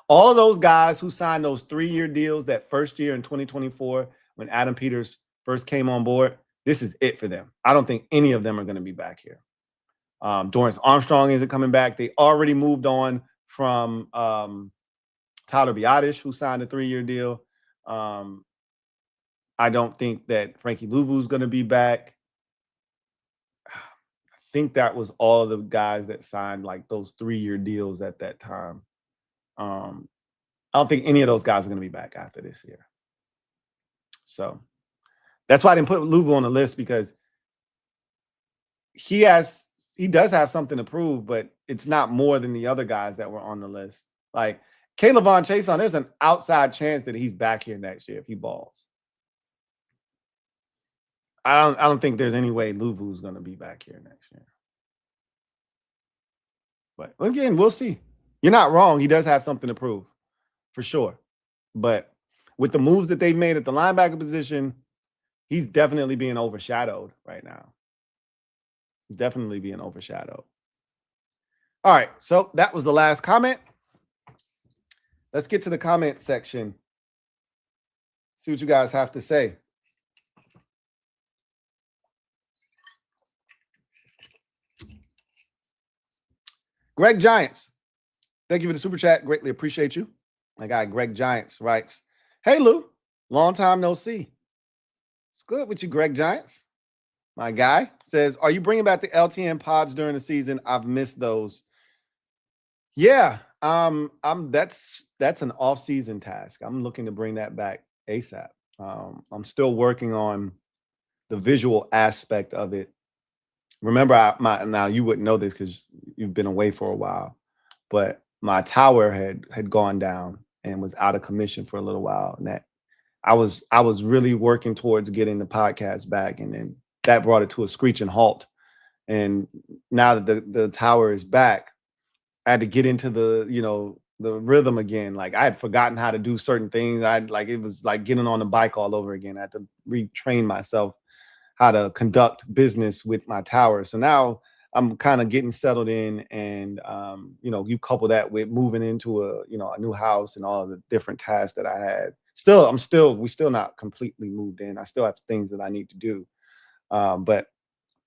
All of those guys who signed those 3-year deals that first year in 2024 when Adam Peters first came on board, this is it for them. I don't think any of them are going to be back here. Dorrance Armstrong isn't coming back. They already moved on from Tyler Biotish, who signed a 3-year deal. I don't think that Frankie Louvu is going to be back. I think that was all of the guys that signed like those 3-year deals at that time. I don't think any of those guys are going to be back after this year. So that's why I didn't put Louvu on the list, because he does have something to prove, but it's not more than the other guys that were on the list. Like Kaylavon Chason, there's an outside chance that he's back here next year if he balls. I don't think there's any way Louvu's going to be back here next year. But again, we'll see. You're not wrong. He does have something to prove, for sure. But with the moves that they've made at the linebacker position, he's definitely being overshadowed right now. He's definitely being overshadowed. All right, so that was the last comment. Let's get to the comment section. See what you guys have to say. Greg Giants, thank you for the super chat. Greatly appreciate you. My guy Greg Giants writes, "Hey Lou, long time no see. It's good with you, Greg Giants." My guy says, "Are you bringing back the LTN pods during the season? I've missed those." Yeah, that's an off-season task. I'm looking to bring that back ASAP. I'm still working on the visual aspect of it. Remember, now you wouldn't know this because you've been away for a while, but my tower had gone down and was out of commission for a little while, and that I was really working towards getting the podcast back, and then that brought it to a screeching halt. And now that the tower is back, I had to get into the rhythm again. Like I had forgotten how to do certain things. It was like getting on the bike all over again. I had to retrain myself how to conduct business with my tower. So now I'm kind of getting settled in, and you couple that with moving into a new house and all the different tasks that I had. We still not completely moved in. I still have things that I need to do. But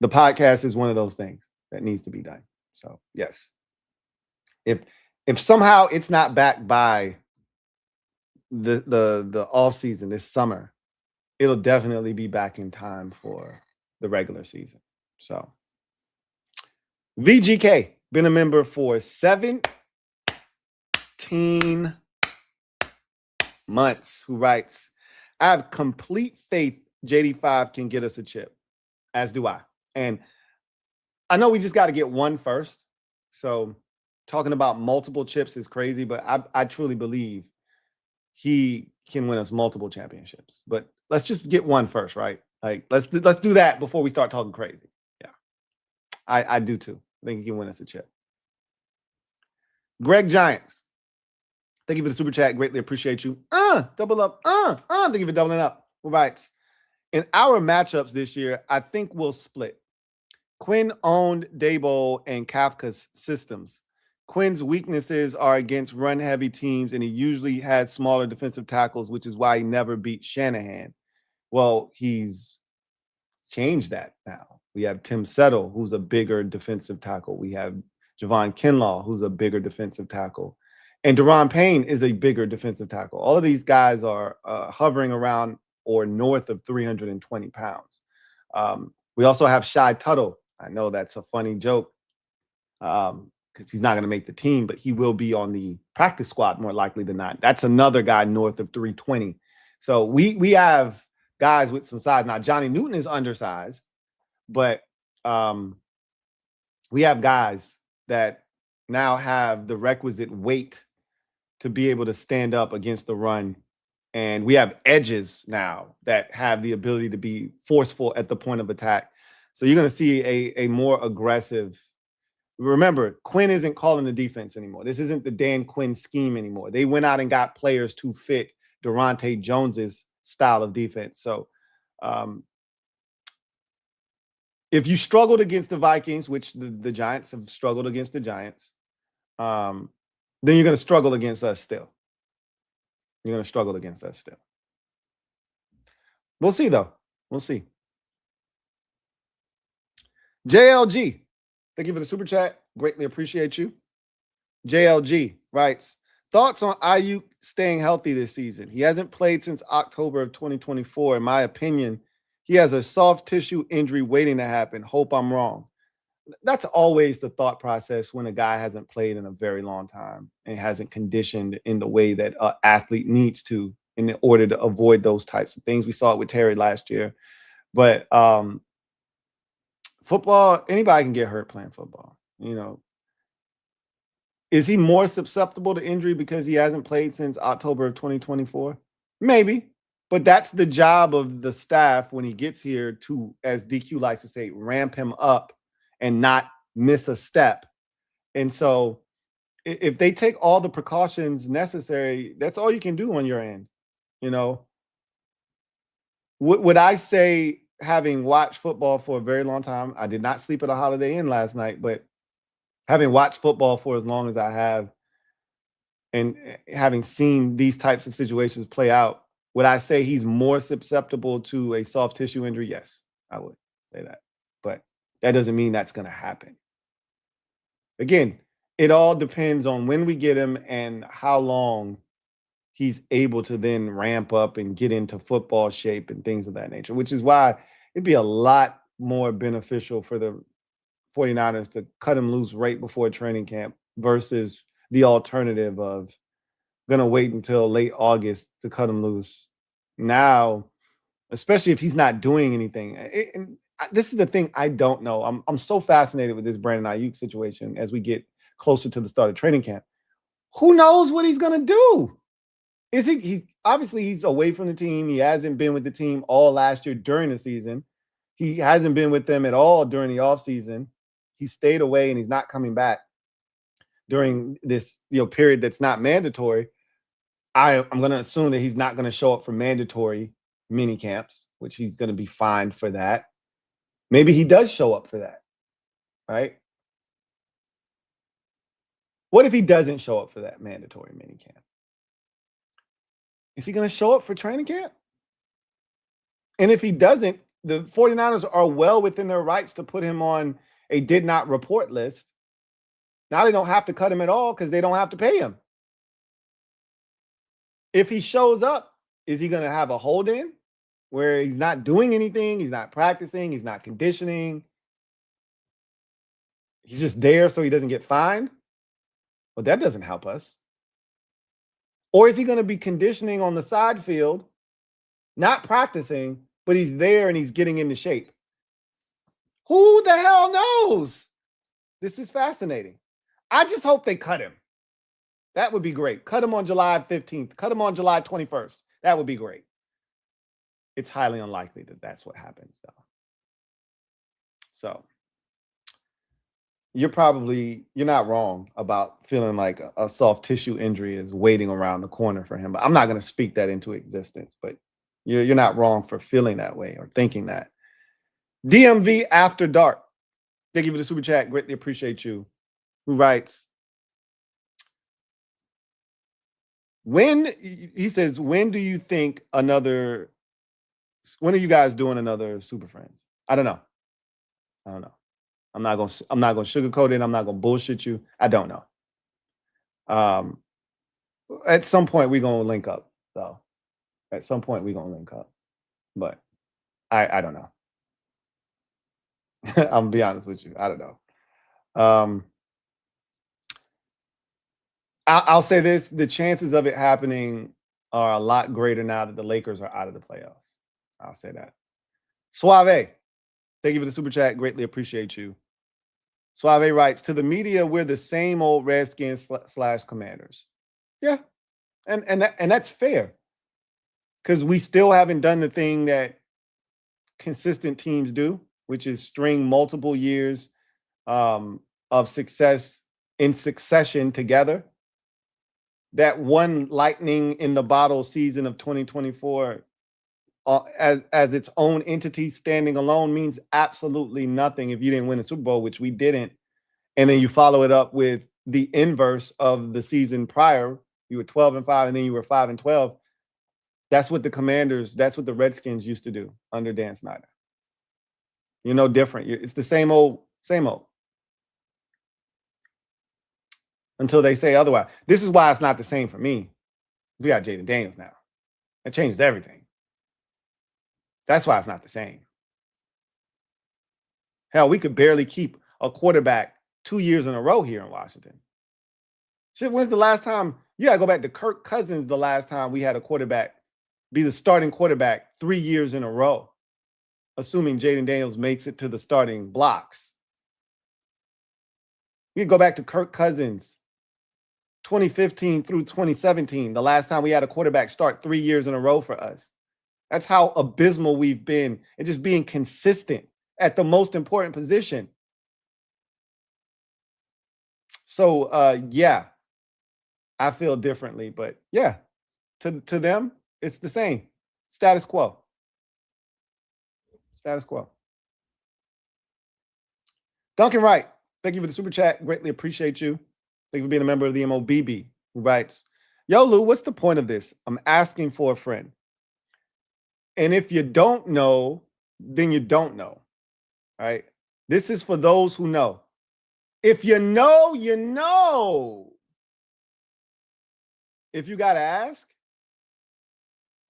the podcast is one of those things that needs to be done. So yes. If somehow it's not back by the off season this summer, it'll definitely be back in time for the regular season. So VGK, been a member for 17 months, who writes, "I have complete faith JD5 can get us a chip, as do I. And I know we just got to get one first. So talking about multiple chips is crazy, but I truly believe he can win us multiple championships. But let's just get one first, right? Like let's do that before we start talking crazy. Yeah, I do too. I think he can win us a chip. Greg Giants, thank you for the super chat. Greatly appreciate you. Double up. Thank you for doubling up. All right. In our matchups this year, I think we'll split. Quinn owned Daboll and Kafka's systems. Quinn's weaknesses are against run-heavy teams, and he usually has smaller defensive tackles, which is why he never beat Shanahan. Well, he's changed that now. We have Tim Settle, who's a bigger defensive tackle. We have Javon Kinlaw, who's a bigger defensive tackle. And Daron Payne is a bigger defensive tackle. All of these guys are hovering around or north of 320 pounds. We also have Shy Tuttle. I know that's a funny joke because he's not going to make the team, but he will be on the practice squad more likely than not. That's another guy north of 320. So we have guys with some size. Now, Johnny Newton is undersized, but we have guys that now have the requisite weight to be able to stand up against the run. And we have edges now that have the ability to be forceful at the point of attack. So you're going to see a more aggressive. Remember, Quinn isn't calling the defense anymore. This isn't the Dan Quinn scheme anymore. They went out and got players to fit Durante Jones's style of defense. So if you struggled against the Vikings, which the Giants have struggled against the Giants, then you're going to struggle against us still. You're going to struggle against us still. We'll see, though. We'll see. JLG, thank you for the super chat. Greatly appreciate you. JLG writes, thoughts on Ayuk staying healthy this season? He hasn't played since October of 2024. In my opinion, he has a soft tissue injury waiting to happen. Hope I'm wrong. That's always the thought process when a guy hasn't played in a very long time and hasn't conditioned in the way that an athlete needs to in order to avoid those types of things. We saw it with Terry last year. But football, anybody can get hurt playing football. You know, is he more susceptible to injury because he hasn't played since October of 2024? Maybe, but that's the job of the staff when he gets here to, as DQ likes to say, ramp him up and not miss a step. And so if they take all the precautions necessary, that's all you can do on your end. You know, would I say, having watched football for a very long time, I did not sleep at a Holiday Inn last night, but having watched football for as long as I have and having seen these types of situations play out, would I say he's more susceptible to a soft tissue injury? Yes, I would say that. But that doesn't mean that's going to happen. Again, it all depends on when we get him and how long he's able to then ramp up and get into football shape and things of that nature, which is why it'd be a lot more beneficial for the 49ers to cut him loose right before training camp versus the alternative of going to wait until late August to cut him loose. Now, especially if he's not doing anything. And this is the thing I don't know. I'm so fascinated with this Brandon Ayuk situation as we get closer to the start of training camp. Who knows what he's going to do? Is he's obviously he's away from the team. He hasn't been with the team all last year during the season. He hasn't been with them at all during the offseason. He stayed away and he's not coming back during this period that's not mandatory. I'm going to assume that he's not going to show up for mandatory mini camps, which he's going to be fined for that. Maybe he does show up for that, right? What if he doesn't show up for that mandatory mini camp? Is he going to show up for training camp? And if he doesn't, the 49ers are well within their rights to put him on a did not report list. Now they don't have to cut him at all because they don't have to pay him. If he shows up, is he going to have a hold in where he's not doing anything? He's not practicing. He's not conditioning. He's just there so he doesn't get fined. Well, that doesn't help us. Or is he going to be conditioning on the side field, not practicing, but he's there and he's getting into shape? Who the hell knows? This is fascinating. I just hope they cut him. That would be great. Cut him on July 15th. Cut him on July 21st. That would be great. It's highly unlikely that that's what happens, though. So you're not wrong about feeling like a soft tissue injury is waiting around the corner for him. But I'm not going to speak that into existence. But you're not wrong for feeling that way or thinking that. DMV After Dark. Thank you for the super chat. Greatly appreciate you. Who writes, he says, when are you guys doing another Super Friends? I don't know. I'm not gonna sugarcoat it. I'm not gonna bullshit you. I don't know. At some point we're gonna link up, though. At some point we're gonna link up. But I don't know. I'm gonna be honest with you. I don't know. I'll say this: the chances of it happening are a lot greater now that the Lakers are out of the playoffs. I'll say that. Suave, thank you for the super chat. Greatly appreciate you. Suave writes, to the media, we're the same old Redskins / Commanders. Yeah, and that's fair, because we still haven't done the thing that consistent teams do, which is string multiple years of success in succession together. That one lightning in the bottle season of 2024 as its own entity standing alone means absolutely nothing if you didn't win a Super Bowl, which we didn't. And then you follow it up with the inverse of the season prior. You were 12-5 and then you were 5-12. That's what the Redskins used to do under Dan Snyder. You're no different. It's the same old, same old. Until they say otherwise. This is why it's not the same for me. We got Jaden Daniels now. That changes everything. That's why it's not the same. Hell, we could barely keep a quarterback 2 years in a row here in Washington. Shit, when's the last time? You gotta go back to Kirk Cousins, the last time we had a quarterback be the starting quarterback 3 years in a row, assuming Jaden Daniels makes it to the starting blocks. You can go back to Kirk Cousins, 2015 through 2017, the last time we had a quarterback start 3 years in a row for us. That's how abysmal we've been and just being consistent at the most important position. So, yeah, I feel differently, but yeah, to them, it's the same. Status quo. Status quo. Duncan Wright, thank you for the super chat. Greatly appreciate you. Thank you for being a member of the MOBB, who writes, yo, Lou, what's the point of this? I'm asking for a friend. And if you don't know, then you don't know. All right. This is for those who know. If you know, you know. If you got to ask,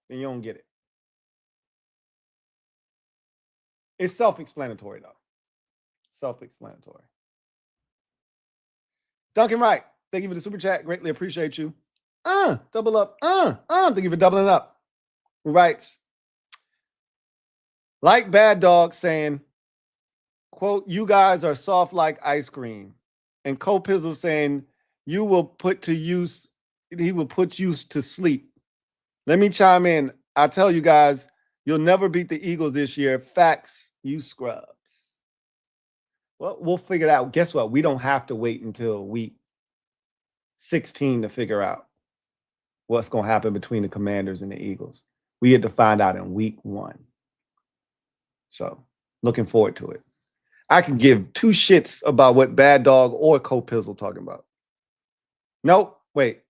then you don't get it. It's self-explanatory, though. Self-explanatory. Duncan Wright, thank you for the super chat. Greatly appreciate you. Double up. Thank you for doubling up. Who writes, like Bad Dog saying, quote, you guys are soft like ice cream. And Copizzle saying, you will put to use, he will put you to sleep. Let me chime in. I tell you guys, you'll never beat the Eagles this year. Facts, you scrubs. Well, we'll figure it out. Guess what? We don't have to wait until week 16 to figure out what's going to happen between the Commanders and the Eagles. We get to find out in week 1. So, looking forward to it. I can give 2 shits about what Bad Dog or Copizzle talking about. Nope, wait.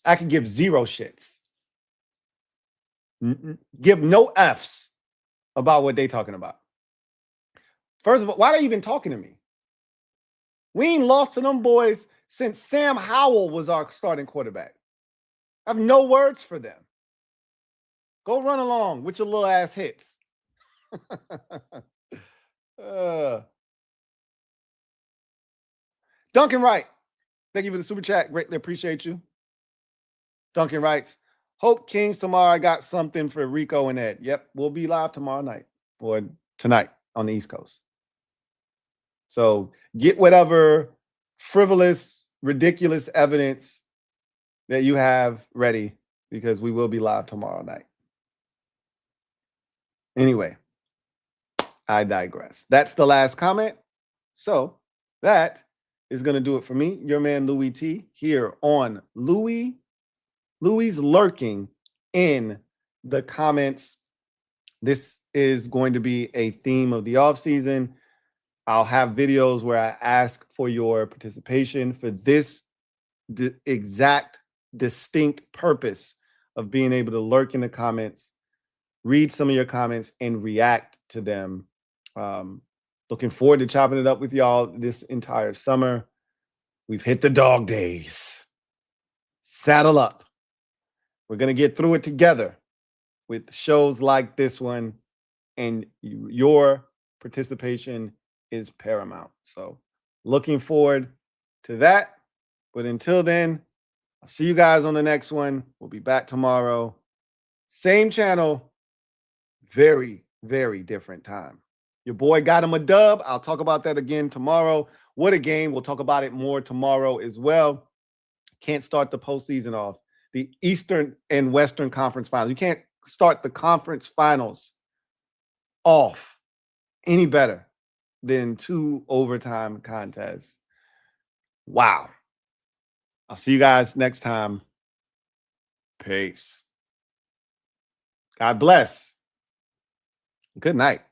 I can give 0 shits. Give no Fs about what they talking about. First of all, why are they even talking to me? We ain't lost to them boys since Sam Howell was our starting quarterback. I have no words for them. Go run along with your little ass hits. Duncan Wright, thank you for the super chat. Greatly appreciate you. Duncan writes, hope Kings tomorrow. I got something for Rico and Ed. Yep, we'll be live tomorrow night or tonight on the East Coast. So get whatever frivolous, ridiculous evidence that you have ready because we will be live tomorrow night. Anyway, I digress. That's the last comment. So that is going to do it for me, your man Louie Tee, here on Louie's Lurking in the Comments. This is going to be a theme of the offseason. I'll have videos where I ask for your participation for this exact distinct purpose of being able to lurk in the comments, read some of your comments, and react to them. Looking forward to chopping it up with y'all this entire summer. We've hit the dog days. Saddle up. We're going to get through it together with shows like this one, and your participation is paramount. So looking forward to that. But until then, I'll see you guys on the next one. We'll be back tomorrow. Same channel, very, very different time. Your boy got him a dub. I'll talk about that again tomorrow. What a game. We'll talk about it more tomorrow as well. Can't start the postseason off. The Eastern and Western Conference Finals. You can't start the conference finals off any better than 2 overtime contests. Wow. I'll see you guys next time. Peace. God bless. Good night.